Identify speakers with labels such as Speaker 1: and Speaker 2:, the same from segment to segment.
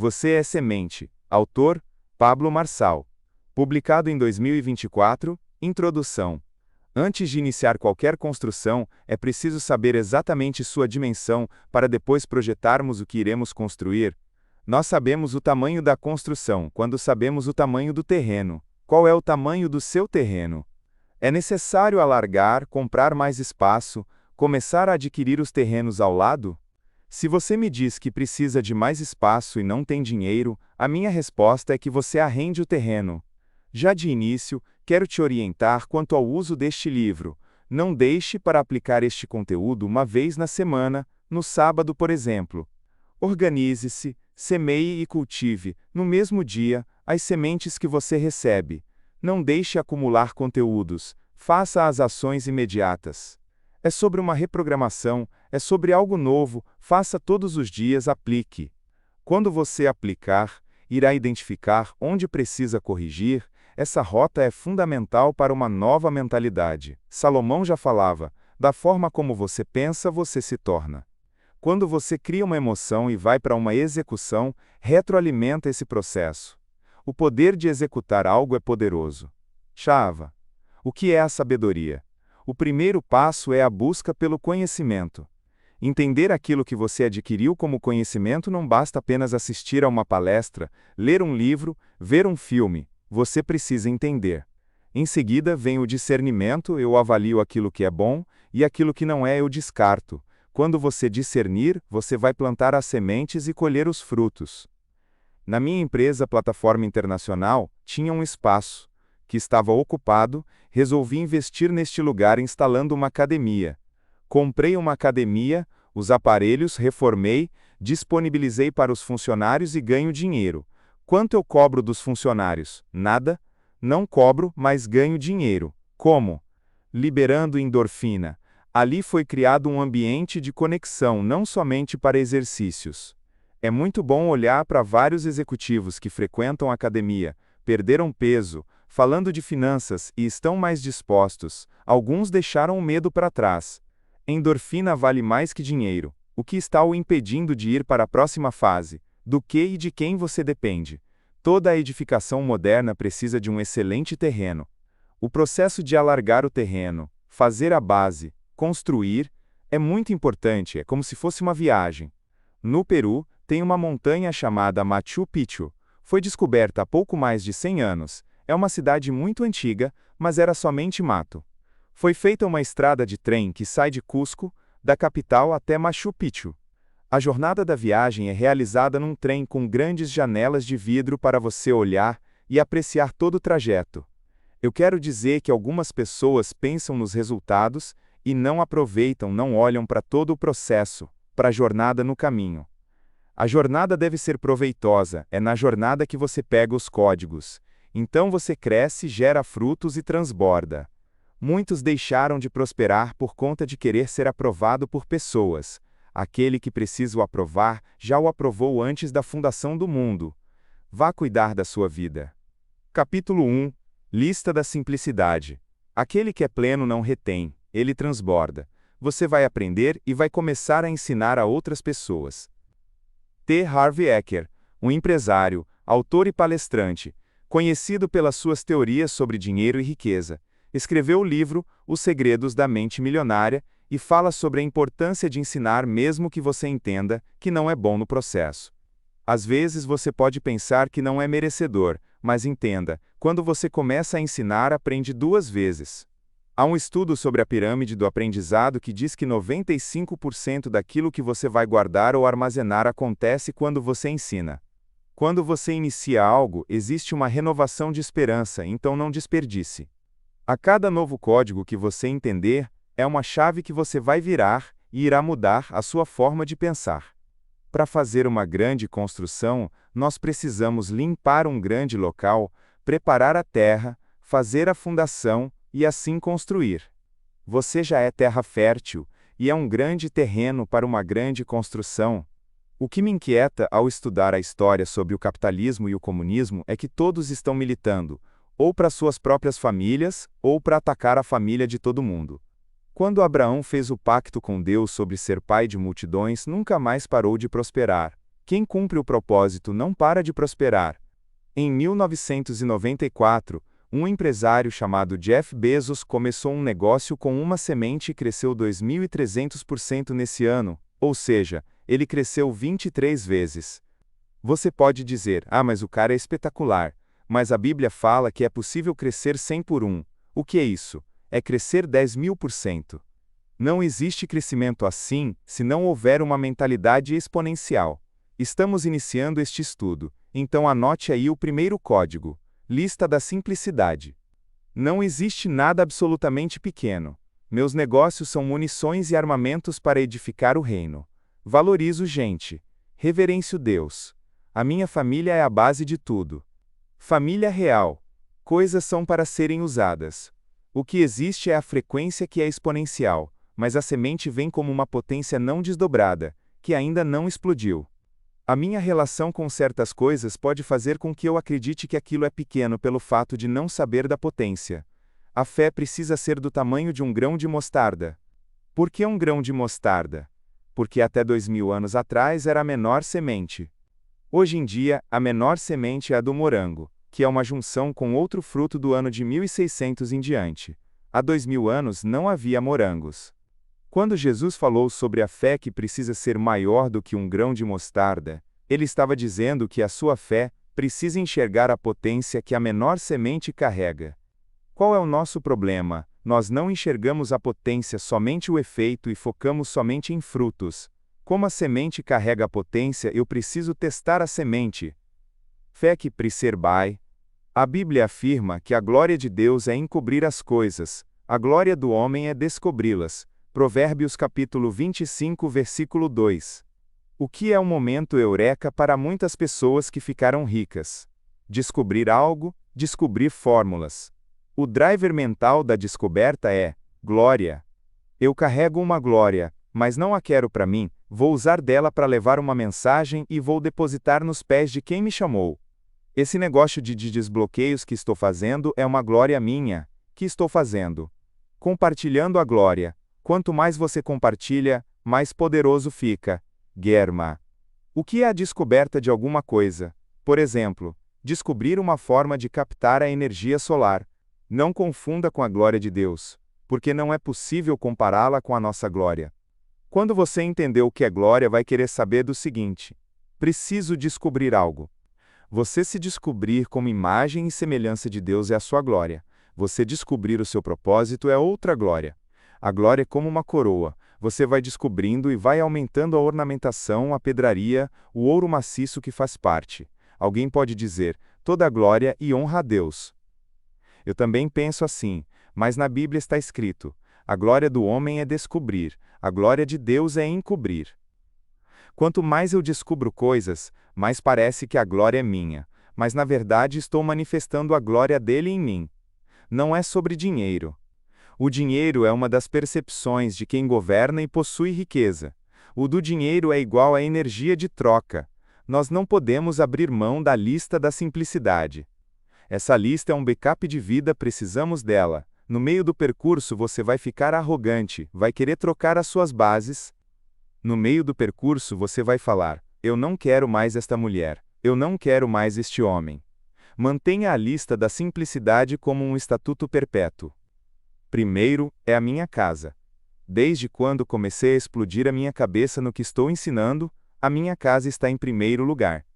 Speaker 1: Você é Semente. Autor, Pablo Marçal. Publicado em 2024, Introdução. Antes de iniciar qualquer construção, é preciso saber exatamente sua dimensão para depois projetarmos o que iremos construir. Nós sabemos o tamanho da construção quando sabemos o tamanho do terreno. Qual é o tamanho do seu terreno? É necessário alargar, comprar mais espaço, começar a adquirir os terrenos ao lado? Se você me diz que precisa de mais espaço e não tem dinheiro, a minha resposta é que você arrende o terreno. Já de início, quero te orientar quanto ao uso deste livro. Não deixe para aplicar este conteúdo uma vez na semana, no sábado, por exemplo. Organize-se, semeie e cultive, no mesmo dia, as sementes que você recebe. Não deixe acumular conteúdos, faça as ações imediatas. É sobre uma reprogramação, é sobre algo novo, faça todos os dias, aplique. Quando você aplicar, irá identificar onde precisa corrigir. Essa rota é fundamental para uma nova mentalidade. Salomão já falava, da forma como você pensa, você se torna. Quando você cria uma emoção e vai para uma execução, retroalimenta esse processo. O poder de executar algo é poderoso. Chava. O que é a sabedoria? O primeiro passo é a busca pelo conhecimento. Entender aquilo que você adquiriu como conhecimento não basta apenas assistir a uma palestra, ler um livro, ver um filme. Você precisa entender. Em seguida vem o discernimento, eu avalio aquilo que é bom, e aquilo que não é eu descarto. Quando você discernir, você vai plantar as sementes e colher os frutos. Na minha empresa Plataforma Internacional, tinha um espaço que estava ocupado, resolvi investir neste lugar instalando uma academia. Comprei uma academia, os aparelhos, reformei, disponibilizei para os funcionários e ganho dinheiro. Quanto eu cobro dos funcionários? Nada. Não cobro, mas ganho dinheiro. Como? Liberando endorfina. Ali foi criado um ambiente de conexão, não somente para exercícios. É muito bom olhar para vários executivos que frequentam a academia, perderam peso, falando de finanças e estão mais dispostos. Alguns deixaram o medo para trás. Endorfina vale mais que dinheiro. O que está o impedindo de ir para a próxima fase? Do que e de quem você depende? Toda a edificação moderna precisa de um excelente terreno. O processo de alargar o terreno, fazer a base, construir, é muito importante, é como se fosse uma viagem. No Peru, tem uma montanha chamada Machu Picchu. Foi descoberta há pouco mais de 100 anos. É uma cidade muito antiga, mas era somente mato. Foi feita uma estrada de trem que sai de Cusco, da capital até Machu Picchu. A jornada da viagem é realizada num trem com grandes janelas de vidro para você olhar e apreciar todo o trajeto. Eu quero dizer que algumas pessoas pensam nos resultados e não aproveitam, não olham para todo o processo, para a jornada no caminho. A jornada deve ser proveitosa, é na jornada que você pega os códigos. Então você cresce, gera frutos e transborda. Muitos deixaram de prosperar por conta de querer ser aprovado por pessoas. Aquele que precisa o aprovar, já o aprovou antes da fundação do mundo. Vá cuidar da sua vida. Capítulo 1. Lista da simplicidade. Aquele que é pleno não retém, ele transborda. Você vai aprender e vai começar a ensinar a outras pessoas. T. Harv Eker, um empresário, autor e palestrante, conhecido pelas suas teorias sobre dinheiro e riqueza, escreveu o livro Os Segredos da Mente Milionária e fala sobre a importância de ensinar mesmo que você entenda que não é bom no processo. Às vezes você pode pensar que não é merecedor, mas entenda, quando você começa a ensinar, aprende 2 vezes. Há um estudo sobre a pirâmide do aprendizado que diz que 95% daquilo que você vai guardar ou armazenar acontece quando você ensina. Quando você inicia algo, existe uma renovação de esperança, então não desperdice. A cada novo código que você entender, é uma chave que você vai virar e irá mudar a sua forma de pensar. Para fazer uma grande construção, nós precisamos limpar um grande local, preparar a terra, fazer a fundação e assim construir. Você já é terra fértil, e é um grande terreno para uma grande construção. O que me inquieta ao estudar a história sobre o capitalismo e o comunismo é que todos estão militando, ou para suas próprias famílias, ou para atacar a família de todo mundo. Quando Abraão fez o pacto com Deus sobre ser pai de multidões, nunca mais parou de prosperar. Quem cumpre o propósito não para de prosperar. Em 1994, um empresário chamado Jeff Bezos começou um negócio com uma semente e cresceu 2.300% nesse ano, ou seja, ele cresceu 23 vezes. Você pode dizer, mas o cara é espetacular. Mas a Bíblia fala que é possível crescer 100 por 1. O que é isso? É crescer 10.000%. Não existe crescimento assim, se não houver uma mentalidade exponencial. Estamos iniciando este estudo, então anote aí o primeiro código: lista da simplicidade. Não existe nada absolutamente pequeno. Meus negócios são munições e armamentos para edificar o reino. Valorizo gente. Reverencio Deus. A minha família é a base de tudo. Família real. Coisas são para serem usadas. O que existe é a frequência que é exponencial, mas a semente vem como uma potência não desdobrada, que ainda não explodiu. A minha relação com certas coisas pode fazer com que eu acredite que aquilo é pequeno pelo fato de não saber da potência. A fé precisa ser do tamanho de um grão de mostarda. Por que um grão de mostarda? Porque até 2000 anos atrás era a menor semente. Hoje em dia, a menor semente é a do morango, que é uma junção com outro fruto do ano de 1600 em diante. Há 2000 anos não havia morangos. Quando Jesus falou sobre a fé que precisa ser maior do que um grão de mostarda, ele estava dizendo que a sua fé precisa enxergar a potência que a menor semente carrega. Qual é o nosso problema? Nós não enxergamos a potência, somente o efeito e focamos somente em frutos. Como a semente carrega a potência, eu preciso testar a semente. Fé que preserbai. A Bíblia afirma que a glória de Deus é encobrir as coisas, a glória do homem é descobri-las. Provérbios capítulo 25, versículo 2. O que é um momento eureka para muitas pessoas que ficaram ricas? Descobrir algo, descobrir fórmulas. O driver mental da descoberta é glória. Eu carrego uma glória, mas não a quero para mim, vou usar dela para levar uma mensagem e vou depositar nos pés de quem me chamou. Esse negócio de desbloqueios que estou fazendo é uma glória minha. Que estou fazendo? Compartilhando a glória. Quanto mais você compartilha, mais poderoso fica. Germa. O que é a descoberta de alguma coisa? Por exemplo, descobrir uma forma de captar a energia solar. Não confunda com a glória de Deus, porque não é possível compará-la com a nossa glória. Quando você entender o que é glória, vai querer saber do seguinte: preciso descobrir algo. Você se descobrir como imagem e semelhança de Deus é a sua glória. Você descobrir o seu propósito é outra glória. A glória é como uma coroa. Você vai descobrindo e vai aumentando a ornamentação, a pedraria, o ouro maciço que faz parte. Alguém pode dizer, toda glória e honra a Deus. Eu também penso assim, mas na Bíblia está escrito, a glória do homem é descobrir, a glória de Deus é encobrir. Quanto mais eu descubro coisas, mais parece que a glória é minha, mas na verdade estou manifestando a glória dele em mim. Não é sobre dinheiro. O dinheiro é uma das percepções de quem governa e possui riqueza. O do dinheiro é igual à energia de troca. Nós não podemos abrir mão da lista da simplicidade. Essa lista é um backup de vida, precisamos dela. No meio do percurso você vai ficar arrogante, vai querer trocar as suas bases. No meio do percurso você vai falar, eu não quero mais esta mulher, eu não quero mais este homem. Mantenha a lista da simplicidade como um estatuto perpétuo. Primeiro, é a minha casa. Desde quando comecei a explodir a minha cabeça no que estou ensinando, a minha casa está em primeiro lugar.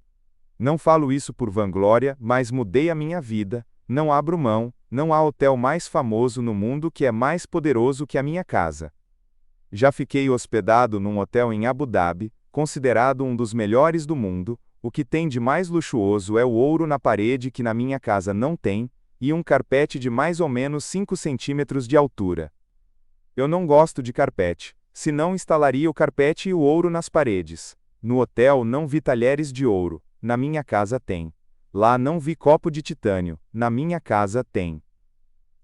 Speaker 1: Não falo isso por vanglória, mas mudei a minha vida, não abro mão, não há hotel mais famoso no mundo que é mais poderoso que a minha casa. Já fiquei hospedado num hotel em Abu Dhabi, considerado um dos melhores do mundo, o que tem de mais luxuoso é o ouro na parede que na minha casa não tem, e um carpete de mais ou menos 5 centímetros de altura. Eu não gosto de carpete, senão instalaria o carpete e o ouro nas paredes. No hotel não vi talheres de ouro, na minha casa tem. Lá não vi copo de titânio, na minha casa tem.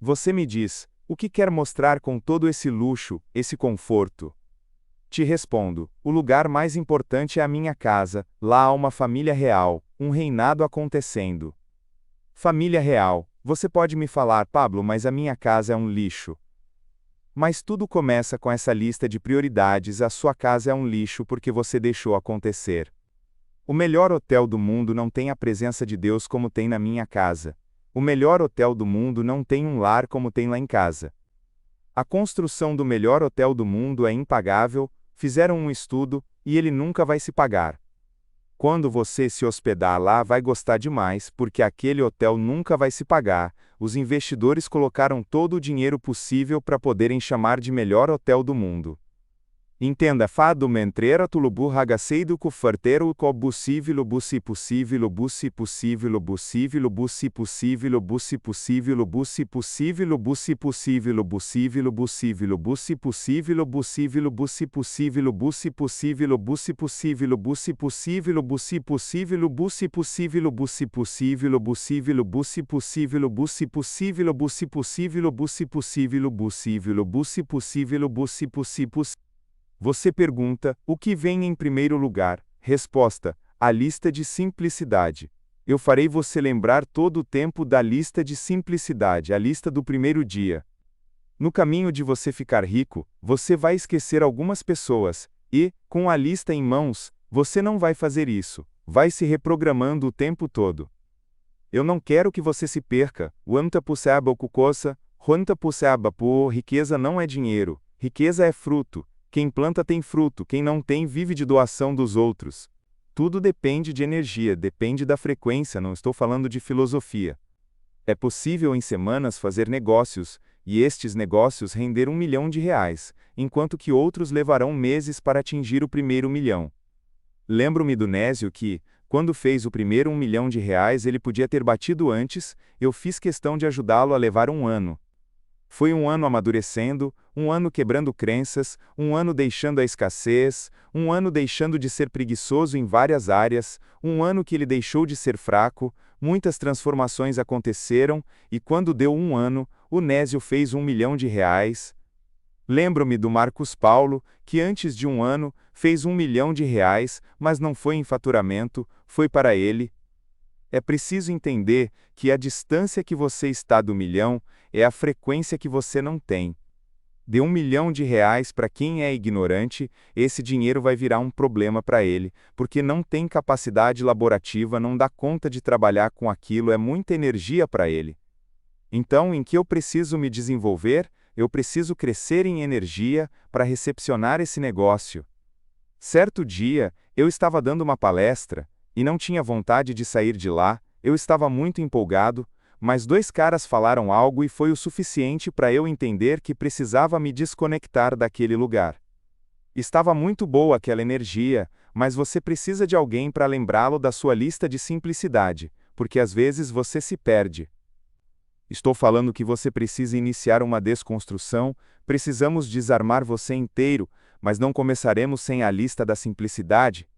Speaker 1: Você me diz, o que quer mostrar com todo esse luxo, esse conforto? Te respondo, o lugar mais importante é a minha casa, lá há uma família real, um reinado acontecendo. Família real. Você pode me falar, Pablo, mas a minha casa é um lixo. Mas tudo começa com essa lista de prioridades, a sua casa é um lixo porque você deixou acontecer. O melhor hotel do mundo não tem a presença de Deus como tem na minha casa. O melhor hotel do mundo não tem um lar como tem lá em casa. A construção do melhor hotel do mundo é impagável, fizeram um estudo, e ele nunca vai se pagar. Quando você se hospedar lá, vai gostar demais, porque aquele hotel nunca vai se pagar. Os investidores colocaram todo o dinheiro possível para poderem chamar de melhor hotel do mundo. Entenda fado mentrera tulubu hagaceido cufarteiro co possível bussi possível bussi possível possível bussi possível bussi possível bussi possível bussi possível possível possível bussi possível possível bussi possível bussi possível bussi possível bussi possível bussi possível bussi possível bussi possível possível bussi possível bussi possível bussi possível bussi possível possível bussi possível bussi possível. Você pergunta, o que vem em primeiro lugar? Resposta, a lista de simplicidade. Eu farei você lembrar todo o tempo da lista de simplicidade, a lista do primeiro dia. No caminho de você ficar rico, você vai esquecer algumas pessoas, e, com a lista em mãos, você não vai fazer isso, vai se reprogramando o tempo todo. Eu não quero que você se perca, riqueza não é dinheiro, riqueza é fruto. Quem planta tem fruto, quem não tem vive de doação dos outros. Tudo depende de energia, depende da frequência, não estou falando de filosofia. É possível em semanas fazer negócios, e estes negócios render R$1 milhão, enquanto que outros levarão meses para atingir o primeiro milhão. Lembro-me do Nésio que, quando fez o primeiro R$1 milhão, ele podia ter batido antes, eu fiz questão de ajudá-lo a levar um ano. Foi um ano amadurecendo, um ano quebrando crenças, um ano deixando a escassez, um ano deixando de ser preguiçoso em várias áreas, um ano que ele deixou de ser fraco, muitas transformações aconteceram, e quando deu um ano, o Nésio fez R$1 milhão. Lembro-me do Marcos Paulo, que antes de um ano, fez R$1 milhão, mas não foi em faturamento, foi para ele. É preciso entender que a distância que você está do milhão é a frequência que você não tem. Dê R$1 milhão para quem é ignorante, esse dinheiro vai virar um problema para ele, porque não tem capacidade laborativa, não dá conta de trabalhar com aquilo, é muita energia para ele. Então, em que eu preciso me desenvolver? Eu preciso crescer em energia para recepcionar esse negócio. Certo dia, eu estava dando uma palestra, e não tinha vontade de sair de lá, eu estava muito empolgado, mas 2 caras falaram algo e foi o suficiente para eu entender que precisava me desconectar daquele lugar. Estava muito boa aquela energia, mas você precisa de alguém para lembrá-lo da sua lista de simplicidade, porque às vezes você se perde. Estou falando que você precisa iniciar uma desconstrução, precisamos desarmar você inteiro, mas não começaremos sem a lista da simplicidade.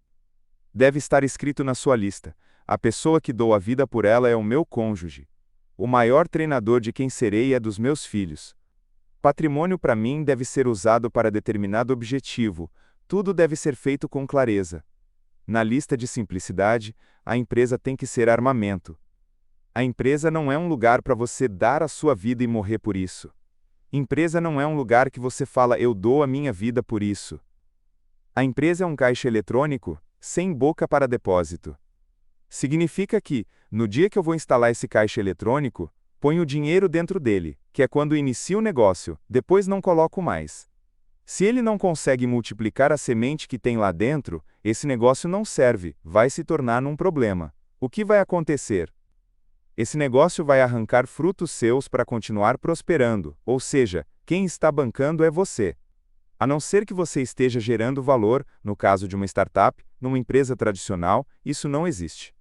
Speaker 1: Deve estar escrito na sua lista: a pessoa que dou a vida por ela é o meu cônjuge. O maior treinador de quem serei é dos meus filhos. Patrimônio para mim deve ser usado para determinado objetivo, tudo deve ser feito com clareza. Na lista de simplicidade, a empresa tem que ser armamento. A empresa não é um lugar para você dar a sua vida e morrer por isso. Empresa não é um lugar que você fala eu dou a minha vida por isso. A empresa é um caixa eletrônico, sem boca para depósito. Significa que, no dia que eu vou instalar esse caixa eletrônico, ponho o dinheiro dentro dele, que é quando inicio o negócio, depois não coloco mais. Se ele não consegue multiplicar a semente que tem lá dentro, esse negócio não serve, vai se tornar um problema. O que vai acontecer? Esse negócio vai arrancar frutos seus para continuar prosperando, ou seja, quem está bancando é você. A não ser que você esteja gerando valor, no caso de uma startup, numa empresa tradicional, isso não existe.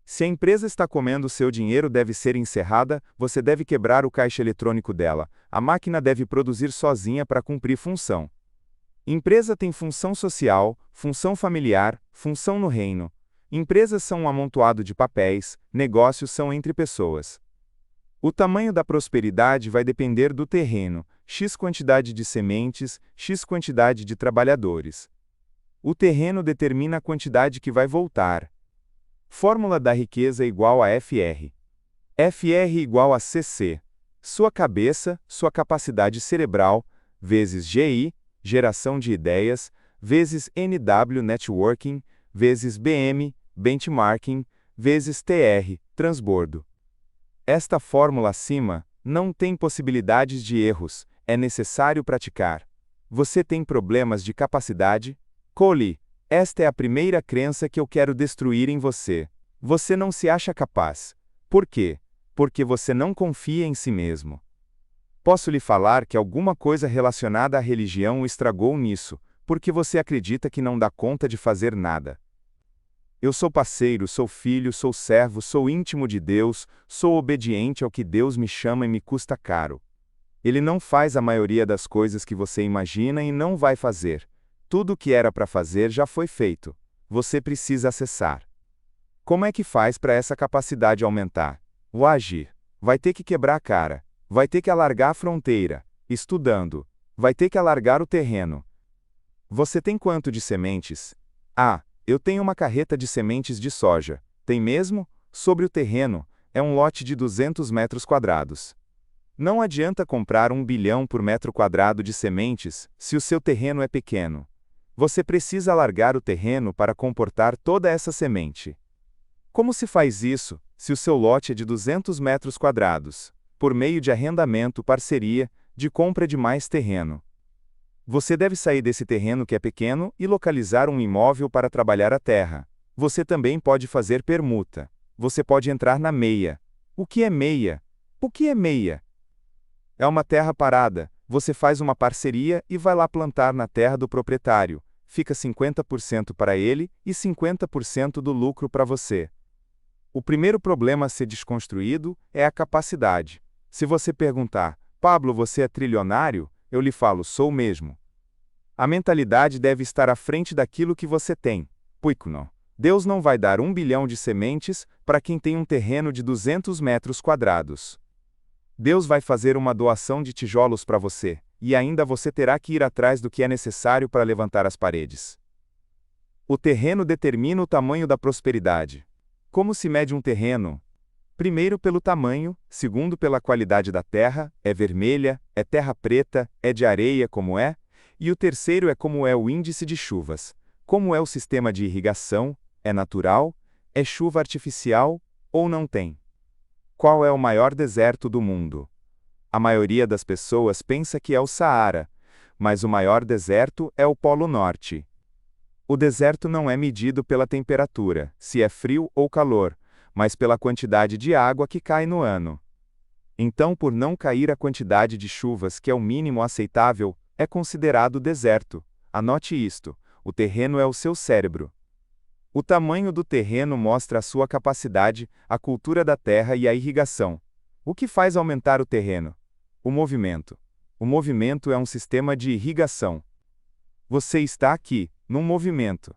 Speaker 1: Se a empresa está comendo seu dinheiro deve ser encerrada, você deve quebrar o caixa eletrônico dela, a máquina deve produzir sozinha para cumprir função. Empresa tem função social, função familiar, função no reino. Empresas são um amontoado de papéis, negócios são entre pessoas. O tamanho da prosperidade vai depender do terreno, X quantidade de sementes, X quantidade de trabalhadores. O terreno determina a quantidade que vai voltar. Fórmula da riqueza igual a FR. FR igual a CC. Sua cabeça, sua capacidade cerebral, vezes GI, geração de ideias, vezes NW Networking, vezes BM, benchmarking, vezes TR, transbordo. Esta fórmula acima não tem possibilidades de erros, é necessário praticar. Você tem problemas de capacidade? Cole, esta é a primeira crença que eu quero destruir em você. Você não se acha capaz. Por quê? Porque você não confia em si mesmo. Posso lhe falar que alguma coisa relacionada à religião o estragou nisso, porque você acredita que não dá conta de fazer nada. Eu sou parceiro, sou filho, sou servo, sou íntimo de Deus, sou obediente ao que Deus me chama e me custa caro. Ele não faz a maioria das coisas que você imagina e não vai fazer. Tudo o que era para fazer já foi feito. Você precisa acessar. Como é que faz para essa capacidade aumentar? O agir. Vai ter que quebrar a cara. Vai ter que alargar a fronteira. Estudando. Vai ter que alargar o terreno. Você tem quanto de sementes? Ah, eu tenho uma carreta de sementes de soja. Tem mesmo? Sobre o terreno, é um lote de 200 metros quadrados. Não adianta comprar 1 bilhão por metro quadrado de sementes, se o seu terreno é pequeno. Você precisa alargar o terreno para comportar toda essa semente. Como se faz isso, se o seu lote é de 200 metros quadrados? Por meio de arrendamento, parceria, de compra de mais terreno. Você deve sair desse terreno que é pequeno e localizar um imóvel para trabalhar a terra. Você também pode fazer permuta. Você pode entrar na meia. O que é meia? O que é meia? É uma terra parada. Você faz uma parceria e vai lá plantar na terra do proprietário. Fica 50% para ele e 50% do lucro para você. O primeiro problema a ser desconstruído é a capacidade. Se você perguntar, Pablo, você é trilionário? Eu lhe falo, sou mesmo. A mentalidade deve estar à frente daquilo que você tem. Puikno. Deus não vai dar 1 bilhão de sementes para quem tem um terreno de 200 metros quadrados. Deus vai fazer uma doação de tijolos para você, e ainda você terá que ir atrás do que é necessário para levantar as paredes. O terreno determina o tamanho da prosperidade. Como se mede um terreno? Primeiro pelo tamanho, segundo pela qualidade da terra, é vermelha, é terra preta, é de areia como é, e o terceiro é como é o índice de chuvas, como é o sistema de irrigação, é natural, é chuva artificial, ou não tem. Qual é o maior deserto do mundo? A maioria das pessoas pensa que é o Saara, mas o maior deserto é o Polo Norte. O deserto não é medido pela temperatura, se é frio ou calor, mas pela quantidade de água que cai no ano. Então, por não cair a quantidade de chuvas que é o mínimo aceitável, é considerado deserto. Anote isto: o terreno é o seu cérebro. O tamanho do terreno mostra a sua capacidade, a cultura da terra e a irrigação. O que faz aumentar o terreno? O movimento. O movimento é um sistema de irrigação. Você está aqui, num movimento.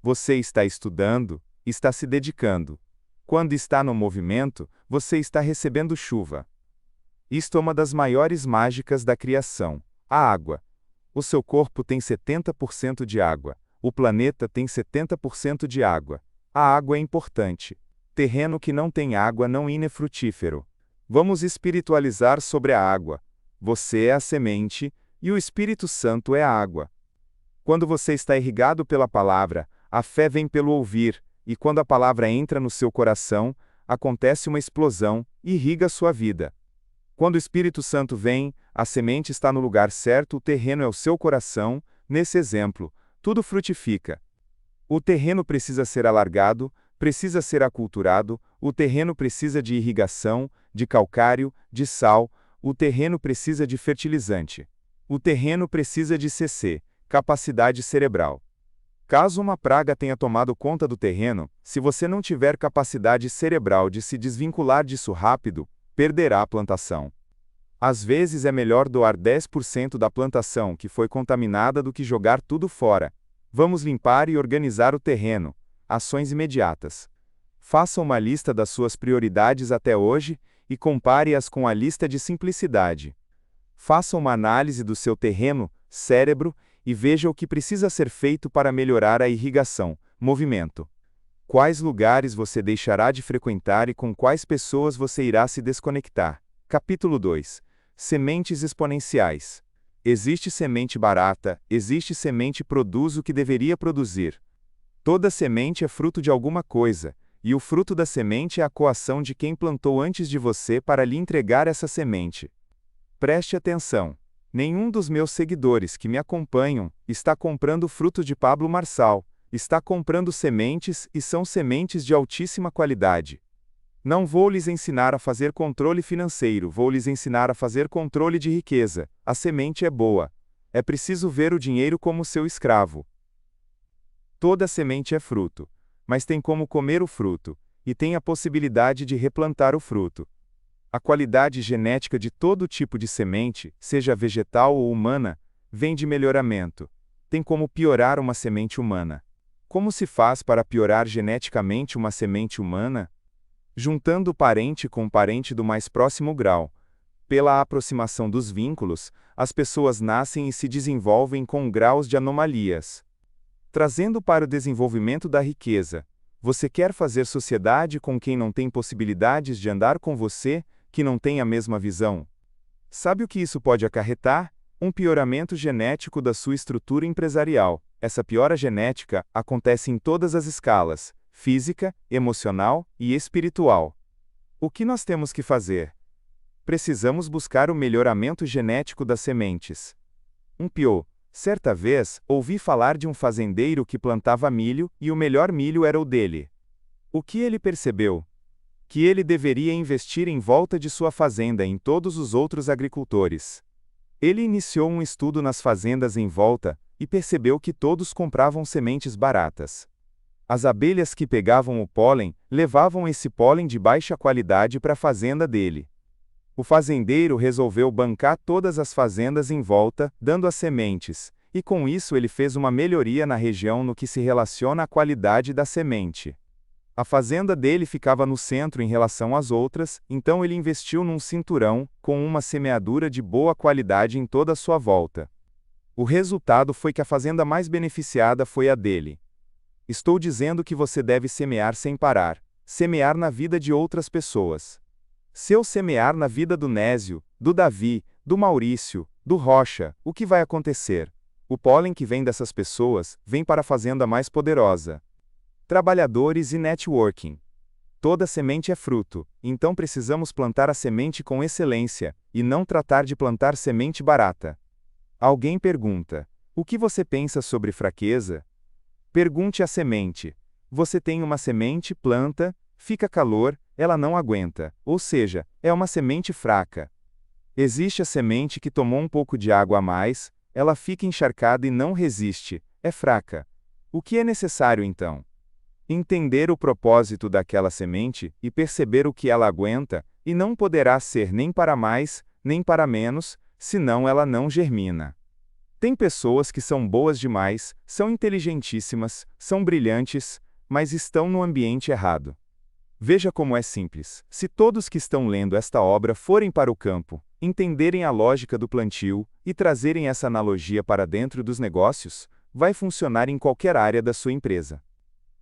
Speaker 1: Você está estudando, está se dedicando. Quando está no movimento, você está recebendo chuva. Isto é uma das maiores mágicas da criação: a água. O seu corpo tem 70% de água. O planeta tem 70% de água. A água é importante. Terreno que não tem água não é frutífero. Vamos espiritualizar sobre a água. Você é a semente, e o Espírito Santo é a água. Quando você está irrigado pela palavra, a fé vem pelo ouvir, e quando a palavra entra no seu coração, acontece uma explosão e irriga sua vida. Quando o Espírito Santo vem, a semente está no lugar certo, o terreno é o seu coração. Nesse exemplo, tudo frutifica. O terreno precisa ser alargado, precisa ser aculturado, o terreno precisa de irrigação, de calcário, de sal, o terreno precisa de fertilizante. O terreno precisa de CC, capacidade cerebral. Caso uma praga tenha tomado conta do terreno, se você não tiver capacidade cerebral de se desvincular disso rápido, perderá a plantação. Às vezes é melhor doar 10% da plantação que foi contaminada do que jogar tudo fora. Vamos limpar e organizar o terreno. Ações imediatas. Faça uma lista das suas prioridades até hoje e compare-as com a lista de simplicidade. Faça uma análise do seu terreno, cérebro, e veja o que precisa ser feito para melhorar a irrigação, movimento. Quais lugares você deixará de frequentar e com quais pessoas você irá se desconectar. Capítulo 2. Sementes exponenciais. Existe semente barata, existe semente produz o que deveria produzir. Toda semente é fruto de alguma coisa, e o fruto da semente é a coação de quem plantou antes de você para lhe entregar essa semente. Preste atenção. Nenhum dos meus seguidores que me acompanham está comprando fruto de Pablo Marçal, está comprando sementes e são sementes de altíssima qualidade. Não vou lhes ensinar a fazer controle financeiro, vou lhes ensinar a fazer controle de riqueza. A semente é boa. É preciso ver o dinheiro como seu escravo. Toda semente é fruto, mas tem como comer o fruto, e tem a possibilidade de replantar o fruto. A qualidade genética de todo tipo de semente, seja vegetal ou humana, vem de melhoramento. Tem como piorar uma semente humana. Como se faz para piorar geneticamente uma semente humana? Juntando parente com parente do mais próximo grau. Pela aproximação dos vínculos, as pessoas nascem e se desenvolvem com graus de anomalias. Trazendo para o desenvolvimento da riqueza, você quer fazer sociedade com quem não tem possibilidades de andar com você, que não tem a mesma visão? Sabe o que isso pode acarretar? Um pioramento genético da sua estrutura empresarial. Essa piora genética acontece em todas as escalas: física, emocional e espiritual. O que nós temos que fazer? Precisamos buscar o melhoramento genético das sementes. Um pior. Certa vez, ouvi falar de um fazendeiro que plantava milho e o melhor milho era o dele. O que ele percebeu? Que ele deveria investir em volta de sua fazenda em todos os outros agricultores. Ele iniciou um estudo nas fazendas em volta e percebeu que todos compravam sementes baratas. As abelhas que pegavam o pólen levavam esse pólen de baixa qualidade para a fazenda dele. O fazendeiro resolveu bancar todas as fazendas em volta, dando as sementes, e com isso ele fez uma melhoria na região no que se relaciona à qualidade da semente. A fazenda dele ficava no centro em relação às outras, então ele investiu num cinturão, com uma semeadura de boa qualidade em toda a sua volta. O resultado foi que a fazenda mais beneficiada foi a dele. Estou dizendo que você deve semear sem parar, semear na vida de outras pessoas. Se eu semear na vida do Nésio, do Davi, do Maurício, do Rocha, o que vai acontecer? O pólen que vem dessas pessoas vem para a fazenda mais poderosa. Trabalhadores e networking. Toda semente é fruto, então precisamos plantar a semente com excelência, e não tratar de plantar semente barata. Alguém pergunta: o que você pensa sobre fraqueza? Pergunte à semente. Você tem uma semente, planta, fica calor, ela não aguenta, ou seja, é uma semente fraca. Existe a semente que tomou um pouco de água a mais, ela fica encharcada e não resiste, é fraca. O que é necessário então? Entender o propósito daquela semente e perceber o que ela aguenta, e não poderá ser nem para mais, nem para menos, senão ela não germina. Tem pessoas que são boas demais, são inteligentíssimas, são brilhantes, mas estão no ambiente errado. Veja como é simples. Se todos que estão lendo esta obra forem para o campo, entenderem a lógica do plantio e trazerem essa analogia para dentro dos negócios, vai funcionar em qualquer área da sua empresa.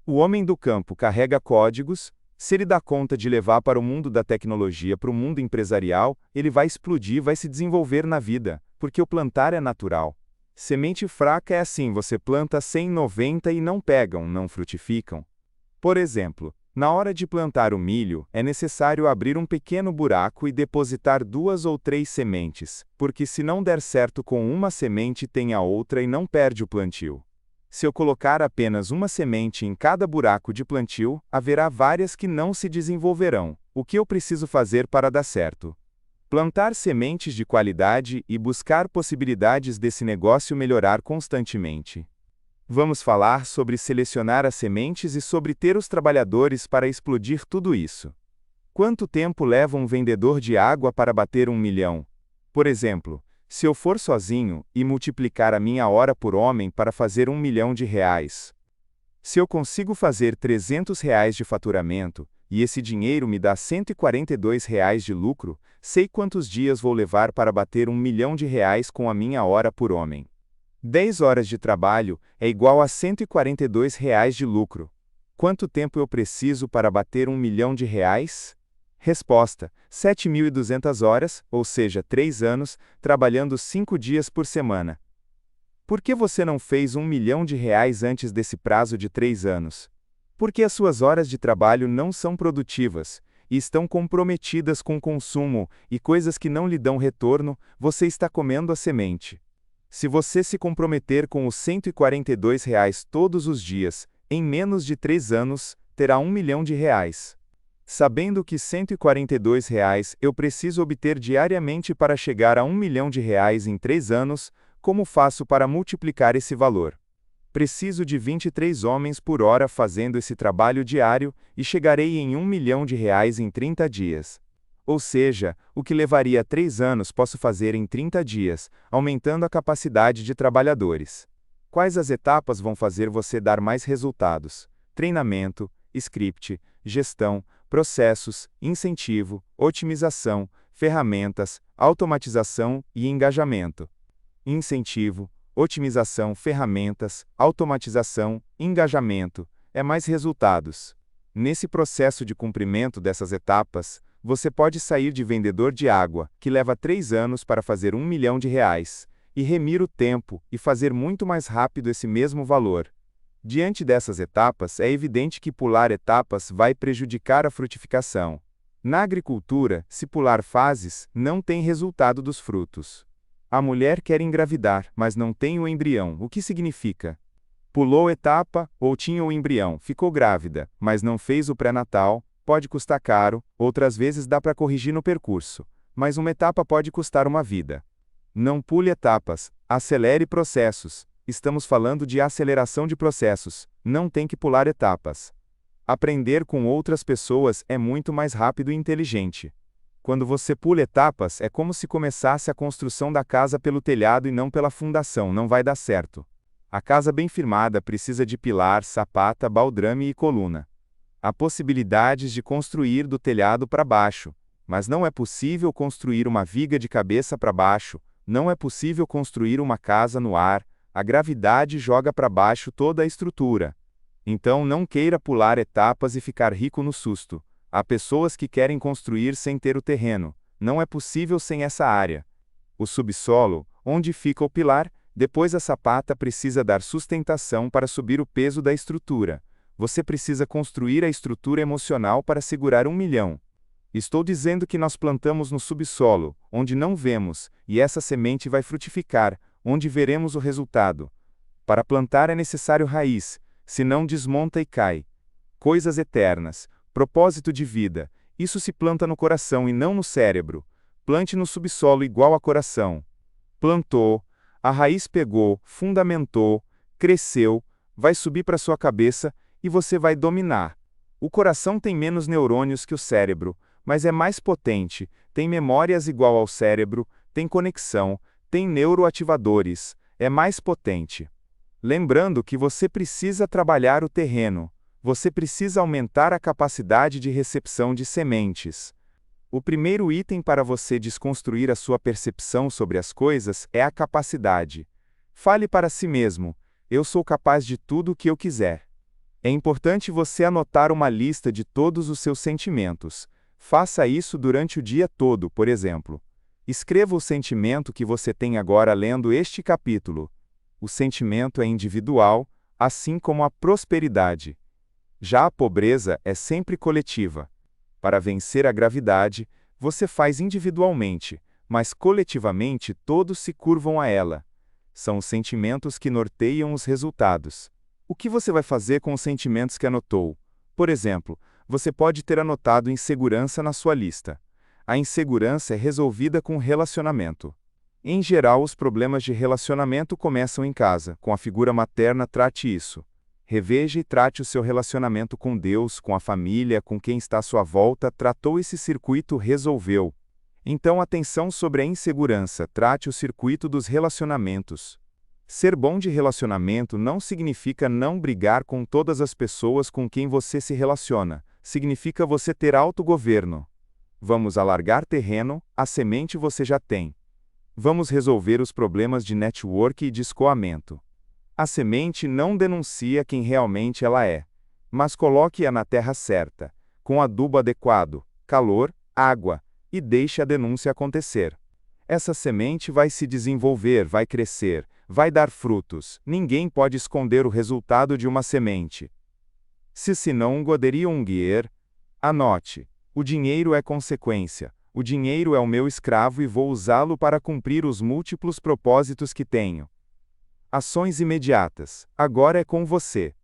Speaker 1: O homem do campo carrega códigos, se ele dá conta de levar para o mundo da tecnologia, para o mundo empresarial, ele vai explodir, vai se desenvolver na vida, porque o plantar é natural. Semente fraca é assim, você planta 190 e não pegam, não frutificam. Por exemplo, na hora de plantar o milho, é necessário abrir um pequeno buraco e depositar 2 ou 3 sementes, porque se não der certo com uma semente tem a outra e não perde o plantio. Se eu colocar apenas uma semente em cada buraco de plantio, haverá várias que não se desenvolverão. O que eu preciso fazer para dar certo? Plantar sementes de qualidade e buscar possibilidades desse negócio melhorar constantemente. Vamos falar sobre selecionar as sementes e sobre ter os trabalhadores para explodir tudo isso. Quanto tempo leva um vendedor de água para bater 1 milhão? Por exemplo, se eu for sozinho e multiplicar a minha hora por homem para fazer 1 milhão de reais. Se eu consigo fazer 300 reais de faturamento, e esse dinheiro me dá 142 reais de lucro, sei quantos dias vou levar para bater 1 milhão de reais com a minha hora por homem. 10 horas de trabalho é igual a 142 reais de lucro. Quanto tempo eu preciso para bater 1 milhão de reais? Resposta: 7.200 horas, ou seja, 3 anos, trabalhando 5 dias por semana. Por que você não fez R$ 1.000.000 antes desse prazo de 3 anos? Porque as suas horas de trabalho não são produtivas, e estão comprometidas com consumo e coisas que não lhe dão retorno, você está comendo a semente. Se você se comprometer com os R$ 142 todos os dias, em menos de 3 anos, terá R$ 1.000.000. Sabendo que R$ 142 eu preciso obter diariamente para chegar a R$ 1.000.000 em 3 anos, como faço para multiplicar esse valor? Preciso de 23 homens por hora fazendo esse trabalho diário e chegarei em R$ 1.000.000 em 30 dias. Ou seja, o que levaria 3 anos posso fazer em 30 dias, aumentando a capacidade de trabalhadores. Quais as etapas vão fazer você dar mais resultados? Treinamento, script, gestão, processos, incentivo, otimização, ferramentas, automatização e engajamento. Incentivo, otimização, ferramentas, automatização, engajamento, mais resultados. Nesse processo de cumprimento dessas etapas, você pode sair de vendedor de água, que leva 3 anos para fazer R$ 1.000.000, e remir o tempo e fazer muito mais rápido esse mesmo valor. Diante dessas etapas, é evidente que pular etapas vai prejudicar a frutificação. Na agricultura, se pular fases, não tem resultado dos frutos. A mulher quer engravidar, mas não tem o embrião. O que significa? Pulou etapa, ou tinha o embrião, ficou grávida, mas não fez o pré-natal, pode custar caro, outras vezes dá para corrigir no percurso, mas uma etapa pode custar uma vida. Não pule etapas, acelere processos. Estamos falando de aceleração de processos, não tem que pular etapas. Aprender com outras pessoas é muito mais rápido e inteligente. Quando você pula etapas, é como se começasse a construção da casa pelo telhado e não pela fundação, não vai dar certo. A casa bem firmada precisa de pilar, sapata, baldrame e coluna. Há possibilidades de construir do telhado para baixo, mas não é possível construir uma viga de cabeça para baixo, não é possível construir uma casa no ar. A gravidade joga para baixo toda a estrutura. Então não queira pular etapas e ficar rico no susto. Há pessoas que querem construir sem ter o terreno. Não é possível sem essa área. O subsolo, onde fica o pilar, depois a sapata precisa dar sustentação para subir o peso da estrutura. Você precisa construir a estrutura emocional para segurar R$ 1.000.000. Estou dizendo que nós plantamos no subsolo, onde não vemos, e essa semente vai frutificar, onde veremos o resultado. Para plantar é necessário raiz, senão desmonta e cai. Coisas eternas, propósito de vida, isso se planta no coração e não no cérebro. Plante no subsolo igual a coração. Plantou, a raiz pegou, fundamentou, cresceu, vai subir para sua cabeça e você vai dominar. O coração tem menos neurônios que o cérebro, mas é mais potente, tem memórias igual ao cérebro, tem conexão, tem neuroativadores, é mais potente. Lembrando que você precisa trabalhar o terreno, você precisa aumentar a capacidade de recepção de sementes. O primeiro item para você desconstruir a sua percepção sobre as coisas é a capacidade. Fale para si mesmo: eu sou capaz de tudo o que eu quiser. É importante você anotar uma lista de todos os seus sentimentos. Faça isso durante o dia todo, por exemplo. Escreva o sentimento que você tem agora lendo este capítulo. O sentimento é individual, assim como a prosperidade. Já a pobreza é sempre coletiva. Para vencer a gravidade, você faz individualmente, mas coletivamente todos se curvam a ela. São os sentimentos que norteiam os resultados. O que você vai fazer com os sentimentos que anotou? Por exemplo, você pode ter anotado insegurança na sua lista. A insegurança é resolvida com relacionamento. Em geral, os problemas de relacionamento começam em casa. Com a figura materna, trate isso. Reveja e trate o seu relacionamento com Deus, com a família, com quem está à sua volta. Tratou esse circuito, resolveu. Então, atenção sobre a insegurança. Trate o circuito dos relacionamentos. Ser bom de relacionamento não significa não brigar com todas as pessoas com quem você se relaciona. Significa você ter autogoverno. Vamos alargar terreno, a semente você já tem. Vamos resolver os problemas de network e de escoamento. A semente não denuncia quem realmente ela é, mas coloque-a na terra certa, com adubo adequado, calor, água, e deixe a denúncia acontecer. Essa semente vai se desenvolver, vai crescer, vai dar frutos. Ninguém pode esconder o resultado de uma semente. Se não poderiam unguier, anote. O dinheiro é consequência. O dinheiro é o meu escravo e vou usá-lo para cumprir os múltiplos propósitos que tenho. Ações imediatas. Agora é com você.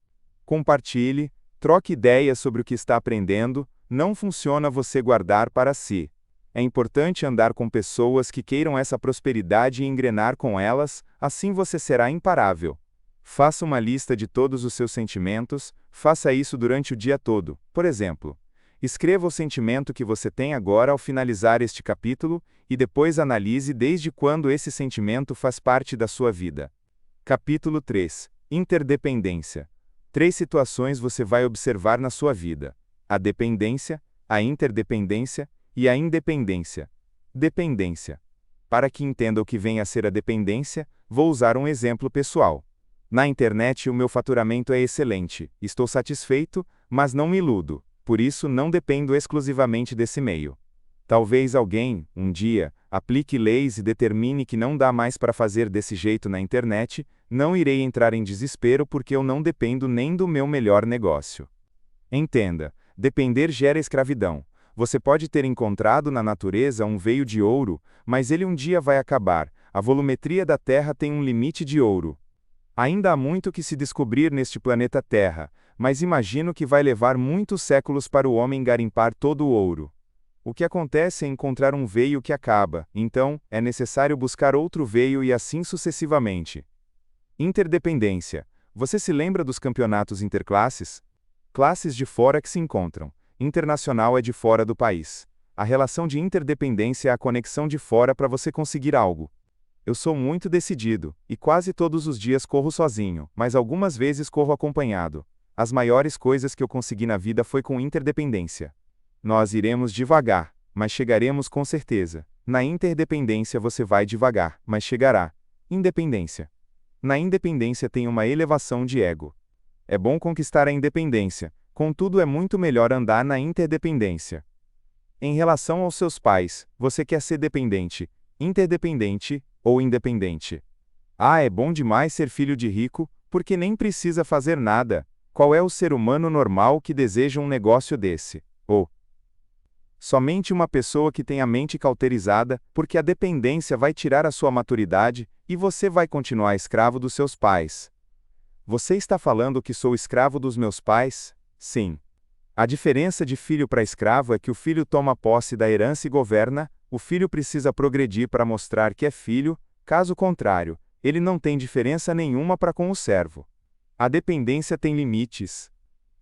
Speaker 1: Compartilhe, troque ideias sobre o que está aprendendo. Não funciona você guardar para si. É importante andar com pessoas que queiram essa prosperidade e engrenar com elas, assim você será imparável. Faça uma lista de todos os seus sentimentos, faça isso durante o dia todo. Por exemplo, escreva o sentimento que você tem agora ao finalizar este capítulo, e depois analise desde quando esse sentimento faz parte da sua vida. Capítulo 3. Interdependência. 3 situações você vai observar na sua vida: a dependência, a interdependência e a independência. Dependência. Para que entenda o que vem a ser a dependência, vou usar um exemplo pessoal. Na internet o meu faturamento é excelente, estou satisfeito, mas não me iludo, por isso não dependo exclusivamente desse meio. Talvez alguém, um dia, aplique leis e determine que não dá mais para fazer desse jeito na internet, não irei entrar em desespero porque eu não dependo nem do meu melhor negócio. Entenda, depender gera escravidão. Você pode ter encontrado na natureza um veio de ouro, mas ele um dia vai acabar. A volumetria da Terra tem um limite de ouro. Ainda há muito que se descobrir neste planeta Terra, mas imagino que vai levar muitos séculos para o homem garimpar todo o ouro. O que acontece é encontrar um veio que acaba, então, é necessário buscar outro veio e assim sucessivamente. Interdependência. Você se lembra dos campeonatos interclasses? Classes de fora que se encontram. Internacional é de fora do país. A relação de interdependência é a conexão de fora para você conseguir algo. Eu sou muito decidido, e quase todos os dias corro sozinho, mas algumas vezes corro acompanhado. As maiores coisas que eu consegui na vida foi com interdependência. Nós iremos devagar, mas chegaremos com certeza. Na interdependência você vai devagar, mas chegará. Independência. Na independência tem uma elevação de ego. É bom conquistar a independência, contudo é muito melhor andar na interdependência. Em relação aos seus pais, você quer ser dependente, interdependente ou independente? Ah, é bom demais ser filho de rico, porque nem precisa fazer nada. Qual é o ser humano normal que deseja um negócio desse? Ou somente uma pessoa que tem a mente cauterizada, porque a dependência vai tirar a sua maturidade, e você vai continuar escravo dos seus pais. Você está falando que sou escravo dos meus pais? Sim. A diferença de filho para escravo é que o filho toma posse da herança e governa, o filho precisa progredir para mostrar que é filho, caso contrário, ele não tem diferença nenhuma para com o servo. A dependência tem limites.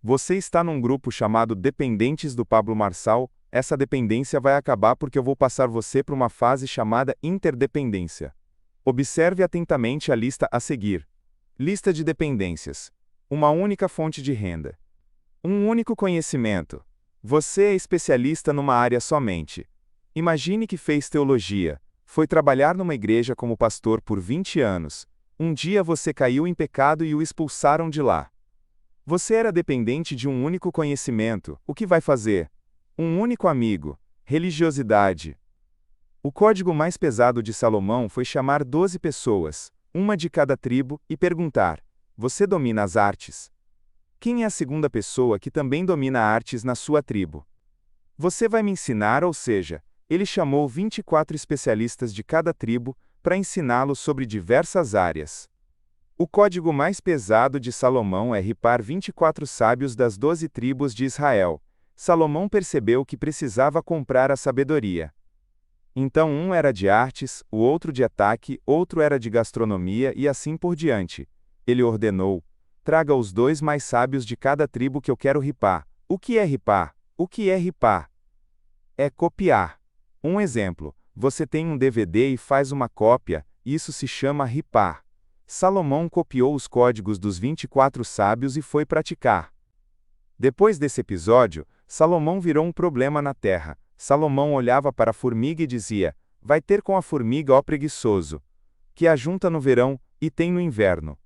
Speaker 1: Você está num grupo chamado Dependentes do Pablo Marçal. Essa dependência vai acabar porque eu vou passar você para uma fase chamada interdependência. Observe atentamente a lista a seguir. Lista de dependências. Uma única fonte de renda. Um único conhecimento. Você é especialista numa área somente. Imagine que fez teologia. Foi trabalhar numa igreja como pastor por 20 anos. Um dia você caiu em pecado e o expulsaram de lá. Você era dependente de um único conhecimento. O que vai fazer? Um único amigo. Religiosidade. O código mais pesado de Salomão foi chamar 12 pessoas, uma de cada tribo, e perguntar: você domina as artes? Quem é a segunda pessoa que também domina artes na sua tribo? Você vai me ensinar, ou seja, ele chamou 24 especialistas de cada tribo para ensiná-los sobre diversas áreas. O código mais pesado de Salomão é ripar 24 sábios das 12 tribos de Israel. Salomão percebeu que precisava comprar a sabedoria. Então um era de artes, o outro de ataque, outro era de gastronomia e assim por diante. Ele ordenou: traga os 2 mais sábios de cada tribo que eu quero ripar. O que é ripar? O que é ripar? É copiar. Um exemplo: você tem um DVD e faz uma cópia, isso se chama ripar. Salomão copiou os códigos dos 24 sábios e foi praticar. Depois desse episódio, Salomão virou um problema na terra. Salomão olhava para a formiga e dizia: vai ter com a formiga, ó preguiçoso, que ajunta no verão e tem no inverno.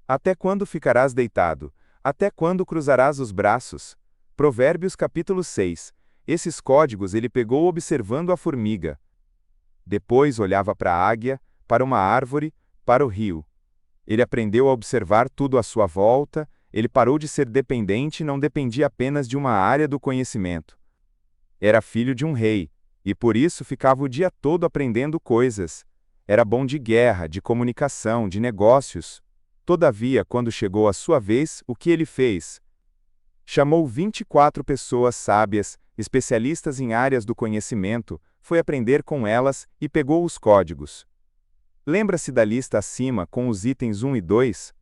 Speaker 1: Até quando ficarás deitado? Até quando cruzarás os braços? Provérbios capítulo 6. Esses códigos ele pegou observando a formiga. Depois olhava para a águia, para uma árvore, para o rio. Ele aprendeu a observar tudo à sua volta, ele parou de ser dependente e não dependia apenas de uma área do conhecimento. Era filho de um rei, e por isso ficava o dia todo aprendendo coisas. Era bom de guerra, de comunicação, de negócios. Todavia, quando chegou a sua vez, o que ele fez? Chamou 24 pessoas sábias, especialistas em áreas do conhecimento, foi aprender com elas e pegou os códigos. Lembra-se da lista acima com os itens 1 e 2?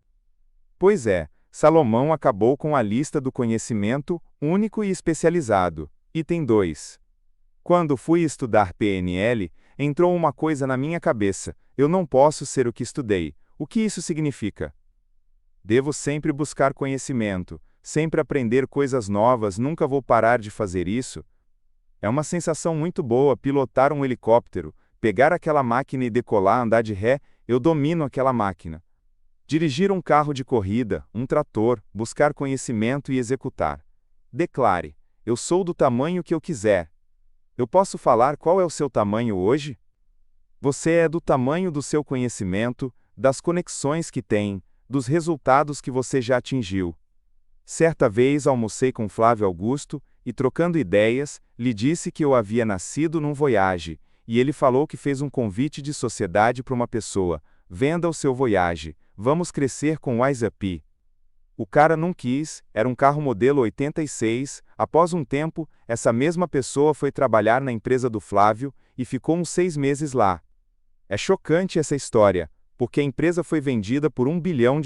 Speaker 1: Pois é, Salomão acabou com a lista do conhecimento único e especializado. Item 2. Quando fui estudar PNL, entrou uma coisa na minha cabeça: eu não posso ser o que estudei. O que isso significa? Devo sempre buscar conhecimento, sempre aprender coisas novas, nunca vou parar de fazer isso? É uma sensação muito boa pilotar um helicóptero, pegar aquela máquina e decolar, andar de ré, eu domino aquela máquina. Dirigir um carro de corrida, um trator, buscar conhecimento e executar. Declare: eu sou do tamanho que eu quiser. Eu posso falar qual é o seu tamanho hoje? Você é do tamanho do seu conhecimento, das conexões que tem, dos resultados que você já atingiu. Certa vez almocei com Flávio Augusto, e trocando ideias, lhe disse que eu havia nascido num Voyage, e ele falou que fez um convite de sociedade para uma pessoa: venda o seu Voyage, vamos crescer com Wise Up. O cara não quis, era um carro modelo 86, após um tempo, essa mesma pessoa foi trabalhar na empresa do Flávio, e ficou uns 6 meses lá. É chocante essa história, porque a empresa foi vendida por R$1 bilhão,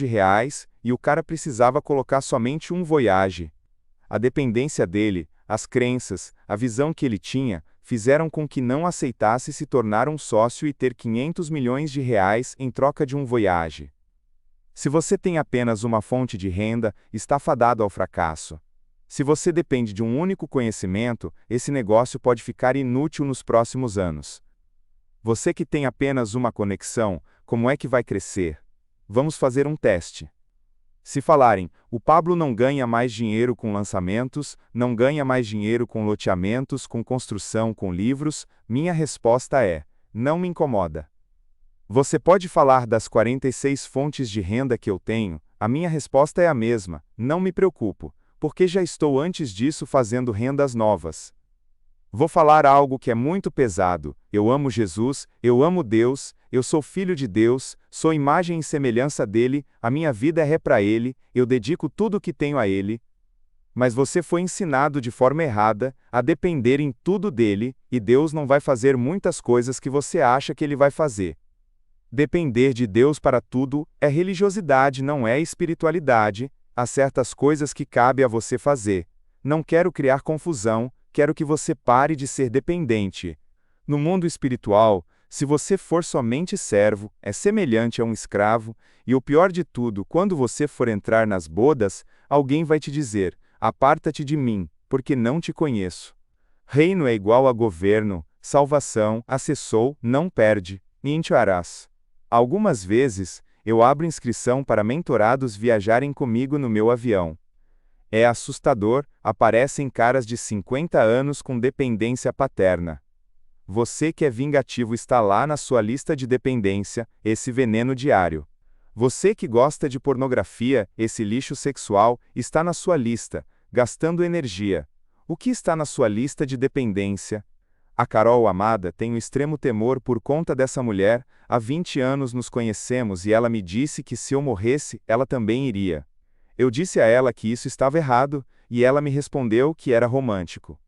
Speaker 1: e o cara precisava colocar somente um Voyage. A dependência dele, as crenças, a visão que ele tinha, fizeram com que não aceitasse se tornar um sócio e ter R$500 milhões em troca de um Voyage. Se você tem apenas uma fonte de renda, está fadado ao fracasso. Se você depende de um único conhecimento, esse negócio pode ficar inútil nos próximos anos. Você que tem apenas uma conexão, como é que vai crescer? Vamos fazer um teste. Se falarem: o Pablo não ganha mais dinheiro com lançamentos, não ganha mais dinheiro com loteamentos, com construção, com livros, minha resposta é: não me incomoda. Você pode falar das 46 fontes de renda que eu tenho, a minha resposta é a mesma: não me preocupo, porque já estou antes disso fazendo rendas novas. Vou falar algo que é muito pesado: eu amo Jesus, eu amo Deus, eu sou filho de Deus, sou imagem e semelhança dele, a minha vida é para ele, eu dedico tudo o que tenho a ele. Mas você foi ensinado de forma errada, a depender em tudo dele, e Deus não vai fazer muitas coisas que você acha que ele vai fazer. Depender de Deus para tudo é religiosidade, não é espiritualidade. Há certas coisas que cabe a você fazer. Não quero criar confusão, quero que você pare de ser dependente. No mundo espiritual, se você for somente servo, é semelhante a um escravo, e o pior de tudo, quando você for entrar nas bodas, alguém vai te dizer: aparta-te de mim, porque não te conheço. Reino é igual a governo, salvação, acessou, não perde, e entrarás. Algumas vezes, eu abro inscrição para mentorados viajarem comigo no meu avião. É assustador, aparecem caras de 50 anos com dependência paterna. Você que é vingativo está lá na sua lista de dependência, esse veneno diário. Você que gosta de pornografia, esse lixo sexual, está na sua lista, gastando energia. O que está na sua lista de dependência? A Carol amada tem um extremo temor por conta dessa mulher. Há 20 anos nos conhecemos e ela me disse que se eu morresse, ela também iria. Eu disse a ela que isso estava errado, e ela me respondeu que era romântico.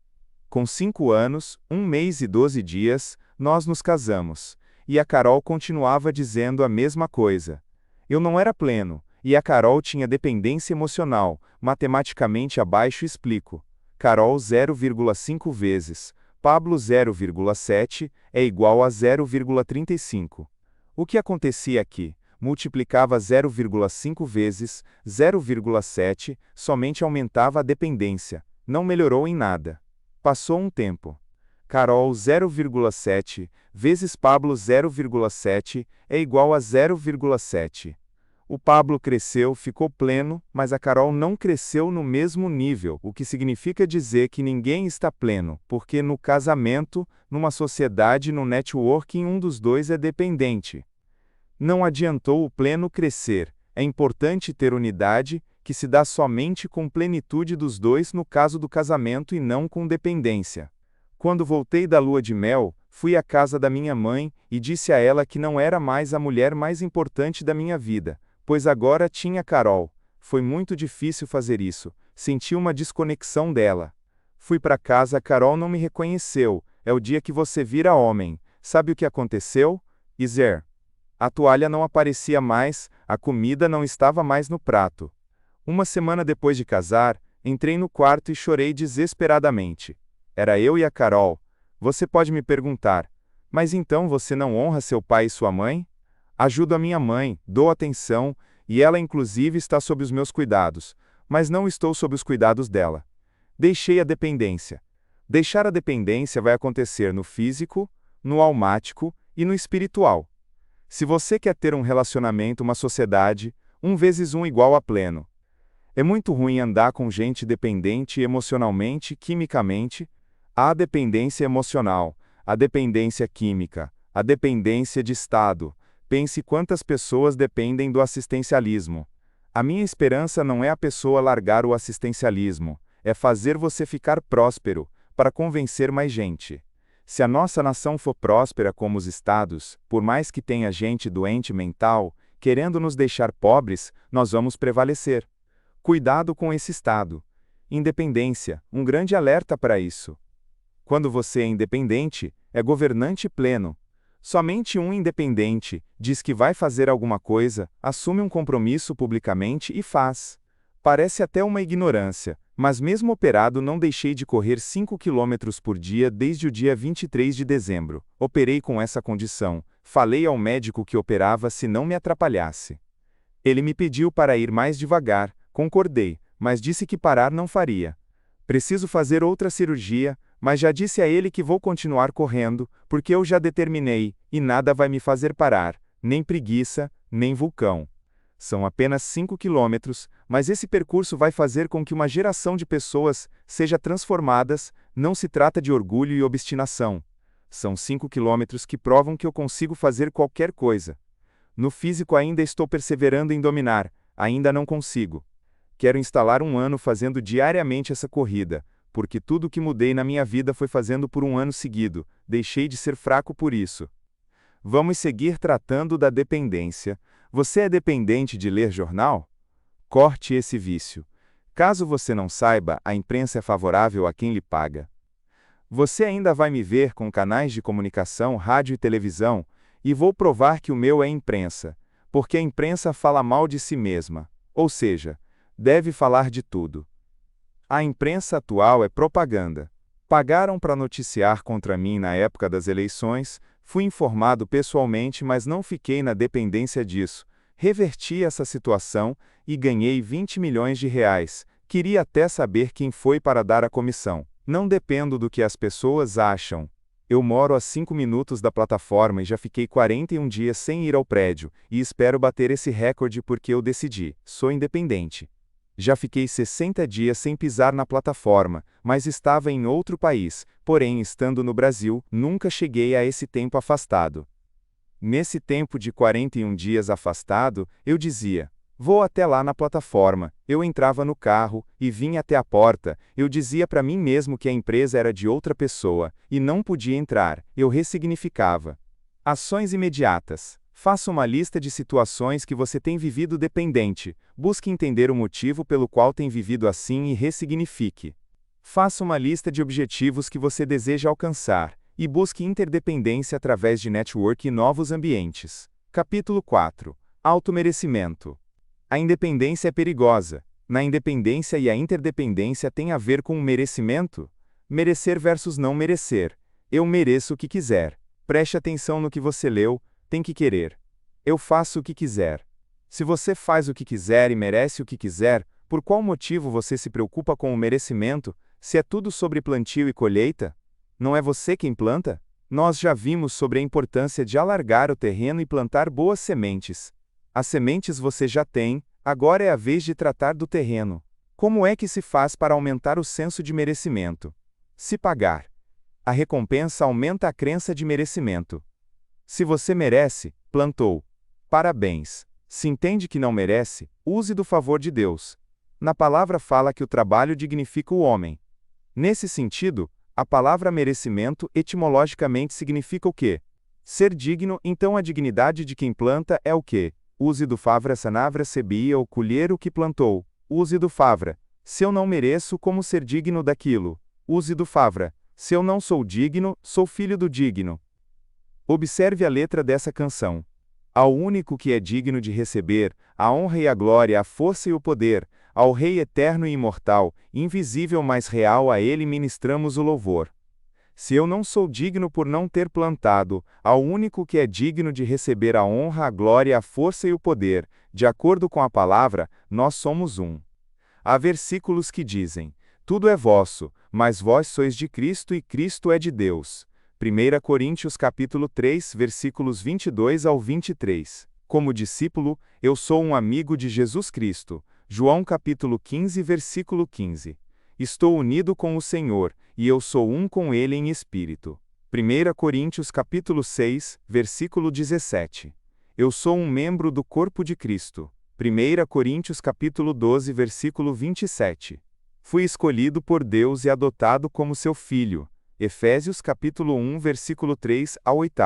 Speaker 1: Com 5 anos, 1 mês e 12 dias, nós nos casamos, e a Carol continuava dizendo a mesma coisa. Eu não era pleno, e a Carol tinha dependência emocional, matematicamente abaixo explico. Carol 0,5 vezes, Pablo 0,7, é igual a 0,35. O que acontecia aqui? Multiplicava 0,5 vezes 0,7, somente aumentava a dependência, não melhorou em nada. Passou um tempo. Carol 0,7 vezes Pablo 0,7 é igual a 0,7. O Pablo cresceu, ficou pleno, mas a Carol não cresceu no mesmo nível, o que significa dizer que ninguém está pleno, porque no casamento, numa sociedade, no networking, um dos dois é dependente. Não adiantou o pleno crescer. É importante ter unidade, que se dá somente com plenitude dos dois no caso do casamento e não com dependência. Quando voltei da lua de mel, fui à casa da minha mãe e disse a ela que não era mais a mulher mais importante da minha vida, pois agora tinha Carol. Foi muito difícil fazer isso. Senti uma desconexão dela. Fui para casa, Carol não me reconheceu. É o dia que você vira homem. Sabe o que aconteceu? Izer. A toalha não aparecia mais, a comida não estava mais no prato. Uma semana depois de casar, entrei no quarto e chorei desesperadamente. Era eu e a Carol. Você pode me perguntar, mas então você não honra seu pai e sua mãe? Ajudo a minha mãe, dou atenção, e ela inclusive está sob os meus cuidados, mas não estou sob os cuidados dela. Deixei a dependência. Deixar a dependência vai acontecer no físico, no almático e no espiritual. Se você quer ter um relacionamento, uma sociedade, 1 vezes 1 igual a pleno. É muito ruim andar com gente dependente emocionalmente, quimicamente. Há a dependência emocional, a dependência química, a dependência de Estado. Pense quantas pessoas dependem do assistencialismo. A minha esperança não é a pessoa largar o assistencialismo, é fazer você ficar próspero, para convencer mais gente. Se a nossa nação for próspera como os estados, por mais que tenha gente doente mental, querendo nos deixar pobres, nós vamos prevalecer. Cuidado com esse estado. Independência, um grande alerta para isso. Quando você é independente, é governante pleno. Somente um independente diz que vai fazer alguma coisa, assume um compromisso publicamente e faz. Parece até uma ignorância, mas mesmo operado não deixei de correr 5 km por dia desde o dia 23 de dezembro. Operei com essa condição. Falei ao médico que operava se não me atrapalhasse. Ele me pediu para ir mais devagar, concordei, mas disse que parar não faria. Preciso fazer outra cirurgia, mas já disse a ele que vou continuar correndo, porque eu já determinei, e nada vai me fazer parar, nem preguiça, nem vulcão. São apenas 5 quilômetros, mas esse percurso vai fazer com que uma geração de pessoas seja transformadas, não se trata de orgulho e obstinação. São 5 quilômetros que provam que eu consigo fazer qualquer coisa. No físico ainda estou perseverando em dominar, ainda não consigo. Quero instalar 1 ano fazendo diariamente essa corrida, porque tudo o que mudei na minha vida foi fazendo por 1 ano seguido, deixei de ser fraco por isso. Vamos seguir tratando da dependência. Você é dependente de ler jornal? Corte esse vício. Caso você não saiba, a imprensa é favorável a quem lhe paga. Você ainda vai me ver com canais de comunicação, rádio e televisão, e vou provar que o meu é imprensa, porque a imprensa fala mal de si mesma, ou seja, deve falar de tudo. A imprensa atual é propaganda. Pagaram para noticiar contra mim na época das eleições, fui informado pessoalmente, mas não fiquei na dependência disso. Reverti essa situação e ganhei 20 milhões de reais. Queria até saber quem foi para dar a comissão. Não dependo do que as pessoas acham. Eu moro a 5 minutos da plataforma e já fiquei 41 dias sem ir ao prédio, e espero bater esse recorde porque eu decidi, sou independente. Já fiquei 60 dias sem pisar na plataforma, mas estava em outro país, porém estando no Brasil, nunca cheguei a esse tempo afastado. Nesse tempo de 41 dias afastado, eu dizia, vou até lá na plataforma, eu entrava no carro, e vinha até a porta, eu dizia para mim mesmo que a empresa era de outra pessoa, e não podia entrar, eu ressignificava. Ações imediatas. Faça uma lista de situações que você tem vivido dependente, busque entender o motivo pelo qual tem vivido assim e ressignifique. Faça uma lista de objetivos que você deseja alcançar, e busque interdependência através de network e novos ambientes. Capítulo 4. Automerecimento. A independência é perigosa. Na independência e a interdependência tem a ver com o merecimento? Merecer versus não merecer. Eu mereço o que quiser. Preste atenção no que você leu. Tem que querer. Eu faço o que quiser. Se você faz o que quiser e merece o que quiser, por qual motivo você se preocupa com o merecimento, se é tudo sobre plantio e colheita? Não é você quem planta? Nós já vimos sobre a importância de alargar o terreno e plantar boas sementes. As sementes você já tem, agora é a vez de tratar do terreno. Como é que se faz para aumentar o senso de merecimento? Se pagar. A recompensa aumenta a crença de merecimento. Se você merece, plantou. Parabéns! Se entende que não merece, use do favor de Deus. Na palavra fala que o trabalho dignifica o homem. Nesse sentido, a palavra merecimento etimologicamente significa o quê? Ser digno, então a dignidade de quem planta é o quê? Use do favra sanavra sebia ou colher o que plantou. Use do favra. Se eu não mereço, como ser digno daquilo? Use do favra. Se eu não sou digno, sou filho do digno. Observe a letra dessa canção. Ao único que é digno de receber a honra e a glória, a força e o poder, ao Rei eterno e imortal, invisível mas real, a ele ministramos o louvor. Se eu não sou digno por não ter plantado, ao único que é digno de receber a honra, a glória, a força e o poder, de acordo com a palavra, nós somos um. Há versículos que dizem: tudo é vosso, mas vós sois de Cristo e Cristo é de Deus. 1 Coríntios capítulo 3, versículos 22 ao 23. Como discípulo, eu sou um amigo de Jesus Cristo. João capítulo 15, versículo 15. Estou unido com o Senhor, e eu sou um com Ele em espírito. 1 Coríntios capítulo 6, versículo 17. Eu sou um membro do corpo de Cristo. 1 Coríntios capítulo 12, versículo 27. Fui escolhido por Deus e adotado como seu filho. Efésios capítulo 1, versículo 3 ao 8.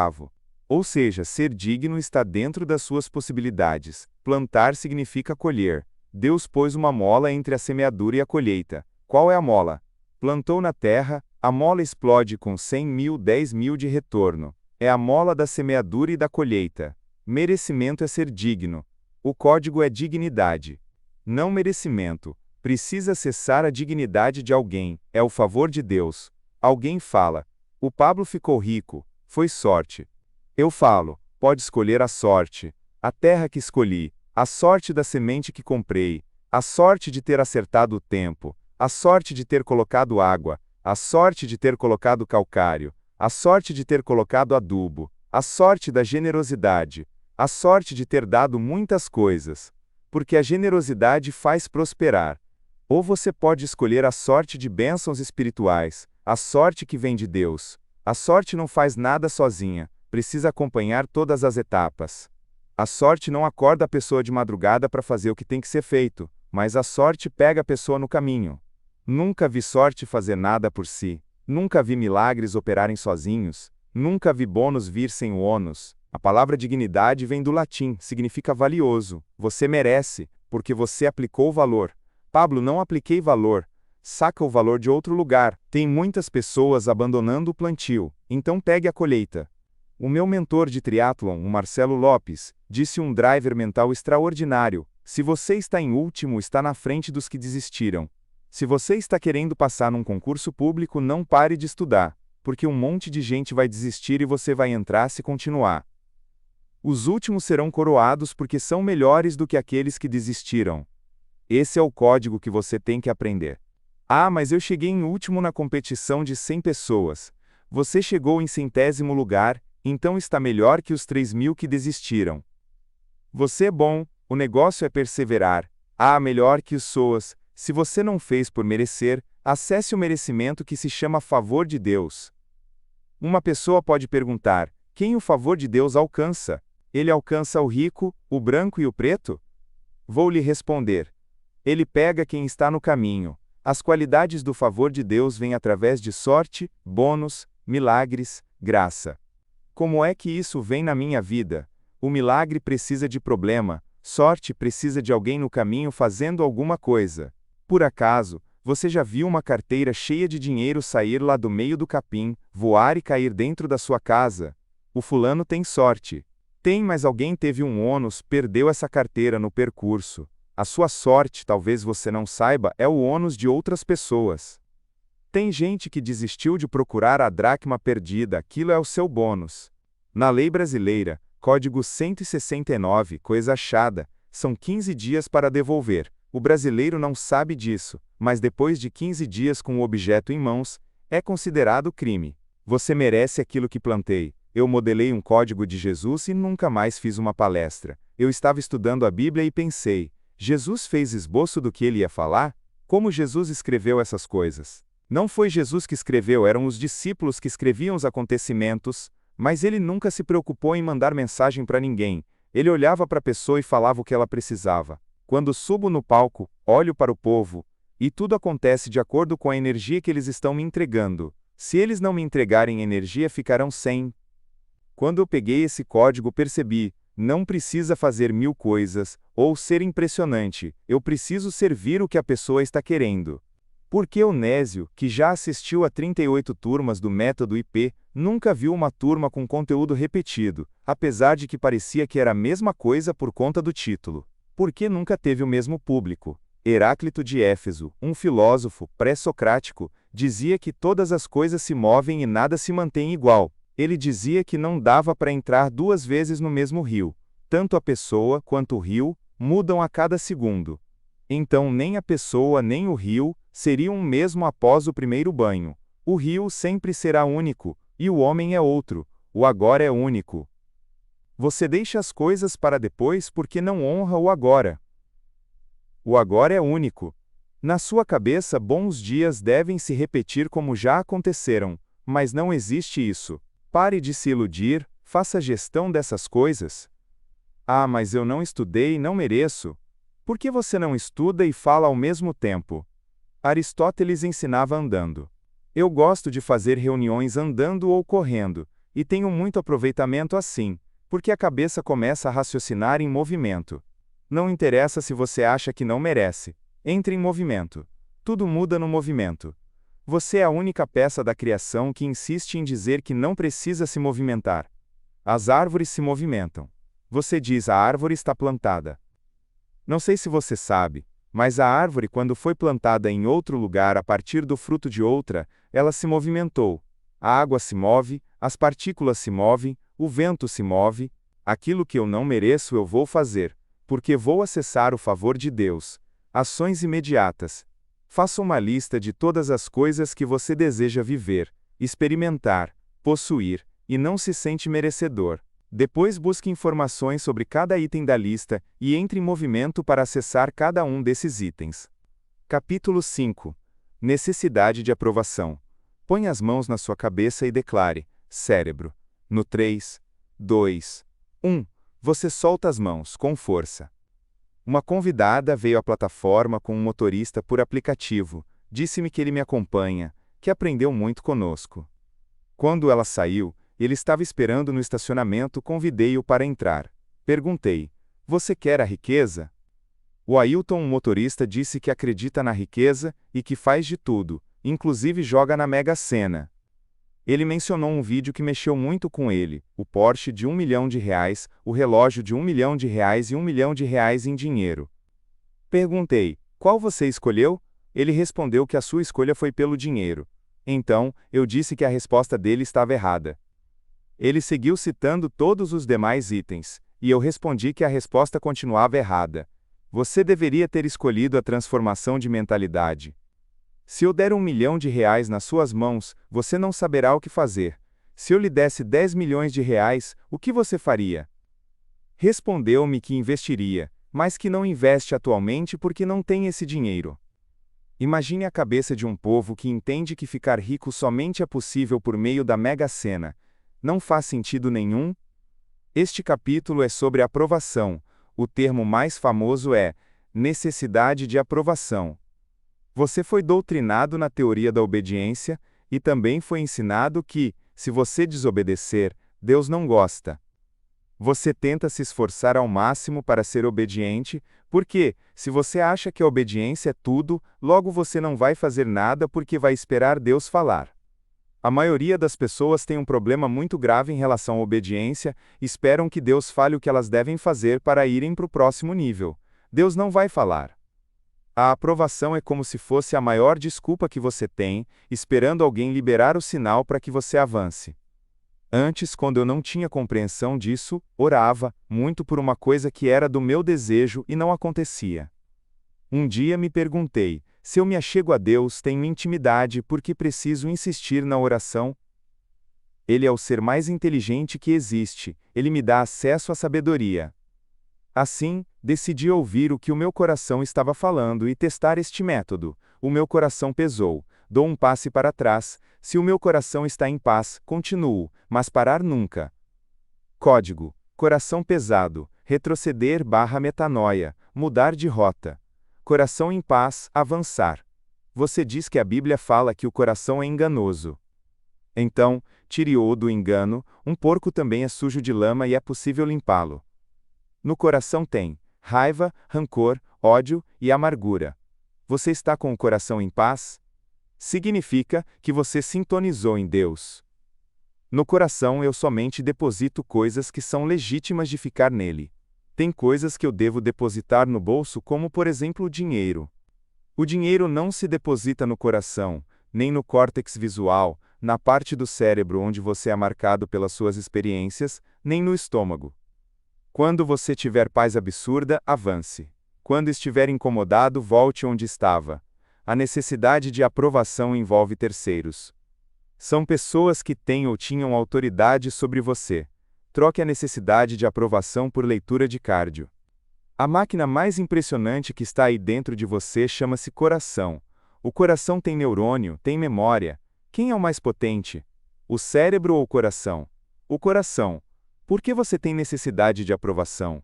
Speaker 1: Ou seja, ser digno está dentro das suas possibilidades. Plantar significa colher. Deus pôs uma mola entre a semeadura e a colheita. Qual é a mola? Plantou na terra, a mola explode com 100.000, 10.000 de retorno. É a mola da semeadura e da colheita. Merecimento é ser digno. O código é dignidade. Não merecimento. Precisa cessar a dignidade de alguém, é o favor de Deus. Alguém fala: o Pablo ficou rico, foi sorte. Eu falo: pode escolher a sorte, a terra que escolhi, a sorte da semente que comprei, a sorte de ter acertado o tempo, a sorte de ter colocado água, a sorte de ter colocado calcário, a sorte de ter colocado adubo, a sorte da generosidade, a sorte de ter dado muitas coisas. Porque a generosidade faz prosperar. Ou você pode escolher a sorte de bênçãos espirituais, a sorte que vem de Deus. A sorte não faz nada sozinha, precisa acompanhar todas as etapas. A sorte não acorda a pessoa de madrugada para fazer o que tem que ser feito, mas a sorte pega a pessoa no caminho. Nunca vi sorte fazer nada por si. Nunca vi milagres operarem sozinhos. Nunca vi bônus vir sem o ônus. A palavra dignidade vem do latim, significa valioso. Você merece, porque você aplicou o valor. Pablo, não apliquei valor. Saca o valor de outro lugar. Tem muitas pessoas abandonando o plantio, então pegue a colheita. O meu mentor de triatlon, o Marcelo Lopes, disse um driver mental extraordinário: se você está em último, está na frente dos que desistiram. Se você está querendo passar num concurso público, não pare de estudar, porque um monte de gente vai desistir e você vai entrar se continuar. Os últimos serão coroados porque são melhores do que aqueles que desistiram. Esse é o código que você tem que aprender. Ah, mas eu cheguei em último na competição de 100 pessoas. Você chegou em 100º lugar, então está melhor que os 3.000 que desistiram. Você é bom, o negócio é perseverar. Ah, melhor que os soas. Se você não fez por merecer, acesse o merecimento que se chama favor de Deus. Uma pessoa pode perguntar: quem o favor de Deus alcança? Ele alcança o rico, o branco e o preto? Vou lhe responder: ele pega quem está no caminho. As qualidades do favor de Deus vêm através de sorte, bônus, milagres, graça. Como é que isso vem na minha vida? O milagre precisa de problema, sorte precisa de alguém no caminho fazendo alguma coisa. Por acaso, você já viu uma carteira cheia de dinheiro sair lá do meio do capim, voar e cair dentro da sua casa? O fulano tem sorte. Tem, mas alguém teve um ônus, perdeu essa carteira no percurso. A sua sorte, talvez você não saiba, é o ônus de outras pessoas. Tem gente que desistiu de procurar a dracma perdida, aquilo é o seu bônus. Na lei brasileira, código 169, coisa achada, são 15 dias para devolver. O brasileiro não sabe disso, mas depois de 15 dias com o objeto em mãos, é considerado crime. Você merece aquilo que plantei. Eu modelei um código de Jesus e nunca mais fiz uma palestra. Eu estava estudando a Bíblia e pensei: Jesus fez esboço do que ele ia falar? Como Jesus escreveu essas coisas? Não foi Jesus que escreveu, eram os discípulos que escreviam os acontecimentos, mas ele nunca se preocupou em mandar mensagem para ninguém. Ele olhava para a pessoa e falava o que ela precisava. Quando subo no palco, olho para o povo, e tudo acontece de acordo com a energia que eles estão me entregando. Se eles não me entregarem energia, ficarão sem. Quando eu peguei esse código, percebi: não precisa fazer 1000 coisas, ou ser impressionante, eu preciso servir o que a pessoa está querendo. Porque o Nésio, que já assistiu a 38 turmas do Método IP, nunca viu uma turma com conteúdo repetido, apesar de que parecia que era a mesma coisa por conta do título. Porque nunca teve o mesmo público. Heráclito de Éfeso, um filósofo pré-socrático, dizia que todas as coisas se movem e nada se mantém igual. Ele dizia que não dava para entrar 2 vezes no mesmo rio. Tanto a pessoa quanto o rio mudam a cada segundo. Então nem a pessoa nem o rio seriam o mesmo após o primeiro banho. O rio sempre será único, e o homem é outro. O agora é único. Você deixa as coisas para depois porque não honra o agora. O agora é único. Na sua cabeça, bons dias devem se repetir como já aconteceram, mas não existe isso. Pare de se iludir, faça gestão dessas coisas. Ah, mas eu não estudei e não mereço. Por que você não estuda e fala ao mesmo tempo? Aristóteles ensinava andando. Eu gosto de fazer reuniões andando ou correndo, e tenho muito aproveitamento assim, porque a cabeça começa a raciocinar em movimento. Não interessa se você acha que não merece. Entre em movimento. Tudo muda no movimento. Você é a única peça da criação que insiste em dizer que não precisa se movimentar. As árvores se movimentam. Você diz: a árvore está plantada. Não sei se você sabe, mas a árvore, quando foi plantada em outro lugar a partir do fruto de outra, ela se movimentou. A água se move, as partículas se movem, o vento se move. Aquilo que eu não mereço eu vou fazer, porque vou acessar o favor de Deus. Ações imediatas. Faça uma lista de todas as coisas que você deseja viver, experimentar, possuir, e não se sente merecedor. Depois busque informações sobre cada item da lista e entre em movimento para acessar cada um desses itens. Capítulo 5. Necessidade de aprovação. Põe as mãos na sua cabeça e declare: cérebro. No 3, 2, 1. Você solta as mãos, com força. Uma convidada veio à plataforma com um motorista por aplicativo. Disse-me que ele me acompanha, que aprendeu muito conosco. Quando ela saiu, ele estava esperando no estacionamento. Convidei-o para entrar. Perguntei: você quer a riqueza? O Ailton, um motorista, disse que acredita na riqueza e que faz de tudo, inclusive joga na Mega Sena. Ele mencionou um vídeo que mexeu muito com ele: o Porsche de R$1 milhão, o relógio de R$1 milhão e R$1 milhão em dinheiro. Perguntei: qual você escolheu? Ele respondeu que a sua escolha foi pelo dinheiro. Então, eu disse que a resposta dele estava errada. Ele seguiu citando todos os demais itens, e eu respondi que a resposta continuava errada. Você deveria ter escolhido a transformação de mentalidade. Se eu der R$1 milhão nas suas mãos, você não saberá o que fazer. Se eu lhe desse R$10 milhões, o que você faria? Respondeu-me que investiria, mas que não investe atualmente porque não tem esse dinheiro. Imagine a cabeça de um povo que entende que ficar rico somente é possível por meio da Mega Sena. Não faz sentido nenhum? Este capítulo é sobre aprovação. O termo mais famoso é necessidade de aprovação. Você foi doutrinado na teoria da obediência, e também foi ensinado que, se você desobedecer, Deus não gosta. Você tenta se esforçar ao máximo para ser obediente, porque, se você acha que a obediência é tudo, logo você não vai fazer nada porque vai esperar Deus falar. A maioria das pessoas tem um problema muito grave em relação à obediência, esperam que Deus fale o que elas devem fazer para irem para o próximo nível. Deus não vai falar. A aprovação é como se fosse a maior desculpa que você tem, esperando alguém liberar o sinal para que você avance. Antes, quando eu não tinha compreensão disso, orava muito por uma coisa que era do meu desejo e não acontecia. Um dia me perguntei: se eu me achego a Deus, tenho intimidade, por que preciso insistir na oração? Ele é o ser mais inteligente que existe, ele me dá acesso à sabedoria. Assim, decidi ouvir o que o meu coração estava falando e testar este método. O meu coração pesou. Dou um passe para trás. Se o meu coração está em paz, continuo, mas parar nunca. Código: coração pesado. retroceder/metanoia, mudar de rota. Coração em paz, avançar. Você diz que a Bíblia fala que o coração é enganoso. Então, tire-o do engano, um porco também é sujo de lama e é possível limpá-lo. No coração tem raiva, rancor, ódio e amargura. Você está com o coração em paz? Significa que você sintonizou em Deus. No coração eu somente deposito coisas que são legítimas de ficar nele. Tem coisas que eu devo depositar no bolso, como por exemplo o dinheiro. O dinheiro não se deposita no coração, nem no córtex visual, na parte do cérebro onde você é marcado pelas suas experiências, nem no estômago. Quando você tiver paz absurda, avance. Quando estiver incomodado, volte onde estava. A necessidade de aprovação envolve terceiros. São pessoas que têm ou tinham autoridade sobre você. Troque a necessidade de aprovação por leitura de cardio. A máquina mais impressionante que está aí dentro de você chama-se coração. O coração tem neurônio, tem memória. Quem é o mais potente? O cérebro ou o coração? O coração. Por que você tem necessidade de aprovação?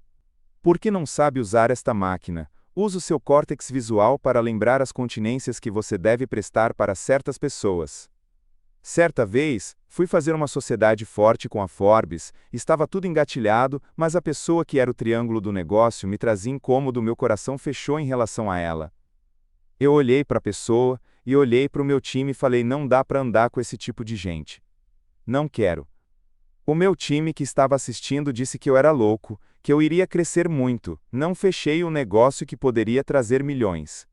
Speaker 1: Por que não sabe usar esta máquina? Use o seu córtex visual para lembrar as continências que você deve prestar para certas pessoas. Certa vez, fui fazer uma sociedade forte com a Forbes, estava tudo engatilhado, mas a pessoa que era o triângulo do negócio me trazia incômodo, meu coração fechou em relação a ela. Eu olhei para a pessoa, e olhei para o meu time e falei: não dá para andar com esse tipo de gente. Não quero. O meu time que estava assistindo disse que eu era louco, que eu iria crescer muito, não fechei um negócio que poderia trazer milhões.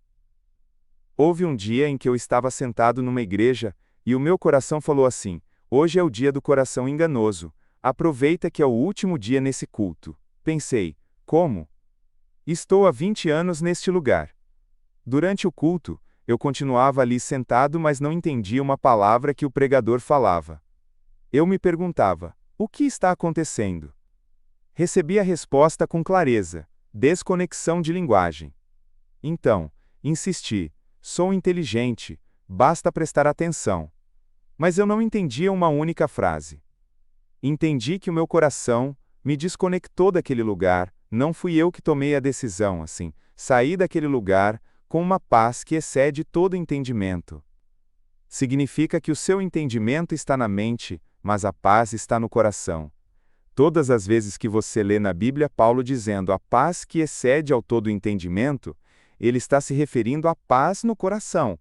Speaker 1: Houve um dia em que eu estava sentado numa igreja, e o meu coração falou assim: hoje é o dia do coração enganoso, aproveita que é o último dia nesse culto. Pensei: como? Estou há 20 anos neste lugar. Durante o culto, eu continuava ali sentado, mas não entendia uma palavra que o pregador falava. Eu me perguntava: o que está acontecendo? Recebi a resposta com clareza: desconexão de linguagem. Então, insisti: sou inteligente, basta prestar atenção. Mas eu não entendia uma única frase. Entendi que o meu coração me desconectou daquele lugar, não fui eu que tomei a decisão, assim, saí daquele lugar com uma paz que excede todo entendimento. Significa que o seu entendimento está na mente, mas a paz está no coração. Todas as vezes que você lê na Bíblia Paulo dizendo a paz que excede ao todo entendimento, ele está se referindo à paz no coração.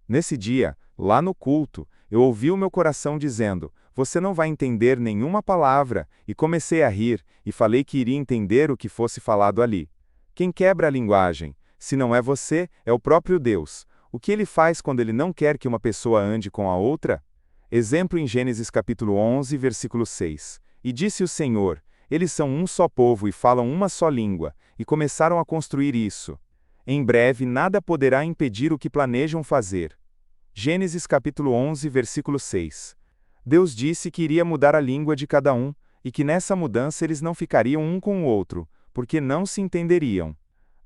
Speaker 1: Nesse dia, lá no culto, eu ouvi o meu coração dizendo: você não vai entender nenhuma palavra, e comecei a rir, e falei que iria entender o que fosse falado ali. Quem quebra a linguagem? Se não é você, é o próprio Deus. O que ele faz quando ele não quer que uma pessoa ande com a outra? Exemplo em Gênesis capítulo 11, versículo 6. E disse o Senhor: eles são um só povo e falam uma só língua, e começaram a construir isso. Em breve nada poderá impedir o que planejam fazer. Gênesis capítulo 11, versículo 6. Deus disse que iria mudar a língua de cada um, e que nessa mudança eles não ficariam um com o outro, porque não se entenderiam.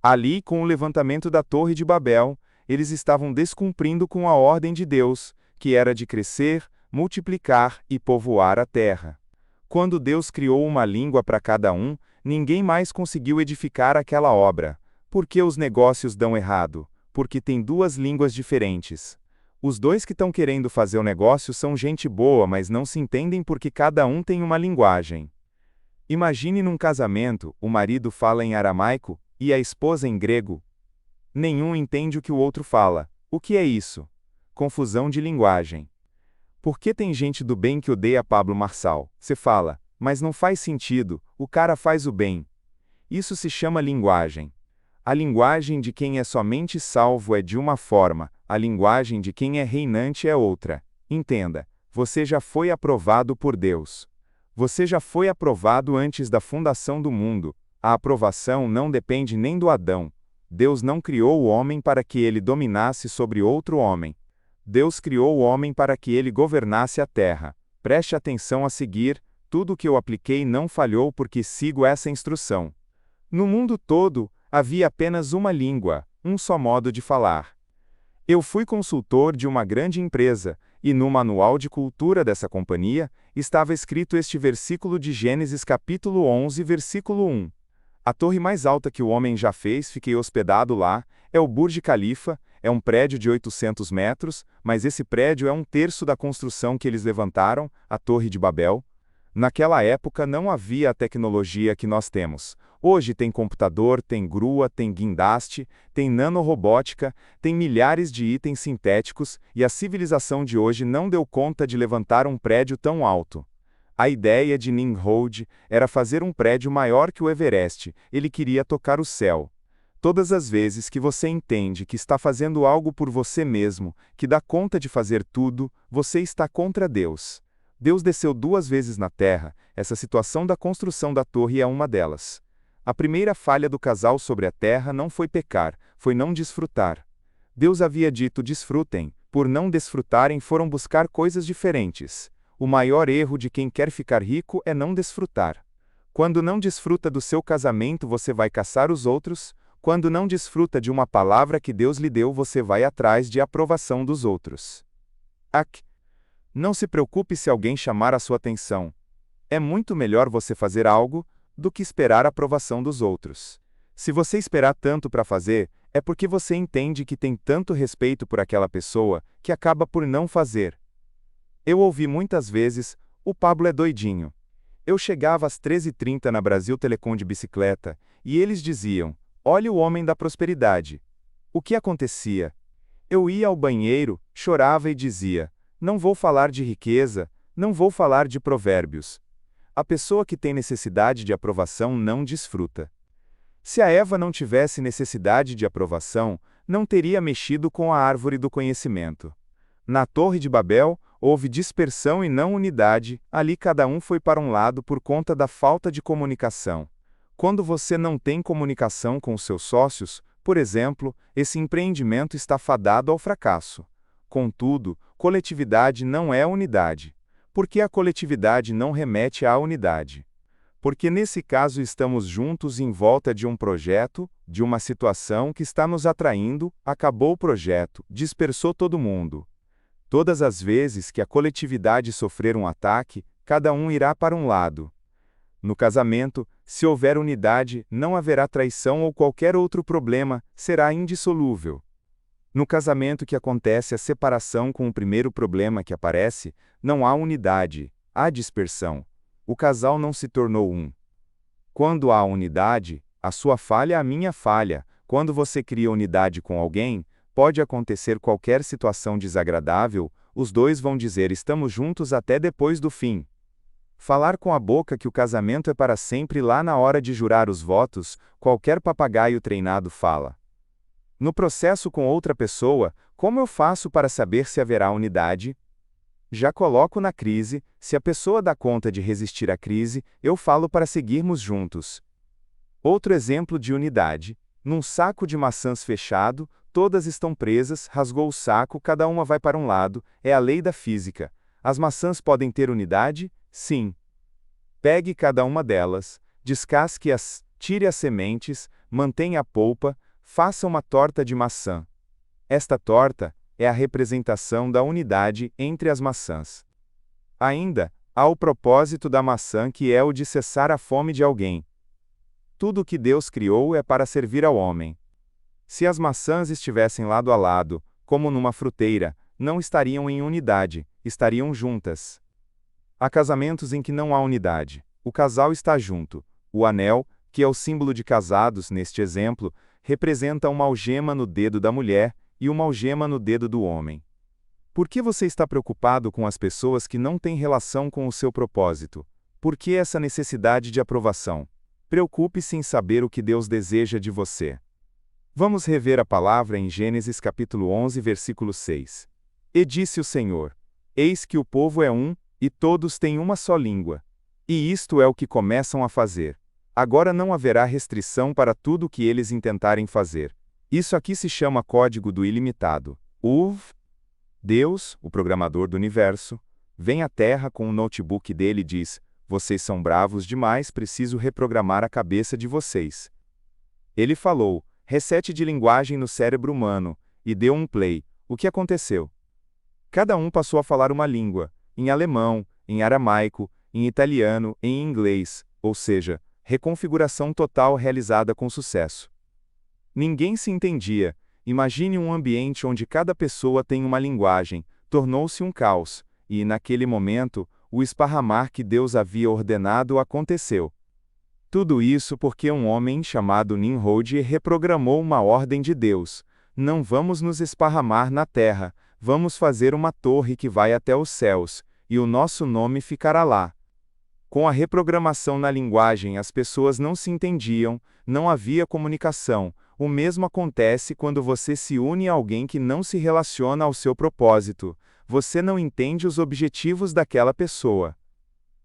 Speaker 1: Ali, com o levantamento da Torre de Babel, eles estavam descumprindo com a ordem de Deus, que era de crescer, multiplicar e povoar a terra. Quando Deus criou uma língua para cada um, ninguém mais conseguiu edificar aquela obra. Por que os negócios dão errado? Porque tem duas línguas diferentes. Os dois que estão querendo fazer o negócio são gente boa, mas não se entendem porque cada um tem uma linguagem. Imagine num casamento, o marido fala em aramaico e a esposa em grego. Nenhum entende o que o outro fala. O que é isso? Confusão de linguagem. Por que tem gente do bem que odeia Pablo Marçal? Você fala: mas não faz sentido, o cara faz o bem. Isso se chama linguagem. A linguagem de quem é somente salvo é de uma forma, a linguagem de quem é reinante é outra. Entenda, você já foi aprovado por Deus. Você já foi aprovado antes da fundação do mundo. A aprovação não depende nem do Adão. Deus não criou o homem para que ele dominasse sobre outro homem. Deus criou o homem para que ele governasse a terra. Preste atenção a seguir, tudo o que eu apliquei não falhou porque sigo essa instrução. No mundo todo, havia apenas uma língua, um só modo de falar. Eu fui consultor de uma grande empresa, e no manual de cultura dessa companhia, estava escrito este versículo de Gênesis capítulo 11, versículo 1. A torre mais alta que o homem já fez, fiquei hospedado lá, é o Burj Khalifa, é um prédio de 800 metros, mas esse prédio é um terço da construção que eles levantaram, a Torre de Babel. Naquela época não havia a tecnologia que nós temos. Hoje tem computador, tem grua, tem guindaste, tem nanorobótica, tem milhares de itens sintéticos, e a civilização de hoje não deu conta de levantar um prédio tão alto. A ideia de Nimrod era fazer um prédio maior que o Everest, ele queria tocar o céu. Todas as vezes que você entende que está fazendo algo por você mesmo, que dá conta de fazer tudo, você está contra Deus. Deus desceu 2 vezes na terra, essa situação da construção da torre é uma delas. A primeira falha do casal sobre a terra não foi pecar, foi não desfrutar. Deus havia dito desfrutem, por não desfrutarem foram buscar coisas diferentes. O maior erro de quem quer ficar rico é não desfrutar. Quando não desfruta do seu casamento, você vai caçar os outros. Quando não desfruta de uma palavra que Deus lhe deu, você vai atrás de aprovação dos outros. Não se preocupe se alguém chamar a sua atenção. É muito melhor você fazer algo do que esperar a aprovação dos outros. Se você esperar tanto para fazer, é porque você entende que tem tanto respeito por aquela pessoa que acaba por não fazer. Eu ouvi muitas vezes, o Pablo é doidinho. Eu chegava às 13h30 na Brasil Telecom de bicicleta, e eles diziam, olhe o homem da prosperidade. O que acontecia? Eu ia ao banheiro, chorava e dizia, não vou falar de riqueza, não vou falar de provérbios. A pessoa que tem necessidade de aprovação não desfruta. Se a Eva não tivesse necessidade de aprovação, não teria mexido com a árvore do conhecimento. Na Torre de Babel, houve dispersão e não unidade, ali cada um foi para um lado por conta da falta de comunicação. Quando você não tem comunicação com os seus sócios, por exemplo, esse empreendimento está fadado ao fracasso. Contudo, coletividade não é unidade. Por que a coletividade não remete à unidade? Porque nesse caso estamos juntos em volta de um projeto, de uma situação que está nos atraindo, acabou o projeto, dispersou todo mundo. Todas as vezes que a coletividade sofrer um ataque, cada um irá para um lado. No casamento, se houver unidade, não haverá traição ou qualquer outro problema, será indissolúvel. No casamento que acontece a separação com o primeiro problema que aparece, não há unidade, há dispersão. O casal não se tornou um. Quando há unidade, a sua falha é a minha falha. Quando você cria unidade com alguém, pode acontecer qualquer situação desagradável, os dois vão dizer estamos juntos até depois do fim. Falar com a boca que o casamento é para sempre lá na hora de jurar os votos, qualquer papagaio treinado fala. No processo com outra pessoa, como eu faço para saber se haverá unidade? Já coloco na crise, se a pessoa dá conta de resistir à crise, eu falo para seguirmos juntos. Outro exemplo de unidade. Num saco de maçãs fechado, todas estão presas, rasgou o saco, cada uma vai para um lado, é a lei da física. As maçãs podem ter unidade? Sim. Pegue cada uma delas, descasque-as, tire as sementes, mantenha a polpa, faça uma torta de maçã. Esta torta é a representação da unidade entre as maçãs. Ainda, há o propósito da maçã que é o de cessar a fome de alguém. Tudo o que Deus criou é para servir ao homem. Se as maçãs estivessem lado a lado, como numa fruteira, não estariam em unidade, estariam juntas. Há casamentos em que não há unidade. O casal está junto. O anel, que é o símbolo de casados neste exemplo, representa uma algema no dedo da mulher e uma algema no dedo do homem. Por que você está preocupado com as pessoas que não têm relação com o seu propósito? Por que essa necessidade de aprovação? Preocupe-se em saber o que Deus deseja de você. Vamos rever a palavra em Gênesis capítulo 11, versículo 6. E disse o Senhor: Eis que o povo é um, e todos têm uma só língua. E isto é o que começam a fazer. Agora não haverá restrição para tudo o que eles intentarem fazer. Isso aqui se chama código do ilimitado. Deus, o programador do universo, vem à Terra com o notebook dele e diz: vocês são bravos demais, preciso reprogramar a cabeça de vocês. Ele falou, reset de linguagem no cérebro humano, e deu um play. O que aconteceu? Cada um passou a falar uma língua, em alemão, em aramaico, em italiano, em inglês, ou seja, Reconfiguração total realizada com sucesso. Ninguém se entendia. Imagine um ambiente onde cada pessoa tem uma linguagem. Tornou-se um caos, e, naquele momento, o esparramar que Deus havia ordenado aconteceu. Tudo isso porque um homem chamado Nimrod reprogramou uma ordem de Deus. Não vamos nos esparramar na terra, vamos fazer uma torre que vai até os céus, e o nosso nome ficará lá. Com a reprogramação na linguagem, as pessoas não se entendiam, não havia comunicação. O mesmo acontece quando você se une a alguém que não se relaciona ao seu propósito. Você não entende os objetivos daquela pessoa.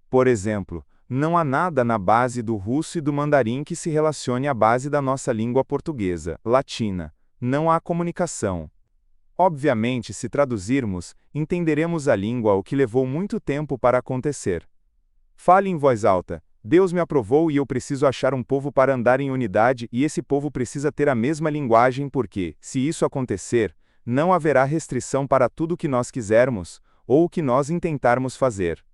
Speaker 1: Por exemplo, não há nada na base do russo e do mandarim que se relacione à base da nossa língua portuguesa, latina. Não há comunicação. Obviamente, se traduzirmos, entenderemos a língua, o que levou muito tempo para acontecer. Fale em voz alta. Deus me aprovou e eu preciso achar um povo para andar em unidade, e esse povo precisa ter a mesma linguagem porque, se isso acontecer, não haverá restrição para tudo o que nós quisermos, ou o que nós intentarmos fazer.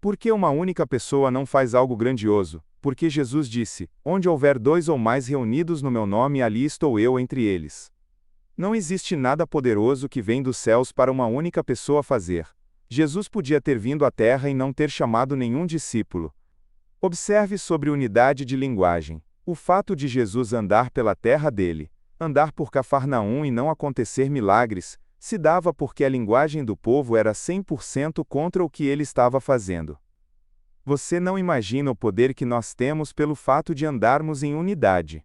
Speaker 1: Por que uma única pessoa não faz algo grandioso? Porque Jesus disse: onde houver 2 ou mais reunidos no meu nome, ali estou eu entre eles. Não existe nada poderoso que vem dos céus para uma única pessoa fazer. Jesus podia ter vindo à terra e não ter chamado nenhum discípulo. Observe sobre unidade de linguagem. O fato de Jesus andar pela terra dele, andar por Cafarnaum e não acontecer milagres, se dava porque a linguagem do povo era 100% contra o que ele estava fazendo. Você não imagina o poder que nós temos pelo fato de andarmos em unidade.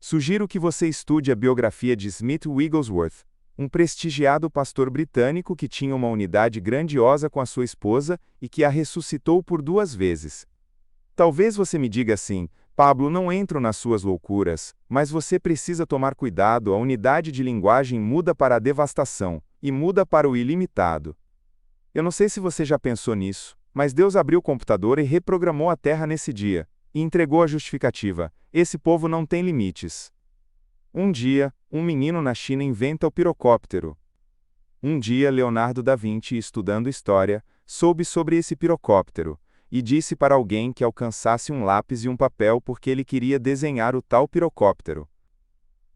Speaker 1: Sugiro que você estude a biografia de Smith Wigglesworth, um prestigiado pastor britânico que tinha uma unidade grandiosa com a sua esposa e que a ressuscitou por 2 vezes. Talvez você me diga assim: Pablo, não entro nas suas loucuras, mas você precisa tomar cuidado, a unidade de linguagem muda para a devastação, e muda para o ilimitado. Eu não sei se você já pensou nisso, mas Deus abriu o computador e reprogramou a Terra nesse dia, e entregou a justificativa: esse povo não tem limites. Um dia, um menino na China inventa o pirocóptero. Um dia, Leonardo da Vinci, estudando história, soube sobre esse pirocóptero, e disse para alguém que alcançasse um lápis e um papel porque ele queria desenhar o tal pirocóptero.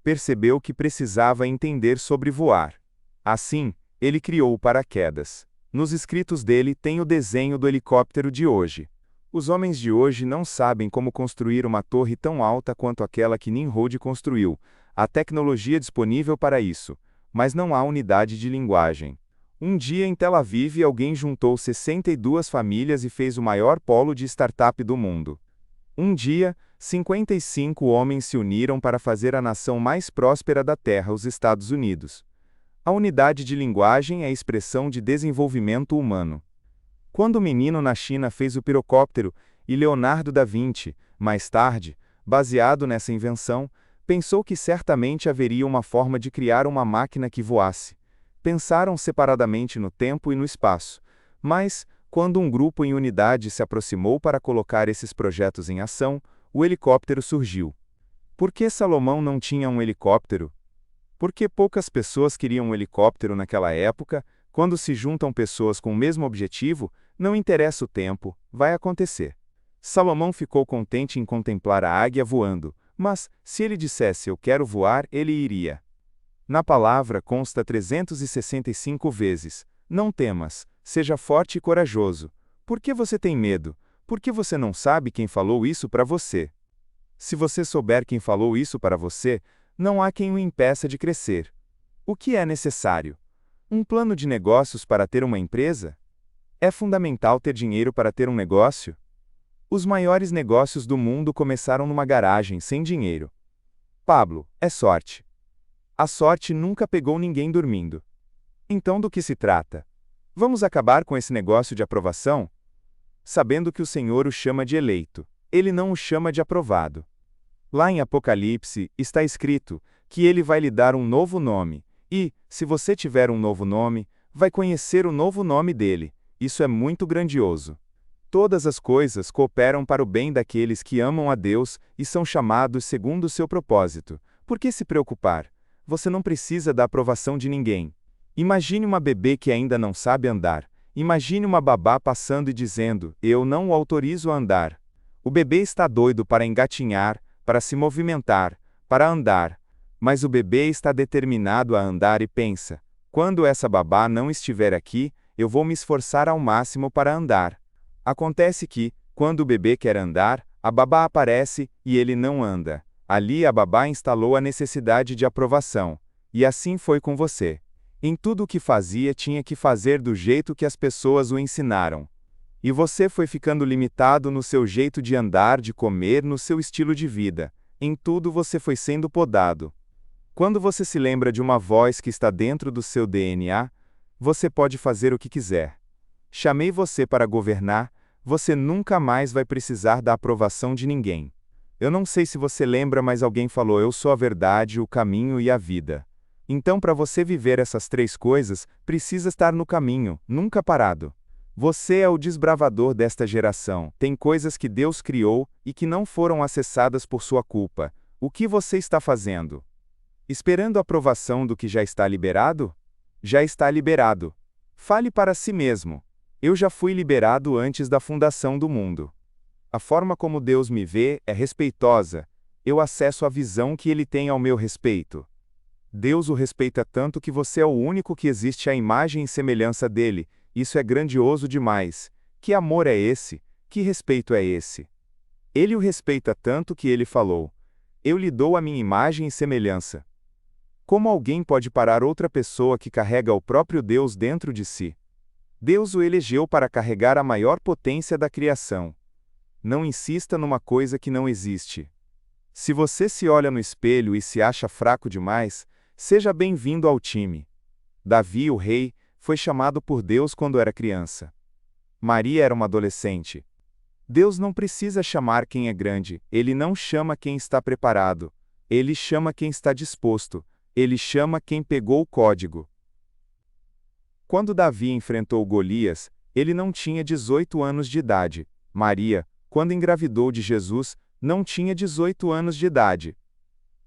Speaker 1: Percebeu que precisava entender sobre voar. Assim, ele criou o paraquedas. Nos escritos dele tem o desenho do helicóptero de hoje. Os homens de hoje não sabem como construir uma torre tão alta quanto aquela que Nimrod construiu. Há tecnologia disponível para isso, mas não há unidade de linguagem. Um dia em Tel Aviv, alguém juntou 62 famílias e fez o maior polo de startup do mundo. Um dia, 55 homens se uniram para fazer a nação mais próspera da Terra, os Estados Unidos. A unidade de linguagem é a expressão de desenvolvimento humano. Quando o menino na China fez o pirocóptero, e Leonardo da Vinci, mais tarde, baseado nessa invenção, pensou que certamente haveria uma forma de criar uma máquina que voasse. Pensaram separadamente no tempo e no espaço, mas, quando um grupo em unidade se aproximou para colocar esses projetos em ação, o helicóptero surgiu. Por que Salomão não tinha um helicóptero? Por que poucas pessoas queriam um helicóptero naquela época? Quando se juntam pessoas com o mesmo objetivo, não interessa o tempo, vai acontecer. Salomão ficou contente em contemplar a águia voando, mas, se ele dissesse eu quero voar, ele iria. Na palavra consta 365 vezes: não temas, seja forte e corajoso. Por que você tem medo? Porque você não sabe quem falou isso para você. Se você souber quem falou isso para você, não há quem o impeça de crescer. O que é necessário? Um plano de negócios para ter uma empresa? É fundamental ter dinheiro para ter um negócio? Os maiores negócios do mundo começaram numa garagem, sem dinheiro. Pablo, é sorte. A sorte nunca pegou ninguém dormindo. Então do que se trata? Vamos acabar com esse negócio de aprovação? Sabendo que o Senhor o chama de eleito, ele não o chama de aprovado. Lá em Apocalipse, está escrito que ele vai lhe dar um novo nome, e, se você tiver um novo nome, vai conhecer o novo nome dele. Isso é muito grandioso. Todas as coisas cooperam para o bem daqueles que amam a Deus e são chamados segundo o seu propósito. Por que se preocupar? Você não precisa da aprovação de ninguém. Imagine uma bebê que ainda não sabe andar. Imagine uma babá passando e dizendo: eu não o autorizo a andar. O bebê está doido para engatinhar, para se movimentar, para andar. Mas o bebê está determinado a andar e pensa: quando essa babá não estiver aqui, eu vou me esforçar ao máximo para andar. Acontece que, quando o bebê quer andar, a babá aparece e ele não anda. Ali a babá instalou a necessidade de aprovação. E assim foi com você. Em tudo o que fazia, tinha que fazer do jeito que as pessoas o ensinaram. E você foi ficando limitado no seu jeito de andar, de comer, no seu estilo de vida. Em tudo você foi sendo podado. Quando você se lembra de uma voz que está dentro do seu DNA, você pode fazer o que quiser. Chamei você para governar, você nunca mais vai precisar da aprovação de ninguém. Eu não sei se você lembra, mas alguém falou: eu sou a verdade, o caminho e a vida. Então, para você viver essas três coisas, precisa estar no caminho, nunca parado. Você é o desbravador desta geração. Tem coisas que Deus criou e que não foram acessadas por sua culpa. O que você está fazendo? Esperando a aprovação do que já está liberado? Já está liberado. Fale para si mesmo: eu já fui liberado antes da fundação do mundo. A forma como Deus me vê é respeitosa. Eu acesso a visão que Ele tem ao meu respeito. Deus o respeita tanto que você é o único que existe à imagem e semelhança dele. Isso é grandioso demais. Que amor é esse? Que respeito é esse? Ele o respeita tanto que ele falou: eu lhe dou a minha imagem e semelhança. Como alguém pode parar outra pessoa que carrega o próprio Deus dentro de si? Deus o elegeu para carregar a maior potência da criação. Não insista numa coisa que não existe. Se você se olha no espelho e se acha fraco demais, seja bem-vindo ao time. Davi, o rei, foi chamado por Deus quando era criança. Maria era uma adolescente. Deus não precisa chamar quem é grande, Ele não chama quem está preparado. Ele chama quem está disposto. Ele chama quem pegou o código. Quando Davi enfrentou Golias, ele não tinha 18 anos de idade. Maria, quando engravidou de Jesus, não tinha 18 anos de idade.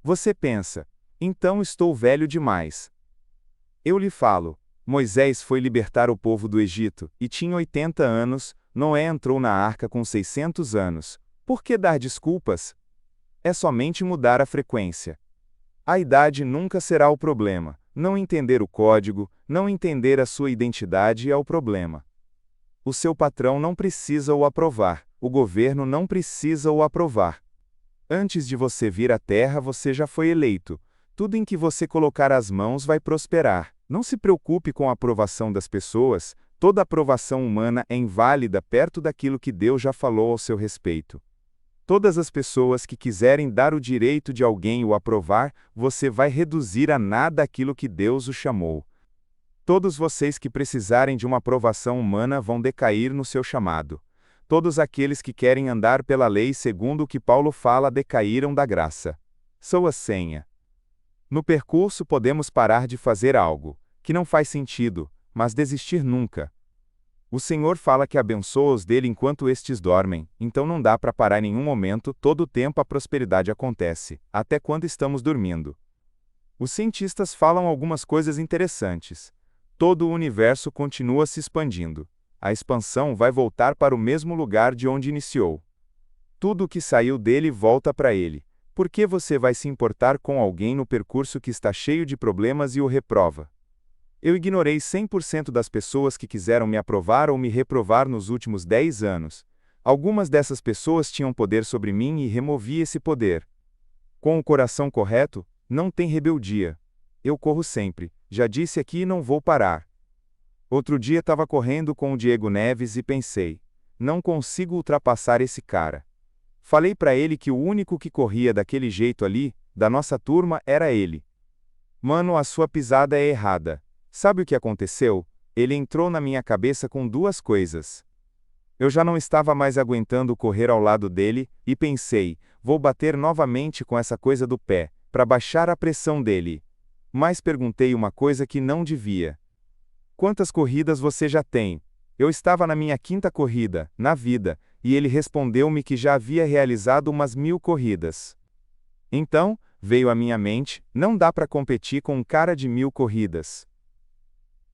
Speaker 1: Você pensa: então estou velho demais. Eu lhe falo: Moisés foi libertar o povo do Egito, e tinha 80 anos, Noé entrou na arca com 600 anos. Por que dar desculpas? É somente mudar a frequência. A idade nunca será o problema. Não entender o código, não entender a sua identidade é o problema. O seu patrão não precisa o aprovar, o governo não precisa o aprovar. Antes de você vir à Terra, você já foi eleito. Tudo em que você colocar as mãos vai prosperar. Não se preocupe com a aprovação das pessoas, toda aprovação humana é inválida perto daquilo que Deus já falou ao seu respeito. Todas as pessoas que quiserem dar o direito de alguém o aprovar, você vai reduzir a nada aquilo que Deus o chamou. Todos vocês que precisarem de uma aprovação humana vão decair no seu chamado. Todos aqueles que querem andar pela lei segundo o que Paulo fala decaíram da graça. Sou a senha. No percurso podemos parar de fazer algo que não faz sentido, mas desistir nunca. O Senhor fala que abençoa os dele enquanto estes dormem, então não dá para parar em nenhum momento, todo o tempo a prosperidade acontece, até quando estamos dormindo. Os cientistas falam algumas coisas interessantes. Todo o universo continua se expandindo. A expansão vai voltar para o mesmo lugar de onde iniciou. Tudo o que saiu dele volta para ele. Por que você vai se importar com alguém no percurso que está cheio de problemas e o reprova? Eu ignorei 100% das pessoas que quiseram me aprovar ou me reprovar nos últimos 10 anos. Algumas dessas pessoas tinham poder sobre mim e removi esse poder. Com o coração correto, não tem rebeldia. Eu corro sempre, já disse aqui e não vou parar. Outro dia estava correndo com o Diego Neves e pensei: não consigo ultrapassar esse cara. Falei para ele que o único que corria daquele jeito ali, da nossa turma, era ele. Mano, a sua pisada é errada. Sabe o que aconteceu? Ele entrou na minha cabeça com duas coisas. Eu já não estava mais aguentando correr ao lado dele, e pensei: vou bater novamente com essa coisa do pé, para baixar a pressão dele. Mas perguntei uma coisa que não devia. Quantas corridas você já tem? Eu estava na minha 5ª corrida, na vida, e ele respondeu-me que já havia realizado umas 1000 corridas. Então, veio à minha mente: não dá para competir com um cara de 1000 corridas.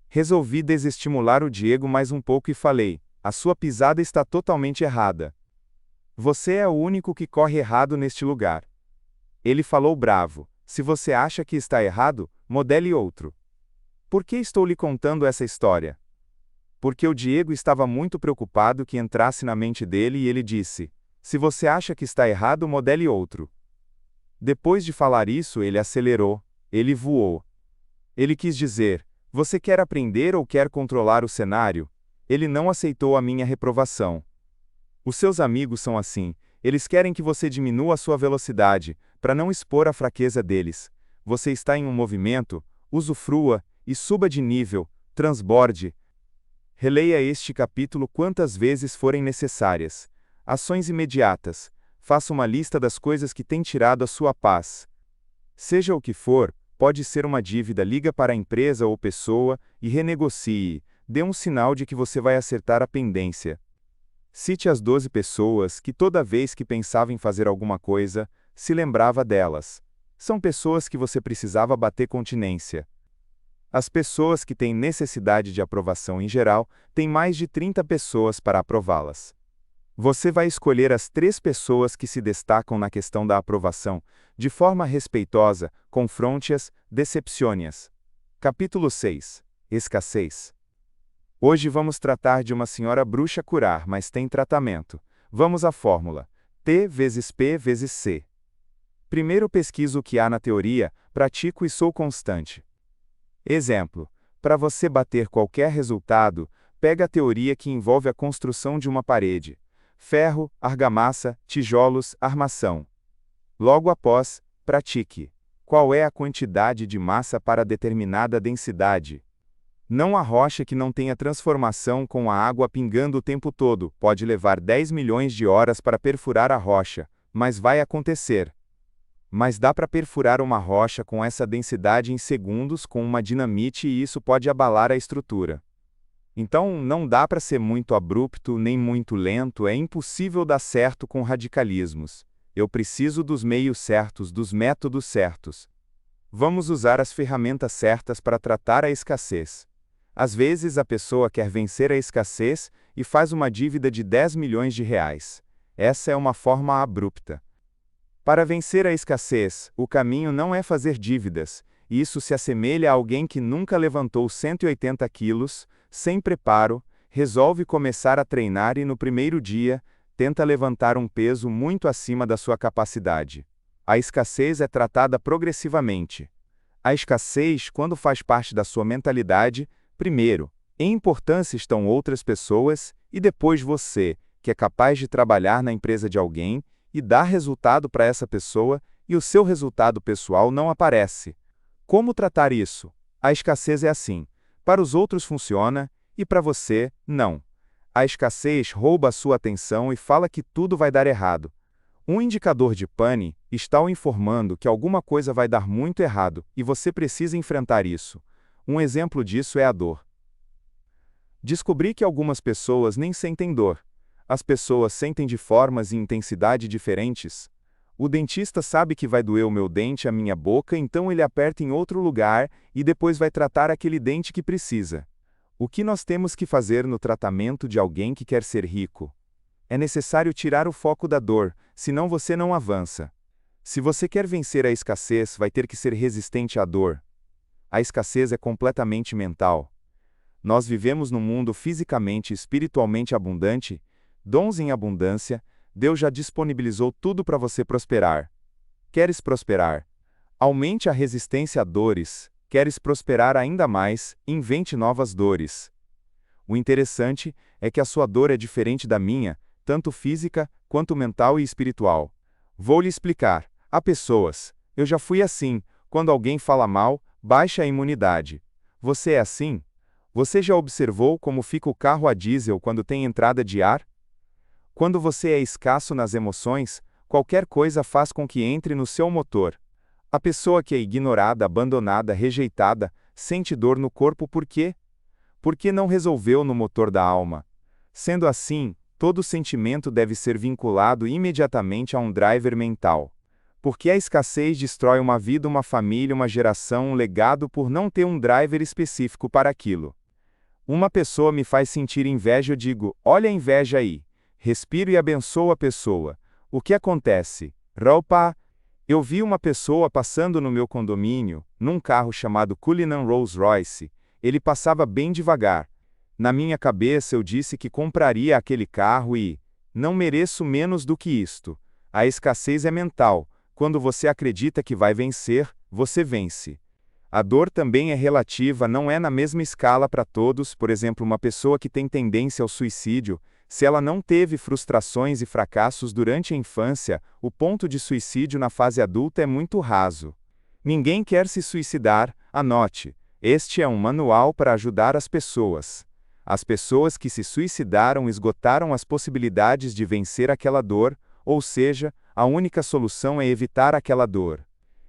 Speaker 1: Resolvi desestimular o Diego mais um pouco e falei: a sua pisada está totalmente errada. Você é o único que corre errado neste lugar. Ele falou bravo: se você acha que está errado, modele outro. Por que estou lhe contando essa história? Porque o Diego estava muito preocupado que entrasse na mente dele e ele disse: se você acha que está errado, modele outro. Depois de falar isso, ele acelerou, ele voou. Ele quis dizer: você quer aprender ou quer controlar o cenário? Ele não aceitou a minha reprovação. Os seus amigos são assim, eles querem que você diminua a sua velocidade, para não expor a fraqueza deles. Você está em um movimento, usufrua, e suba de nível, transborde. Releia este capítulo quantas vezes forem necessárias. Ações imediatas. Faça uma lista das coisas que têm tirado a sua paz. Seja o que for, pode ser uma dívida, liga para a empresa ou pessoa e renegocie, dê um sinal de que você vai acertar a pendência. Cite as 12 pessoas que toda vez que pensava em fazer alguma coisa, se lembrava delas. São pessoas que você precisava bater continência. As pessoas que têm necessidade de aprovação em geral, têm mais de 30 pessoas para aprová-las. Você vai escolher as 3 pessoas que se destacam na questão da aprovação, de forma respeitosa, confronte-as, decepcione-as. Capítulo 6. Escassez. Hoje vamos tratar de uma senhora bruxa curar, mas tem tratamento. Vamos à fórmula. T vezes P vezes C. Primeiro pesquiso o que há na teoria, pratico e sou constante. Exemplo. Para você bater qualquer resultado, pega a teoria que envolve a construção de uma parede. Ferro, argamassa, tijolos, armação. Logo após, pratique. Qual é a quantidade de massa para determinada densidade? Não há rocha que não tenha transformação com a água pingando o tempo todo, pode levar 10 milhões de horas para perfurar a rocha, mas vai acontecer. Mas dá para perfurar uma rocha com essa densidade em segundos com uma dinamite e isso pode abalar a estrutura. Então, não dá para ser muito abrupto nem muito lento, é impossível dar certo com radicalismos. Eu preciso dos meios certos, dos métodos certos. Vamos usar as ferramentas certas para tratar a escassez. Às vezes a pessoa quer vencer a escassez e faz uma dívida de 10 milhões de reais. Essa é uma forma abrupta. Para vencer a escassez, o caminho não é fazer dívidas. Isso se assemelha a alguém que nunca levantou 180 quilos, sem preparo, resolve começar a treinar e no primeiro dia, tenta levantar um peso muito acima da sua capacidade. A escassez é tratada progressivamente. A escassez, quando faz parte da sua mentalidade, primeiro, em importância estão outras pessoas, e depois você, que é capaz de trabalhar na empresa de alguém, e dar resultado para essa pessoa, e o seu resultado pessoal não aparece. Como tratar isso? A escassez é assim. Para os outros funciona, e para você, não. A escassez rouba a sua atenção e fala que tudo vai dar errado. Um indicador de pane está o informando que alguma coisa vai dar muito errado, e você precisa enfrentar isso. Um exemplo disso é a dor. Descobri que algumas pessoas nem sentem dor. As pessoas sentem de formas e intensidade diferentes. O dentista sabe que vai doer o meu dente, a minha boca, então ele aperta em outro lugar e depois vai tratar aquele dente que precisa. O que nós temos que fazer no tratamento de alguém que quer ser rico? É necessário tirar o foco da dor, senão você não avança. Se você quer vencer a escassez, vai ter que ser resistente à dor. A escassez é completamente mental. Nós vivemos num mundo fisicamente e espiritualmente abundante, dons em abundância. Deus já disponibilizou tudo para você prosperar. Queres prosperar? Aumente a resistência a dores. Queres prosperar ainda mais? Invente novas dores. O interessante é que a sua dor é diferente da minha, tanto física quanto mental e espiritual. Vou lhe explicar. Há pessoas. Eu já fui assim. Quando alguém fala mal, baixa a imunidade. Você é assim? Você já observou como fica o carro a diesel quando tem entrada de ar? Quando você é escasso nas emoções, qualquer coisa faz com que entre no seu motor. A pessoa que é ignorada, abandonada, rejeitada, sente dor no corpo por quê? Porque não resolveu no motor da alma. Sendo assim, todo sentimento deve ser vinculado imediatamente a um driver mental. Porque a escassez destrói uma vida, uma família, uma geração, um legado por não ter um driver específico para aquilo. Uma pessoa me faz sentir inveja, eu digo, olha a inveja aí. Respiro e abençoo a pessoa. O que acontece? Raupa, eu vi uma pessoa passando no meu condomínio, num carro chamado Cullinan Rolls-Royce. Ele passava bem devagar. Na minha cabeça eu disse que compraria aquele carro e... não mereço menos do que isto. A escassez é mental. Quando você acredita que vai vencer, você vence. A dor também é relativa, não é na mesma escala para todos. Por exemplo, uma pessoa que tem tendência ao suicídio, se ela não teve frustrações e fracassos durante a infância, o ponto de suicídio na fase adulta é muito raso. Ninguém quer se suicidar, anote. Este é um manual para ajudar as pessoas. As pessoas que se suicidaram esgotaram as possibilidades de vencer aquela dor, ou seja, a única solução é evitar aquela dor.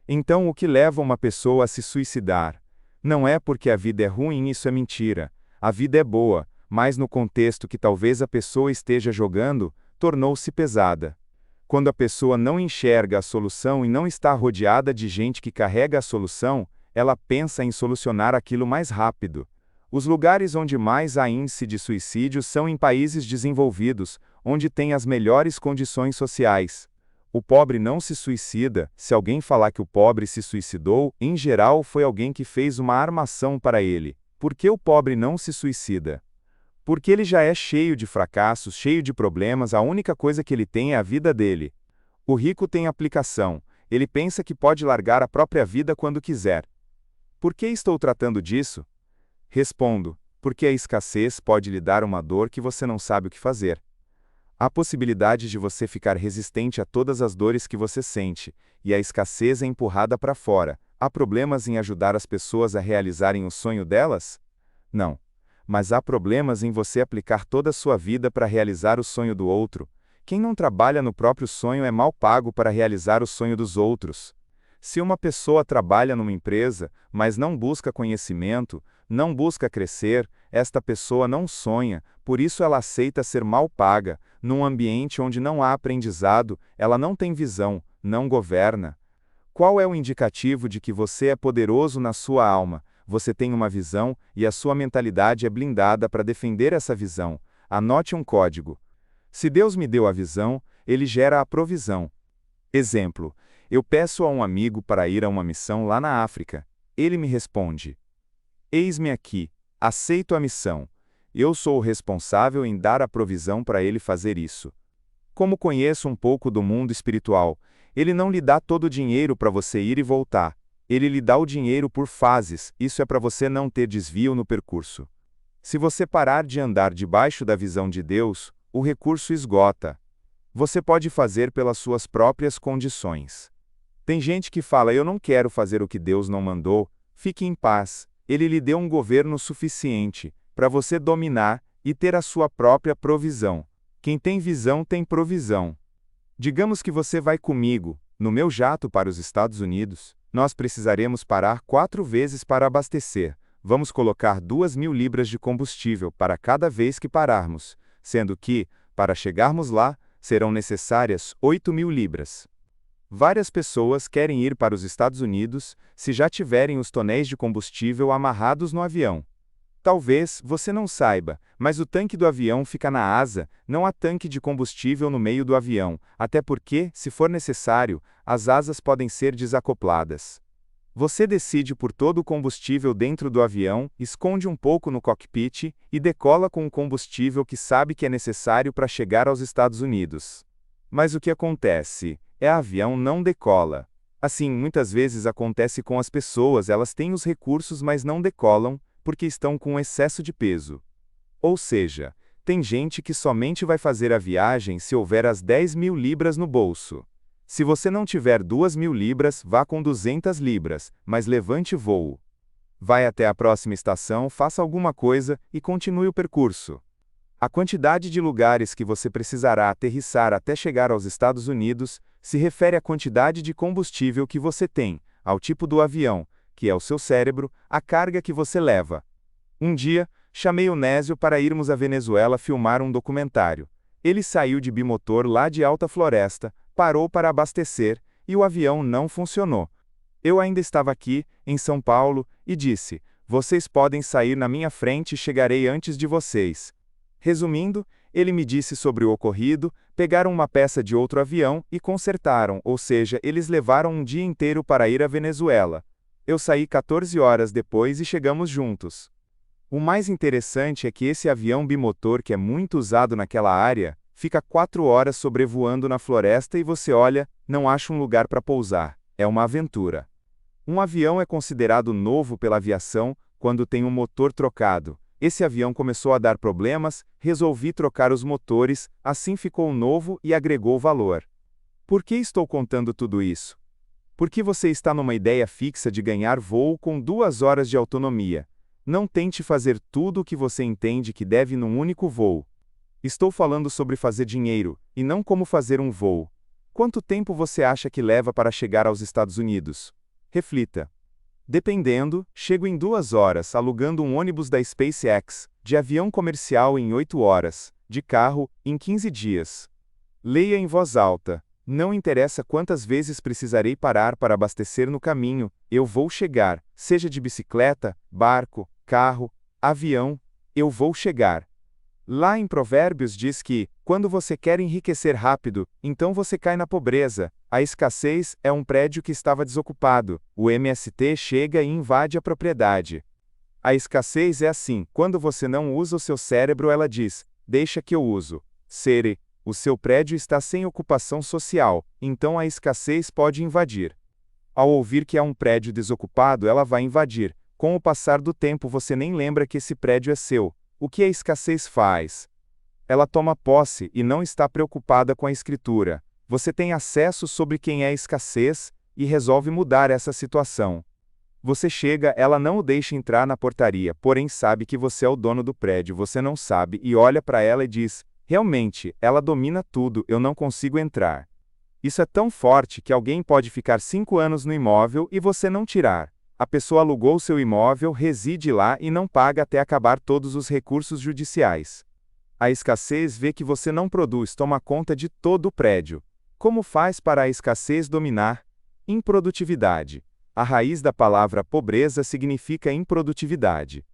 Speaker 1: Então, o que leva uma pessoa a se suicidar? Não é porque a vida é ruim, isso é mentira. A vida é boa, mas no contexto que talvez a pessoa esteja jogando, tornou-se pesada. Quando a pessoa não enxerga a solução e não está rodeada de gente que carrega a solução, ela pensa em solucionar aquilo mais rápido. Os lugares onde mais há índice de suicídio são em países desenvolvidos, onde tem as melhores condições sociais. O pobre não se suicida. Se alguém falar que o pobre se suicidou, em geral foi alguém que fez uma armação para ele. Por que o pobre não se suicida? Porque ele já é cheio de fracassos, cheio de problemas, a única coisa que ele tem é a vida dele. O rico tem aplicação. Ele pensa que pode largar a própria vida quando quiser. Por que estou tratando disso? Respondo, porque a escassez pode lhe dar uma dor que você não sabe o que fazer. Há possibilidade de você ficar resistente a todas as dores que você sente, e a escassez é empurrada para fora. Há problemas em ajudar as pessoas a realizarem o sonho delas? Não. Mas há problemas em você aplicar toda a sua vida para realizar o sonho do outro. Quem não trabalha no próprio sonho é mal pago para realizar o sonho dos outros. Se uma pessoa trabalha numa empresa, mas não busca conhecimento, não busca crescer, esta pessoa não sonha, por isso ela aceita ser mal paga. Num ambiente onde não há aprendizado, ela não tem visão, não governa. Qual é o indicativo de que você é poderoso na sua alma? Você tem uma visão, e a sua mentalidade é blindada para defender essa visão. Anote um código. Se Deus me deu a visão, Ele gera a provisão. Exemplo. Eu peço a um amigo para ir a uma missão lá na África. Ele me responde: eis-me aqui, aceito a missão. Eu sou o responsável em dar a provisão para ele fazer isso. Como conheço um pouco do mundo espiritual, ele não lhe dá todo o dinheiro para você ir e voltar. Ele lhe dá o dinheiro por fases, isso é para você não ter desvio no percurso. Se você parar de andar debaixo da visão de Deus, o recurso esgota. Você pode fazer pelas suas próprias condições. Tem gente que fala: eu não quero fazer o que Deus não mandou. Fique em paz, Ele lhe deu um governo suficiente para você dominar e ter a sua própria provisão. Quem tem visão tem provisão. Digamos que você vai comigo, no meu jato para os Estados Unidos. Nós precisaremos parar 4 vezes para abastecer. Vamos colocar 2.000 libras de combustível para cada vez que pararmos, sendo que, para chegarmos lá, serão necessárias 8.000 libras. Várias pessoas querem ir para os Estados Unidos se já tiverem os tonéis de combustível amarrados no avião. Talvez você não saiba, mas o tanque do avião fica na asa, não há tanque de combustível no meio do avião, até porque, se for necessário, as asas podem ser desacopladas. Você decide por todo o combustível dentro do avião, esconde um pouco no cockpit e decola com o combustível que sabe que é necessário para chegar aos Estados Unidos. Mas o que acontece? O avião não decola. Assim, muitas vezes acontece com as pessoas, elas têm os recursos mas não decolam, porque estão com excesso de peso. Ou seja, tem gente que somente vai fazer a viagem se houver as 10.000 libras no bolso. Se você não tiver 2.000 libras, vá com 200 libras, mas levante voo. Vai até a próxima estação, faça alguma coisa e continue o percurso. A quantidade de lugares que você precisará aterrissar até chegar aos Estados Unidos se refere à quantidade de combustível que você tem, ao tipo do avião, que é o seu cérebro, a carga que você leva. Um dia, chamei o Nésio para irmos à Venezuela filmar um documentário. Ele saiu de bimotor lá de Alta Floresta, parou para abastecer, e o avião não funcionou. Eu ainda estava aqui, em São Paulo, e disse: vocês podem sair na minha frente e chegarei antes de vocês. Resumindo, Ele me disse sobre o ocorrido, pegaram uma peça de outro avião e consertaram, ou seja, eles levaram um dia inteiro para ir à Venezuela. Eu saí 14 horas depois e chegamos juntos. O mais interessante é que esse avião bimotor que é muito usado naquela área, fica 4 horas sobrevoando na floresta e você olha, não acha um lugar para pousar. É uma aventura. Um avião é considerado novo pela aviação quando tem um motor trocado. Esse avião começou a dar problemas, resolvi trocar os motores, assim ficou novo e agregou valor. Por que estou contando tudo isso? Porque você está numa ideia fixa de ganhar voo com 2 horas de autonomia. Não tente fazer tudo o que você entende que deve num único voo. Estou falando sobre fazer dinheiro, e não como fazer um voo. Quanto tempo você acha que leva para chegar aos Estados Unidos? Reflita. Dependendo, chego em 2 horas alugando um ônibus da SpaceX, de avião comercial em 8 horas, de carro, em 15 dias. Leia em voz alta. Não interessa quantas vezes precisarei parar para abastecer no caminho, eu vou chegar, seja de bicicleta, barco, carro, avião, eu vou chegar. Lá em Provérbios diz que, quando você quer enriquecer rápido, então você cai na pobreza. A escassez é um prédio que estava desocupado. O MST chega e invade a propriedade. A escassez é assim, quando você não usa o seu cérebro, ela diz, deixa que eu uso. Sere, o seu prédio está sem ocupação social, então a escassez pode invadir. Ao ouvir que há um prédio desocupado, ela vai invadir. Com o passar do tempo você nem lembra que esse prédio é seu. O que a escassez faz? Ela toma posse e não está preocupada com a escritura. Você tem acesso sobre quem é a escassez e resolve mudar essa situação. Você chega, ela não o deixa entrar na portaria, porém sabe que você é o dono do prédio, você não sabe e olha para ela e diz, realmente, ela domina tudo, eu não consigo entrar. Isso é tão forte que alguém pode ficar 5 anos no imóvel e você não tirar. A pessoa alugou seu imóvel, reside lá e não paga até acabar todos os recursos judiciais. A escassez vê que você não produz, toma conta de todo o prédio. Como faz para a escassez dominar? Improdutividade. A raiz da palavra pobreza significa improdutividade.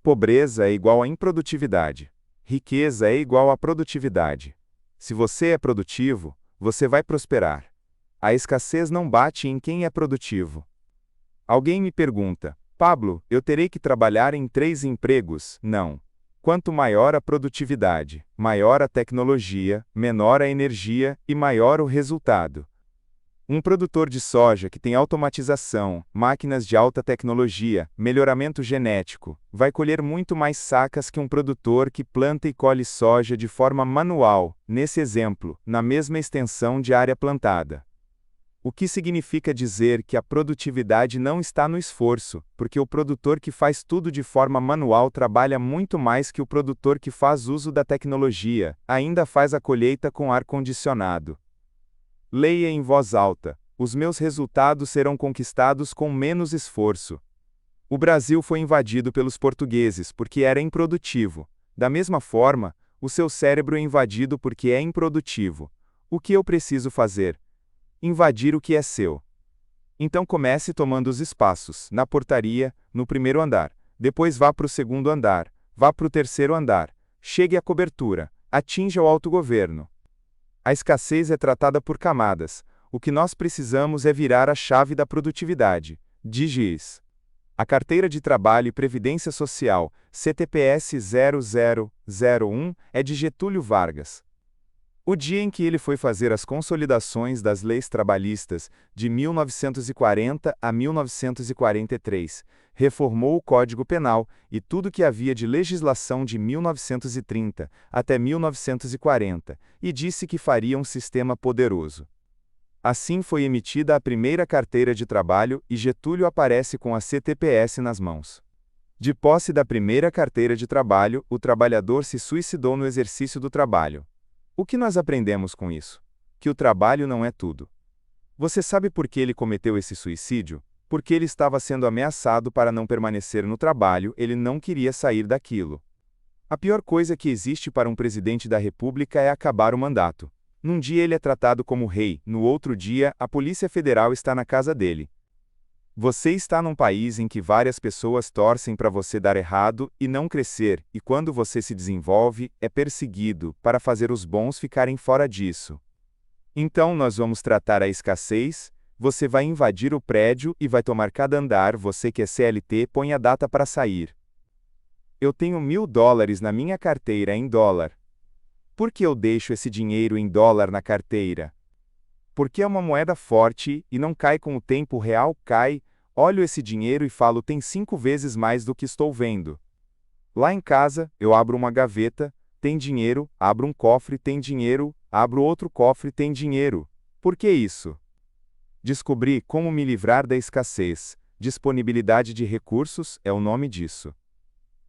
Speaker 1: Pobreza é igual a improdutividade. Riqueza é igual a produtividade. Se você é produtivo, você vai prosperar. A escassez não bate em quem é produtivo. Alguém me pergunta, Pablo, eu terei que trabalhar em 3 empregos? Não. Quanto maior a produtividade, maior a tecnologia, menor a energia e maior o resultado. Um produtor de soja que tem automatização, máquinas de alta tecnologia, melhoramento genético, vai colher muito mais sacas que um produtor que planta e colhe soja de forma manual, nesse exemplo, na mesma extensão de área plantada. O que significa dizer que a produtividade não está no esforço, porque o produtor que faz tudo de forma manual trabalha muito mais que o produtor que faz uso da tecnologia, ainda faz a colheita com ar-condicionado. Leia em voz alta, os meus resultados serão conquistados com menos esforço. O Brasil foi invadido pelos portugueses porque era improdutivo. Da mesma forma, o seu cérebro é invadido porque é improdutivo. O que eu preciso fazer? Invadir o que é seu. Então comece tomando os espaços, na portaria, no primeiro andar. Depois vá para o segundo andar, vá para o terceiro andar. Chegue à cobertura, atinja o autogoverno. A escassez é tratada por camadas. O que nós precisamos é virar a chave da produtividade. Diz. A Carteira de Trabalho e Previdência Social, CTPS 0001, é de Getúlio Vargas. O dia em que ele foi fazer as consolidações das leis trabalhistas, de 1940 a 1943, reformou o Código Penal e tudo que havia de legislação de 1930 até 1940, e disse que faria um sistema poderoso. Assim foi emitida a primeira carteira de trabalho e Getúlio aparece com a CTPS nas mãos. De posse da primeira carteira de trabalho, o trabalhador se suicidou no exercício do trabalho. O que nós aprendemos com isso? Que o trabalho não é tudo. Você sabe por que ele cometeu esse suicídio? Porque ele estava sendo ameaçado para não permanecer no trabalho, ele não queria sair daquilo. A pior coisa que existe para um presidente da República é acabar o mandato. Num dia ele é tratado como rei, no outro dia, a Polícia Federal está na casa dele. Você está num país em que várias pessoas torcem para você dar errado e não crescer, e quando você se desenvolve, é perseguido para fazer os bons ficarem fora disso. Então nós vamos tratar a escassez, você vai invadir o prédio e vai tomar cada andar, você que é CLT põe a data para sair. Eu tenho $1.000 na minha carteira em dólar. Por que eu deixo esse dinheiro em dólar na carteira? Porque é uma moeda forte e não cai com o tempo, o real cai, olho esse dinheiro e falo tem 5 vezes mais do que estou vendo. Lá em casa, eu abro uma gaveta, tem dinheiro, abro um cofre, tem dinheiro, abro outro cofre, tem dinheiro. Por que isso? Descobri como me livrar da escassez. Disponibilidade de recursos é o nome disso.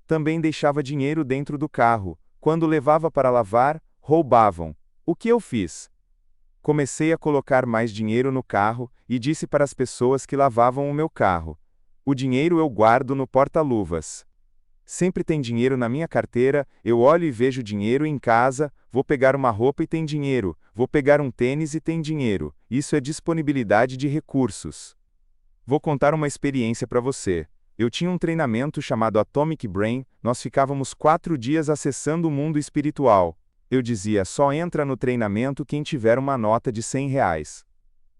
Speaker 1: Também deixava dinheiro dentro do carro. Quando levava para lavar, roubavam. O que eu fiz? Comecei a colocar mais dinheiro no carro e disse para as pessoas que lavavam o meu carro: o dinheiro eu guardo no porta-luvas. Sempre tem dinheiro na minha carteira, eu olho e vejo dinheiro em casa, vou pegar uma roupa e tem dinheiro, vou pegar um tênis e tem dinheiro. Isso é disponibilidade de recursos. Vou contar uma experiência para você. Eu tinha um treinamento chamado Atomic Brain, nós ficávamos 4 dias acessando o mundo espiritual. Eu dizia, só entra no treinamento quem tiver uma nota de R$100.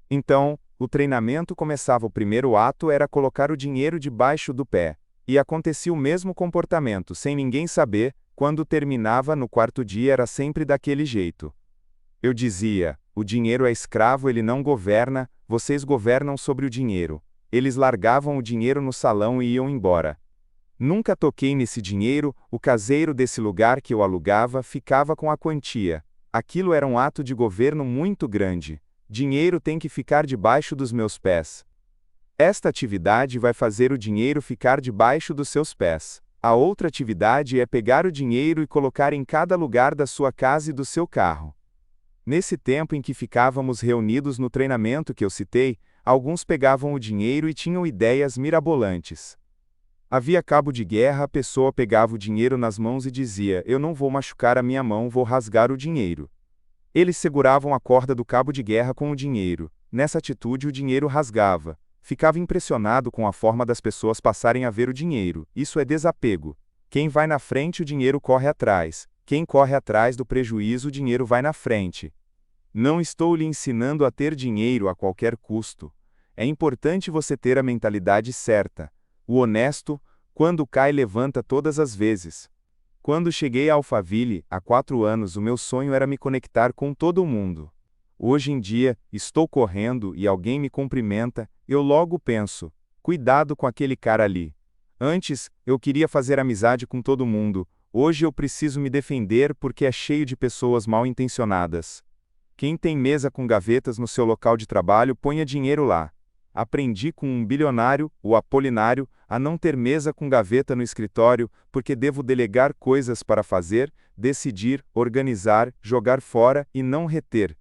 Speaker 1: Então, o treinamento começava, o primeiro ato era colocar o dinheiro debaixo do pé. E acontecia o mesmo comportamento, sem ninguém saber, quando terminava no 4º dia era sempre daquele jeito. Eu dizia, o dinheiro é escravo, ele não governa, vocês governam sobre o dinheiro. Eles largavam o dinheiro no salão e iam embora. Nunca toquei nesse dinheiro, o caseiro desse lugar que eu alugava ficava com a quantia. Aquilo era um ato de governo muito grande. Dinheiro tem que ficar debaixo dos meus pés. Esta atividade vai fazer o dinheiro ficar debaixo dos seus pés. A outra atividade é pegar o dinheiro e colocar em cada lugar da sua casa e do seu carro. Nesse tempo em que ficávamos reunidos no treinamento que eu citei, alguns pegavam o dinheiro e tinham ideias mirabolantes. Havia cabo de guerra, a pessoa pegava o dinheiro nas mãos e dizia, eu não vou machucar a minha mão, vou rasgar o dinheiro. Eles seguravam a corda do cabo de guerra com o dinheiro. Nessa atitude o dinheiro rasgava. Ficava impressionado com a forma das pessoas passarem a ver o dinheiro. Isso é desapego. Quem vai na frente, o dinheiro corre atrás. Quem corre atrás do prejuízo, o dinheiro vai na frente. Não estou lhe ensinando a ter dinheiro a qualquer custo. É importante você ter a mentalidade certa. O honesto, quando cai, levanta todas as vezes. Quando cheguei a Alphaville, há 4 anos, o meu sonho era me conectar com todo mundo. Hoje em dia, estou correndo e alguém me cumprimenta, eu logo penso, cuidado com aquele cara ali. Antes, eu queria fazer amizade com todo mundo, hoje eu preciso me defender porque é cheio de pessoas mal intencionadas. Quem tem mesa com gavetas no seu local de trabalho, ponha dinheiro lá. Aprendi com um bilionário, o Apolinário, a não ter mesa com gaveta no escritório, porque devo delegar coisas para fazer, decidir, organizar, jogar fora e não reter.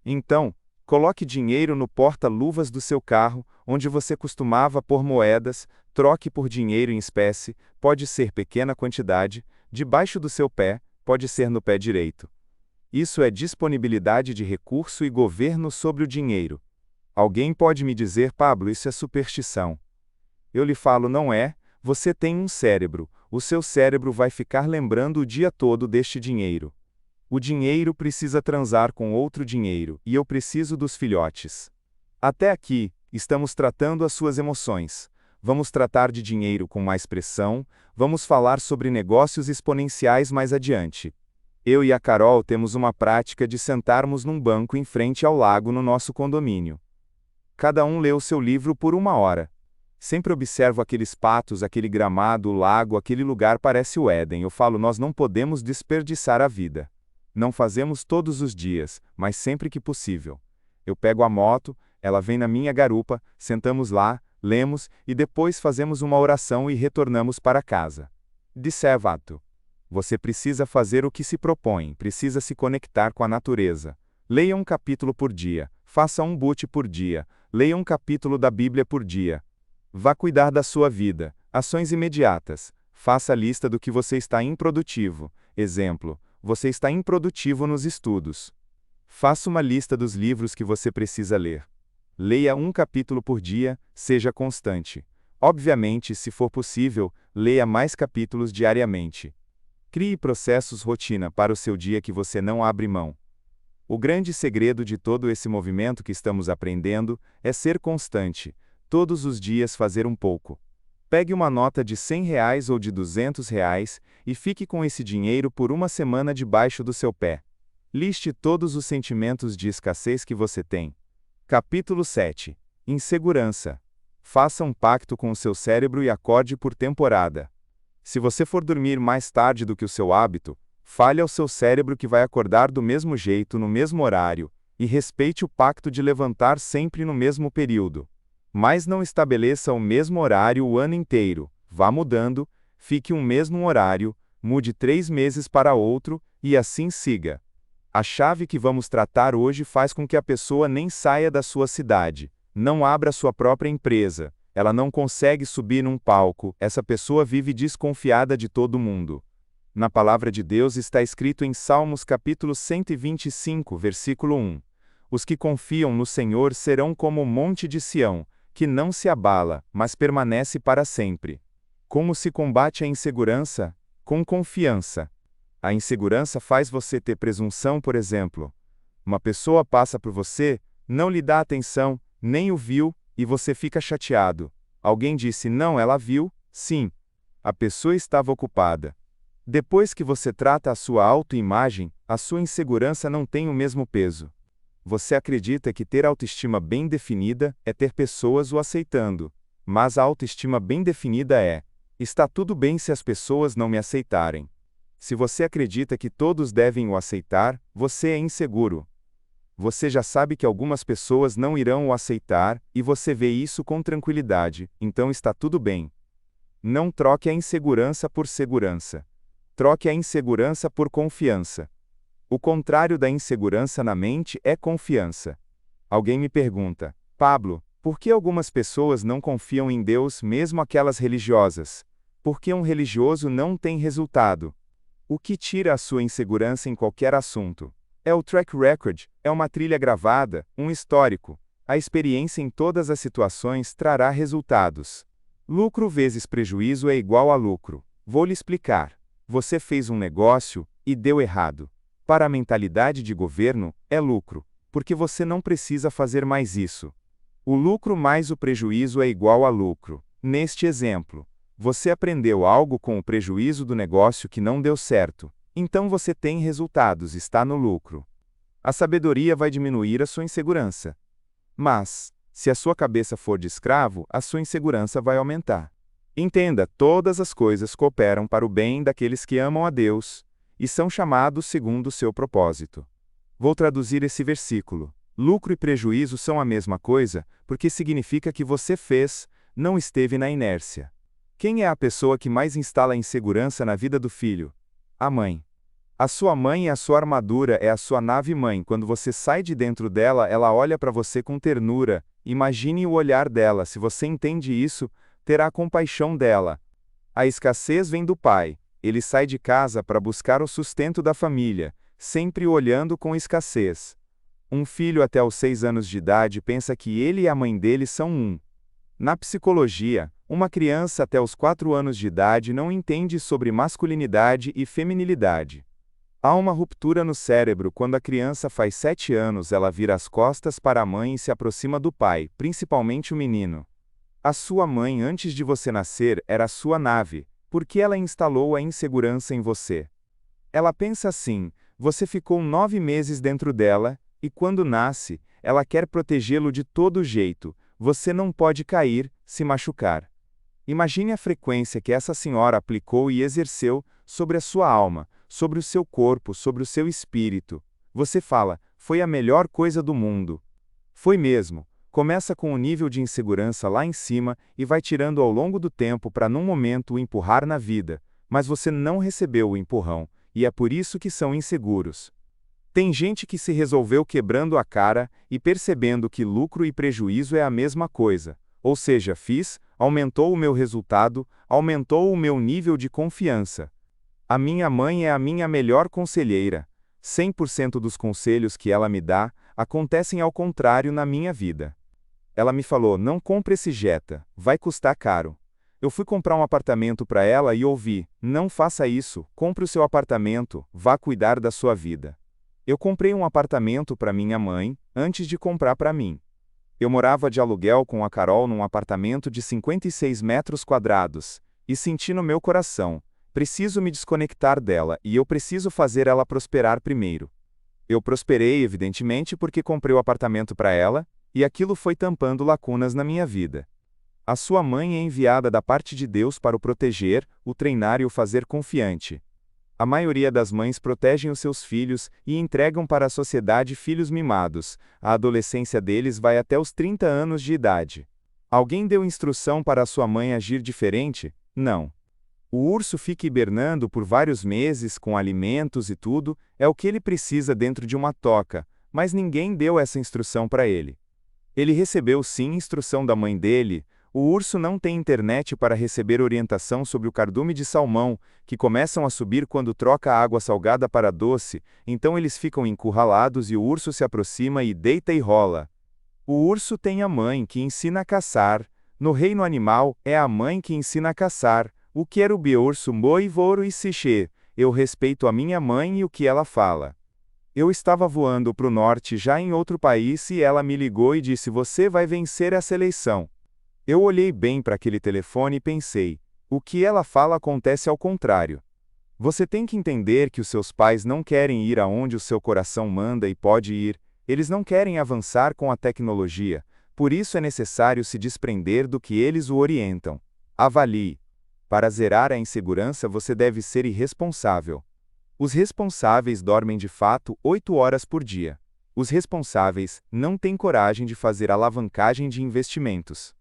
Speaker 1: Então, coloque dinheiro no porta-luvas do seu carro, onde você costumava pôr moedas, troque por dinheiro em espécie, pode ser pequena quantidade, debaixo do seu pé, pode ser no pé direito. Isso é disponibilidade de recurso e governo sobre o dinheiro. Alguém pode me dizer, Pablo, isso é superstição. Eu lhe falo, não é, você tem um cérebro, o seu cérebro vai ficar lembrando o dia todo deste dinheiro. O dinheiro precisa transar com outro dinheiro, e eu preciso dos filhotes. Até aqui, estamos tratando as suas emoções. Vamos tratar de dinheiro com mais pressão, vamos falar sobre negócios exponenciais mais adiante. Eu e a Carol temos uma prática de sentarmos num banco em frente ao lago no nosso condomínio. Cada um lê o seu livro por 1 hora. Sempre observo aqueles patos, aquele gramado, o lago, aquele lugar parece o Éden. Eu falo, nós não podemos desperdiçar a vida. Não fazemos todos os dias, mas sempre que possível. Eu pego a moto, ela vem na minha garupa, sentamos lá, lemos, e depois fazemos uma oração e retornamos para casa. Disservato. Você precisa fazer o que se propõe, precisa se conectar com a natureza. Leia um capítulo por dia, faça um boot por dia, leia um capítulo da Bíblia por dia. Vá cuidar da sua vida, ações imediatas. Faça a lista do que você está improdutivo. Exemplo. Você está improdutivo nos estudos. Faça uma lista dos livros que você precisa ler. Leia um capítulo por dia, seja constante. Obviamente, se for possível, leia mais capítulos diariamente. Crie processos rotina para o seu dia que você não abre mão. O grande segredo de todo esse movimento que estamos aprendendo é ser constante, todos os dias fazer um pouco. Pegue uma nota de R$ 100 ou de R$ 200 e fique com esse dinheiro por uma semana debaixo do seu pé. Liste todos os sentimentos de escassez que você tem. Capítulo 7. Insegurança. Faça um pacto com o seu cérebro e acorde por temporada. Se você for dormir mais tarde do que o seu hábito, fale ao seu cérebro que vai acordar do mesmo jeito no mesmo horário, e respeite o pacto de levantar sempre no mesmo período. Mas não estabeleça o mesmo horário o ano inteiro, vá mudando, fique um mesmo horário, mude 3 meses para outro, e assim siga. A chave que vamos tratar hoje faz com que a pessoa nem saia da sua cidade, não abra sua própria empresa, ela não consegue subir num palco, essa pessoa vive desconfiada de todo mundo. Na palavra de Deus está escrito em Salmos capítulo 125, versículo 1. Os que confiam no Senhor serão como o monte de Sião, que não se abala, mas permanece para sempre. Como se combate a insegurança? Com confiança. A insegurança faz você ter presunção, por exemplo. Uma pessoa passa por você, não lhe dá atenção, nem o viu, e você fica chateado. Alguém disse não, ela viu, sim. A pessoa estava ocupada. Depois que você trata a sua autoimagem, a sua insegurança não tem o mesmo peso. Você acredita que ter autoestima bem definida é ter pessoas o aceitando. Mas a autoestima bem definida é: está tudo bem se as pessoas não me aceitarem. Se você acredita que todos devem o aceitar, você é inseguro. Você já sabe que algumas pessoas não irão o aceitar, e você vê isso com tranquilidade, então está tudo bem. Não troque a insegurança por segurança. Troque a insegurança por confiança. O contrário da insegurança na mente é confiança. Alguém me pergunta: Pablo, por que algumas pessoas não confiam em Deus, mesmo aquelas religiosas? Por que um religioso não tem resultado? O que tira a sua insegurança em qualquer assunto? É o track record, é uma trilha gravada, um histórico. A experiência em todas as situações trará resultados. Lucro vezes prejuízo é igual a lucro. Vou lhe explicar. Você fez um negócio e deu errado. Para a mentalidade de governo, é lucro, porque você não precisa fazer mais isso. O lucro mais o prejuízo é igual a lucro. Neste exemplo, você aprendeu algo com o prejuízo do negócio que não deu certo. Então você tem resultados, está no lucro. A sabedoria vai diminuir a sua insegurança. Mas, se a sua cabeça for de escravo, a sua insegurança vai aumentar. Entenda, todas as coisas cooperam para o bem daqueles que amam a Deus e são chamados segundo o seu propósito. Vou traduzir esse versículo. Lucro e prejuízo são a mesma coisa, porque significa que você fez, não esteve na inércia. Quem é a pessoa que mais instala insegurança na vida do filho? A mãe. A sua mãe é a sua armadura, é a sua nave-mãe. Quando você sai de dentro dela, ela olha para você com ternura. Imagine o olhar dela. Se você entende isso, terá compaixão dela. A escassez vem do pai. Ele sai de casa para buscar o sustento da família, sempre olhando com escassez. Um filho até os 6 anos de idade pensa que ele e a mãe dele são um. Na psicologia, uma criança até os 4 anos de idade não entende sobre masculinidade e feminilidade. Há uma ruptura no cérebro quando a criança faz 7 anos, ela vira as costas para a mãe e se aproxima do pai, principalmente o menino. A sua mãe antes de você nascer era a sua nave, porque ela instalou a insegurança em você. Ela pensa assim: você ficou 9 meses dentro dela, e quando nasce, ela quer protegê-lo de todo jeito, você não pode cair, se machucar. Imagine a frequência que essa senhora aplicou e exerceu sobre a sua alma, sobre o seu corpo, sobre o seu espírito. Você fala: foi a melhor coisa do mundo. Foi mesmo. Começa com um nível de insegurança lá em cima e vai tirando ao longo do tempo para num momento o empurrar na vida, mas você não recebeu o empurrão, e é por isso que são inseguros. Tem gente que se resolveu quebrando a cara e percebendo que lucro e prejuízo é a mesma coisa, ou seja, fiz, aumentou o meu resultado, aumentou o meu nível de confiança. A minha mãe é a minha melhor conselheira. 100% dos conselhos que ela me dá acontecem ao contrário na minha vida. Ela me falou: não compre esse Jetta, vai custar caro. Eu fui comprar um apartamento para ela e ouvi: não faça isso, compre o seu apartamento, vá cuidar da sua vida. Eu comprei um apartamento para minha mãe, antes de comprar para mim. Eu morava de aluguel com a Carol num apartamento de 56 metros quadrados, e senti no meu coração: preciso me desconectar dela e eu preciso fazer ela prosperar primeiro. Eu prosperei, evidentemente, porque comprei o apartamento para ela, e aquilo foi tampando lacunas na minha vida. A sua mãe é enviada da parte de Deus para o proteger, o treinar e o fazer confiante. A maioria das mães protegem os seus filhos e entregam para a sociedade filhos mimados. A adolescência deles vai até os 30 anos de idade. Alguém deu instrução para a sua mãe agir diferente? Não. O urso fica hibernando por vários meses, com alimentos e tudo, é o que ele precisa dentro de uma toca, mas ninguém deu essa instrução para ele. Ele recebeu sim instrução da mãe dele. O urso não tem internet para receber orientação sobre o cardume de salmão, que começam a subir quando troca a água salgada para doce, então eles ficam encurralados e o urso se aproxima e deita e rola. O urso tem a mãe que ensina a caçar. No reino animal, é a mãe que ensina a caçar. O quero urso moi voro e siche. Eu respeito a minha mãe e o que ela fala. Eu estava voando para o norte já em outro país e ela me ligou e disse: você vai vencer essa eleição. Eu olhei bem para aquele telefone e pensei: o que ela fala acontece ao contrário. Você tem que entender que os seus pais não querem ir aonde o seu coração manda e pode ir, eles não querem avançar com a tecnologia, por isso é necessário se desprender do que eles o orientam. Avalie. Para zerar a insegurança você deve ser irresponsável. Os responsáveis dormem de fato 8 horas por dia. Os responsáveis não têm coragem de fazer alavancagem de investimentos.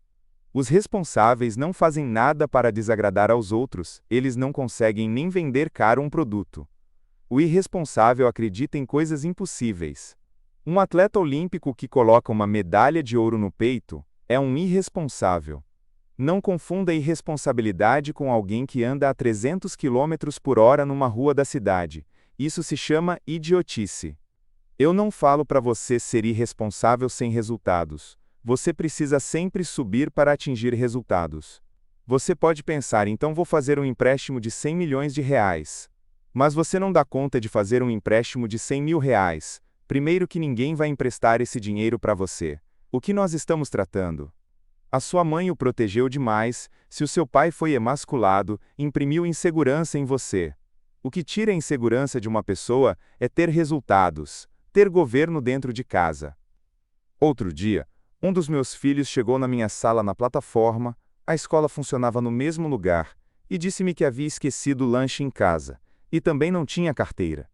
Speaker 1: Os responsáveis não fazem nada para desagradar aos outros, eles não conseguem nem vender caro um produto. O irresponsável acredita em coisas impossíveis. Um atleta olímpico que coloca uma medalha de ouro no peito é um irresponsável. Não confunda irresponsabilidade com alguém que anda a 300 km por hora numa rua da cidade. Isso se chama idiotice. Eu não falo para você ser irresponsável sem resultados. Você precisa sempre subir para atingir resultados. Você pode pensar: então vou fazer um empréstimo de 100 milhões de reais. Mas você não dá conta de fazer um empréstimo de 100 mil reais. Primeiro que ninguém vai emprestar esse dinheiro para você. O que nós estamos tratando? A sua mãe o protegeu demais, se o seu pai foi emasculado, imprimiu insegurança em você. O que tira a insegurança de uma pessoa é ter resultados, ter governo dentro de casa. Outro dia, um dos meus filhos chegou na minha sala na plataforma, a escola funcionava no mesmo lugar, e disse-me que havia esquecido o lanche em casa, e também não tinha carteira.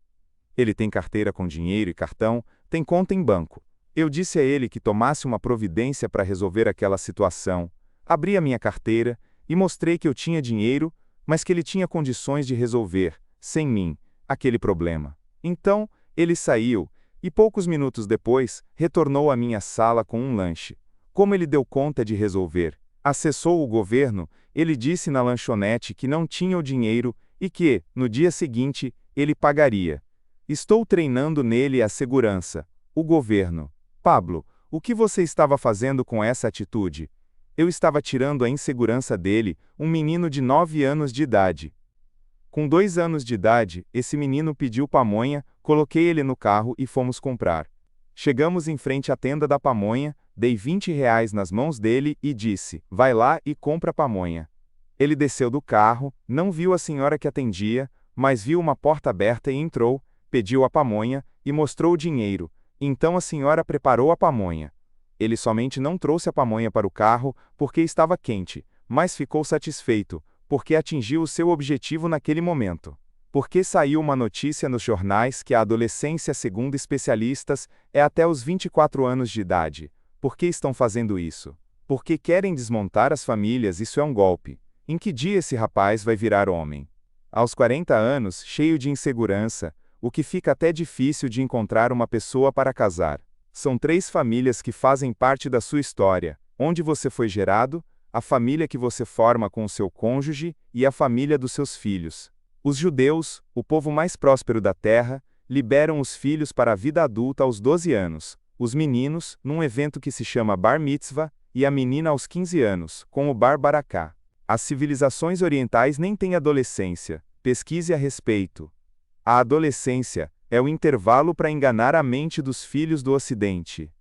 Speaker 1: Ele tem carteira com dinheiro e cartão, tem conta em banco. Eu disse a ele que tomasse uma providência para resolver aquela situação. Abri a minha carteira e mostrei que eu tinha dinheiro, mas que ele tinha condições de resolver, sem mim, aquele problema. Então, ele saiu, e poucos minutos depois, retornou à minha sala com um lanche. Como ele deu conta de resolver? Acessou o governo, ele disse na lanchonete que não tinha o dinheiro e que, no dia seguinte, ele pagaria. Estou treinando nele a segurança, o governo. Pablo, o que você estava fazendo com essa atitude? Eu estava tirando a insegurança dele, um menino de 9 anos de idade. Com 2 anos de idade, esse menino pediu pamonha, coloquei ele no carro e fomos comprar. Chegamos em frente à tenda da pamonha, dei 20 reais nas mãos dele e disse: vai lá e compra pamonha. Ele desceu do carro, não viu a senhora que atendia, mas viu uma porta aberta e entrou, pediu a pamonha e mostrou o dinheiro. Então a senhora preparou a pamonha. Ele somente não trouxe a pamonha para o carro porque estava quente, mas ficou satisfeito, porque atingiu o seu objetivo naquele momento. Porque saiu uma notícia nos jornais que a adolescência, segundo especialistas, é até os 24 anos de idade. Por que estão fazendo isso? Porque querem desmontar as famílias, isso é um golpe. Em que dia esse rapaz vai virar homem? Aos 40 anos, cheio de insegurança, o que fica até difícil de encontrar uma pessoa para casar. São 3 famílias que fazem parte da sua história: onde você foi gerado, a família que você forma com o seu cônjuge e a família dos seus filhos. Os judeus, o povo mais próspero da terra, liberam os filhos para a vida adulta aos 12 anos. os meninos, num evento que se chama Bar Mitzvah, e a menina aos 15 anos, com o Bar Baraká. As civilizações orientais nem têm adolescência. Pesquise a respeito. A adolescência é o intervalo para enganar a mente dos filhos do Ocidente.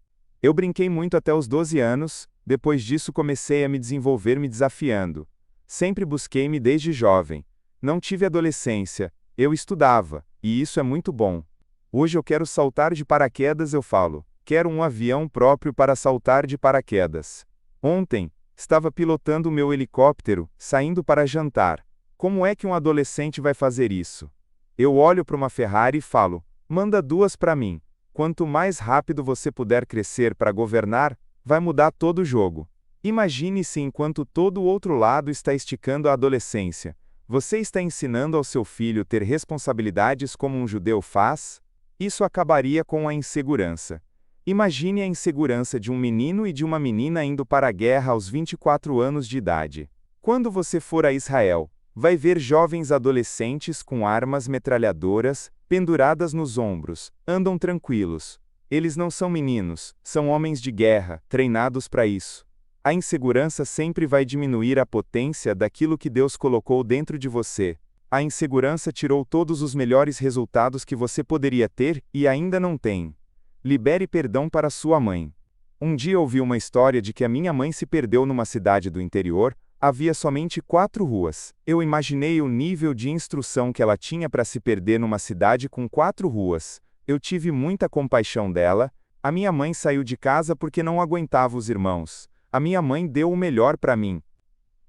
Speaker 1: Eu brinquei muito até os 12 anos, depois disso comecei a me desenvolver me desafiando. Sempre busquei-me desde jovem. Não tive adolescência, eu estudava, e isso é muito bom. Hoje eu quero saltar de paraquedas, eu falo, quero um avião próprio para saltar de paraquedas. Ontem, estava pilotando o meu helicóptero, saindo para jantar. Como é que um adolescente vai fazer isso? Eu olho para uma Ferrari e falo, manda duas para mim. Quanto mais rápido você puder crescer para governar, vai mudar todo o jogo. Imagine-se enquanto todo o outro lado está esticando a adolescência. Você está ensinando ao seu filho ter responsabilidades como um judeu faz? Isso acabaria com a insegurança. Imagine a insegurança de um menino e de uma menina indo para a guerra aos 24 anos de idade. Quando você for a Israel, vai ver jovens adolescentes com armas metralhadoras, penduradas nos ombros, andam tranquilos. Eles não são meninos, são homens de guerra, treinados para isso. A insegurança sempre vai diminuir a potência daquilo que Deus colocou dentro de você. A insegurança tirou todos os melhores resultados que você poderia ter e ainda não tem. Libere perdão para sua mãe. Um dia ouvi uma história de que a minha mãe se perdeu numa cidade do interior. Havia somente 4 ruas. Eu imaginei o nível de instrução que ela tinha para se perder numa cidade com 4 ruas. Eu tive muita compaixão dela. A minha mãe saiu de casa porque não aguentava os irmãos. A minha mãe deu o melhor para mim.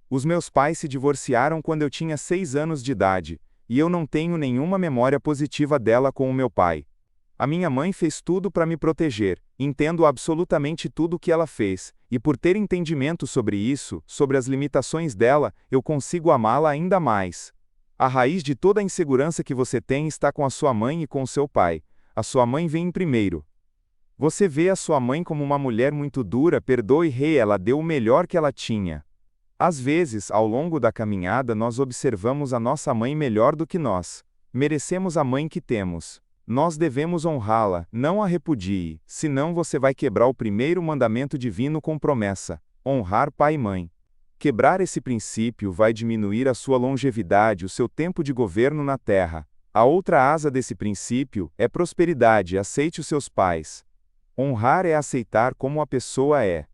Speaker 1: Os meus pais se divorciaram quando eu tinha 6 anos de idade, e eu não tenho nenhuma memória positiva dela com o meu pai. A minha mãe fez tudo para me proteger, entendo absolutamente tudo o que ela fez, e por ter entendimento sobre isso, sobre as limitações dela, eu consigo amá-la ainda mais. A raiz de toda a insegurança que você tem está com a sua mãe e com o seu pai. A sua mãe vem em primeiro. Você vê a sua mãe como uma mulher muito dura, perdoe-rei, ela deu o melhor que ela tinha. Às vezes, ao longo da caminhada, nós observamos a nossa mãe melhor do que nós. Merecemos a mãe que temos. Nós devemos honrá-la, não a repudie, senão você vai quebrar o primeiro mandamento divino com promessa: honrar pai e mãe. Quebrar esse princípio vai diminuir a sua longevidade, o seu tempo de governo na terra. A outra asa desse princípio é prosperidade, aceite os seus pais. Honrar é aceitar como a pessoa é.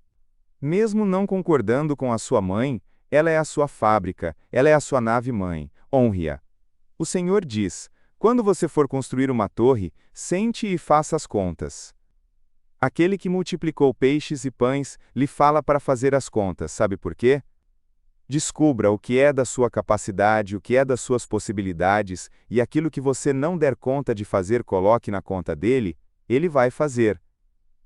Speaker 1: Mesmo não concordando com a sua mãe, ela é a sua fábrica, ela é a sua nave-mãe, honre-a. O Senhor diz: quando você for construir uma torre, sente e faça as contas. Aquele que multiplicou peixes e pães, lhe fala para fazer as contas, sabe por quê? Descubra o que é da sua capacidade, o que é das suas possibilidades, e aquilo que você não der conta de fazer, coloque na conta dele, ele vai fazer.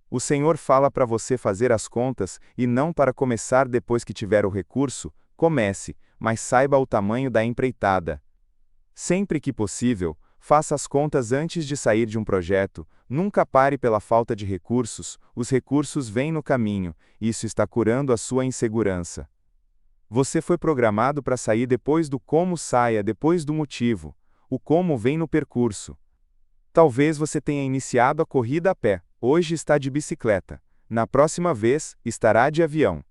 Speaker 1: O Senhor fala para você fazer as contas, e não para começar depois que tiver o recurso. Comece, mas saiba o tamanho da empreitada. Sempre que possível, faça as contas antes de sair de um projeto, nunca pare pela falta de recursos, os recursos vêm no caminho, isso está curando a sua insegurança. Você foi programado para sair depois do como, saia depois do motivo. O como vem no percurso. Talvez você tenha iniciado a corrida a pé, hoje está de bicicleta. Na próxima vez, estará de avião.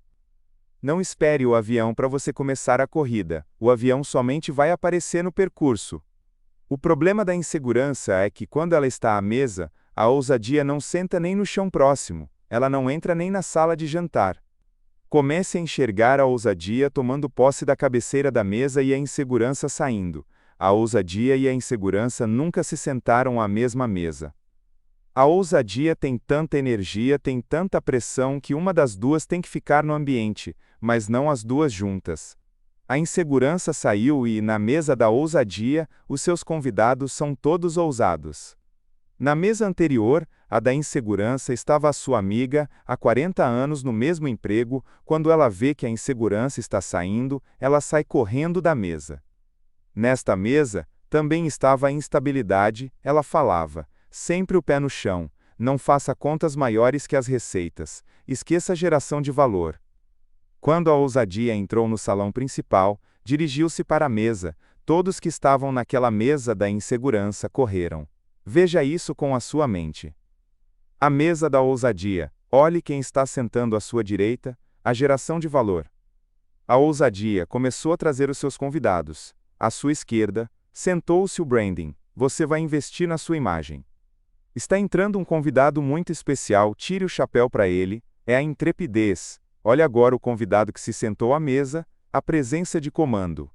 Speaker 1: Não espere o avião para você começar a corrida, o avião somente vai aparecer no percurso. O problema da insegurança é que quando ela está à mesa, a ousadia não senta nem no chão próximo, ela não entra nem na sala de jantar. Comece a enxergar a ousadia tomando posse da cabeceira da mesa e a insegurança saindo. A ousadia e a insegurança nunca se sentaram à mesma mesa. A ousadia tem tanta energia, tem tanta pressão que uma das duas tem que ficar no ambiente, mas não as duas juntas. A insegurança saiu e, na mesa da ousadia, os seus convidados são todos ousados. Na mesa anterior, a da insegurança, estava a sua amiga, há 40 anos no mesmo emprego. Quando ela vê que a insegurança está saindo, ela sai correndo da mesa. Nesta mesa, também estava a instabilidade, ela falava, sempre o pé no chão, não faça contas maiores que as receitas, esqueça a geração de valor. Quando a ousadia entrou no salão principal, dirigiu-se para a mesa, todos que estavam naquela mesa da insegurança correram. Veja isso com a sua mente. A mesa da ousadia. Olhe quem está sentando à sua direita, a geração de valor. A ousadia começou a trazer os seus convidados. À sua esquerda, sentou-se o branding. Você vai investir na sua imagem. Está entrando um convidado muito especial, tire o chapéu para ele, é a intrepidez. Olhe agora o convidado que se sentou à mesa, a presença de comando.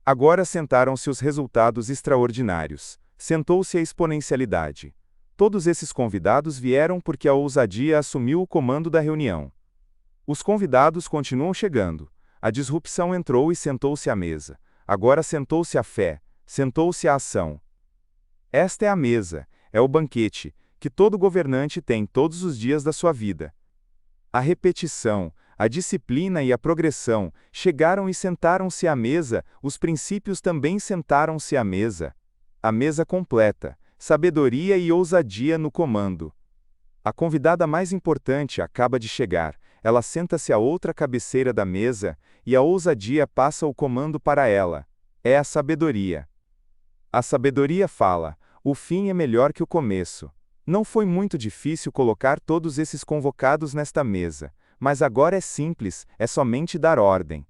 Speaker 1: Agora sentaram-se os resultados extraordinários. Sentou-se a exponencialidade. Todos esses convidados vieram porque a ousadia assumiu o comando da reunião. Os convidados continuam chegando. A disrupção entrou e sentou-se à mesa. Agora sentou-se a fé, sentou-se a ação. Esta é a mesa, é o banquete, que todo governante tem todos os dias da sua vida. A repetição, a disciplina e a progressão chegaram e sentaram-se à mesa, os princípios também sentaram-se à mesa. A mesa completa, sabedoria e ousadia no comando. A convidada mais importante acaba de chegar, ela senta-se à outra cabeceira da mesa, e a ousadia passa o comando para ela. É a sabedoria. A sabedoria fala: o fim é melhor que o começo. Não foi muito difícil colocar todos esses convocados nesta mesa, mas agora é simples, é somente dar ordem.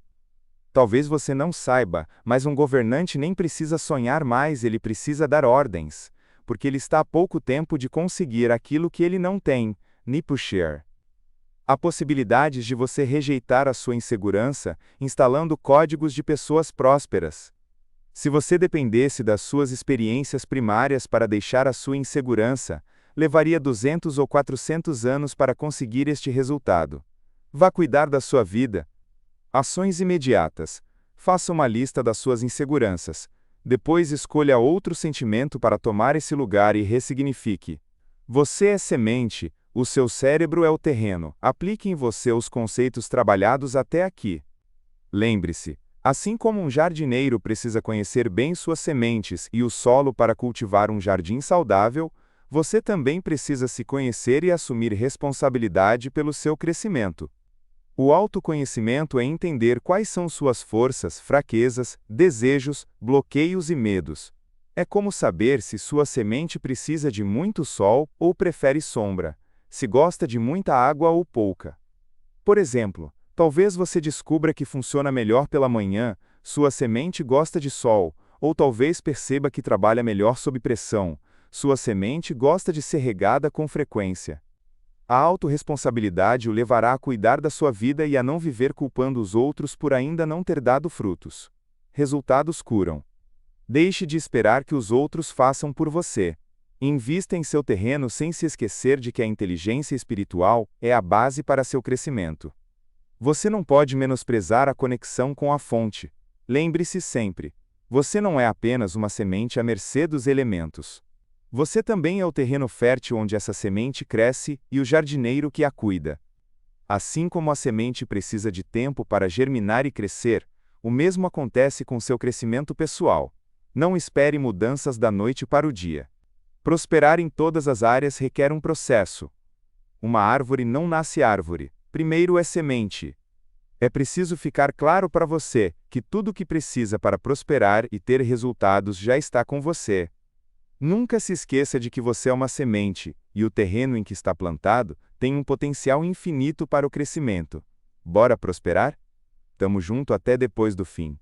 Speaker 1: Talvez você não saiba, mas um governante nem precisa sonhar mais, ele precisa dar ordens, porque ele está há pouco tempo de conseguir aquilo que ele não tem, Nipucher. Há possibilidades de você rejeitar a sua insegurança, instalando códigos de pessoas prósperas. Se você dependesse das suas experiências primárias para deixar a sua insegurança, levaria 200 ou 400 anos para conseguir este resultado. Vá cuidar da sua vida. Ações imediatas. Faça uma lista das suas inseguranças. Depois escolha outro sentimento para tomar esse lugar e ressignifique. Você é semente, o seu cérebro é o terreno. Aplique em você os conceitos trabalhados até aqui. Lembre-se, assim como um jardineiro precisa conhecer bem suas sementes e o solo para cultivar um jardim saudável, você também precisa se conhecer e assumir responsabilidade pelo seu crescimento. O autoconhecimento é entender quais são suas forças, fraquezas, desejos, bloqueios e medos. É como saber se sua semente precisa de muito sol ou prefere sombra, se gosta de muita água ou pouca. Por exemplo, talvez você descubra que funciona melhor pela manhã, sua semente gosta de sol, ou talvez perceba que trabalha melhor sob pressão, sua semente gosta de ser regada com frequência. A autorresponsabilidade o levará a cuidar da sua vida e a não viver culpando os outros por ainda não ter dado frutos. Resultados curam. Deixe de esperar que os outros façam por você. Invista em seu terreno sem se esquecer de que a inteligência espiritual é a base para seu crescimento. Você não pode menosprezar a conexão com a fonte. Lembre-se sempre: você não é apenas uma semente à mercê dos elementos. Você também é o terreno fértil onde essa semente cresce e o jardineiro que a cuida. Assim como a semente precisa de tempo para germinar e crescer, o mesmo acontece com seu crescimento pessoal. Não espere mudanças da noite para o dia. Prosperar em todas as áreas requer um processo. Uma árvore não nasce árvore. Primeiro é semente. É preciso ficar claro para você que tudo o que precisa para prosperar e ter resultados já está com você. Nunca se esqueça de que você é uma semente, e o terreno em que está plantado tem um potencial infinito para o crescimento. Bora prosperar? Tamo junto até depois do fim.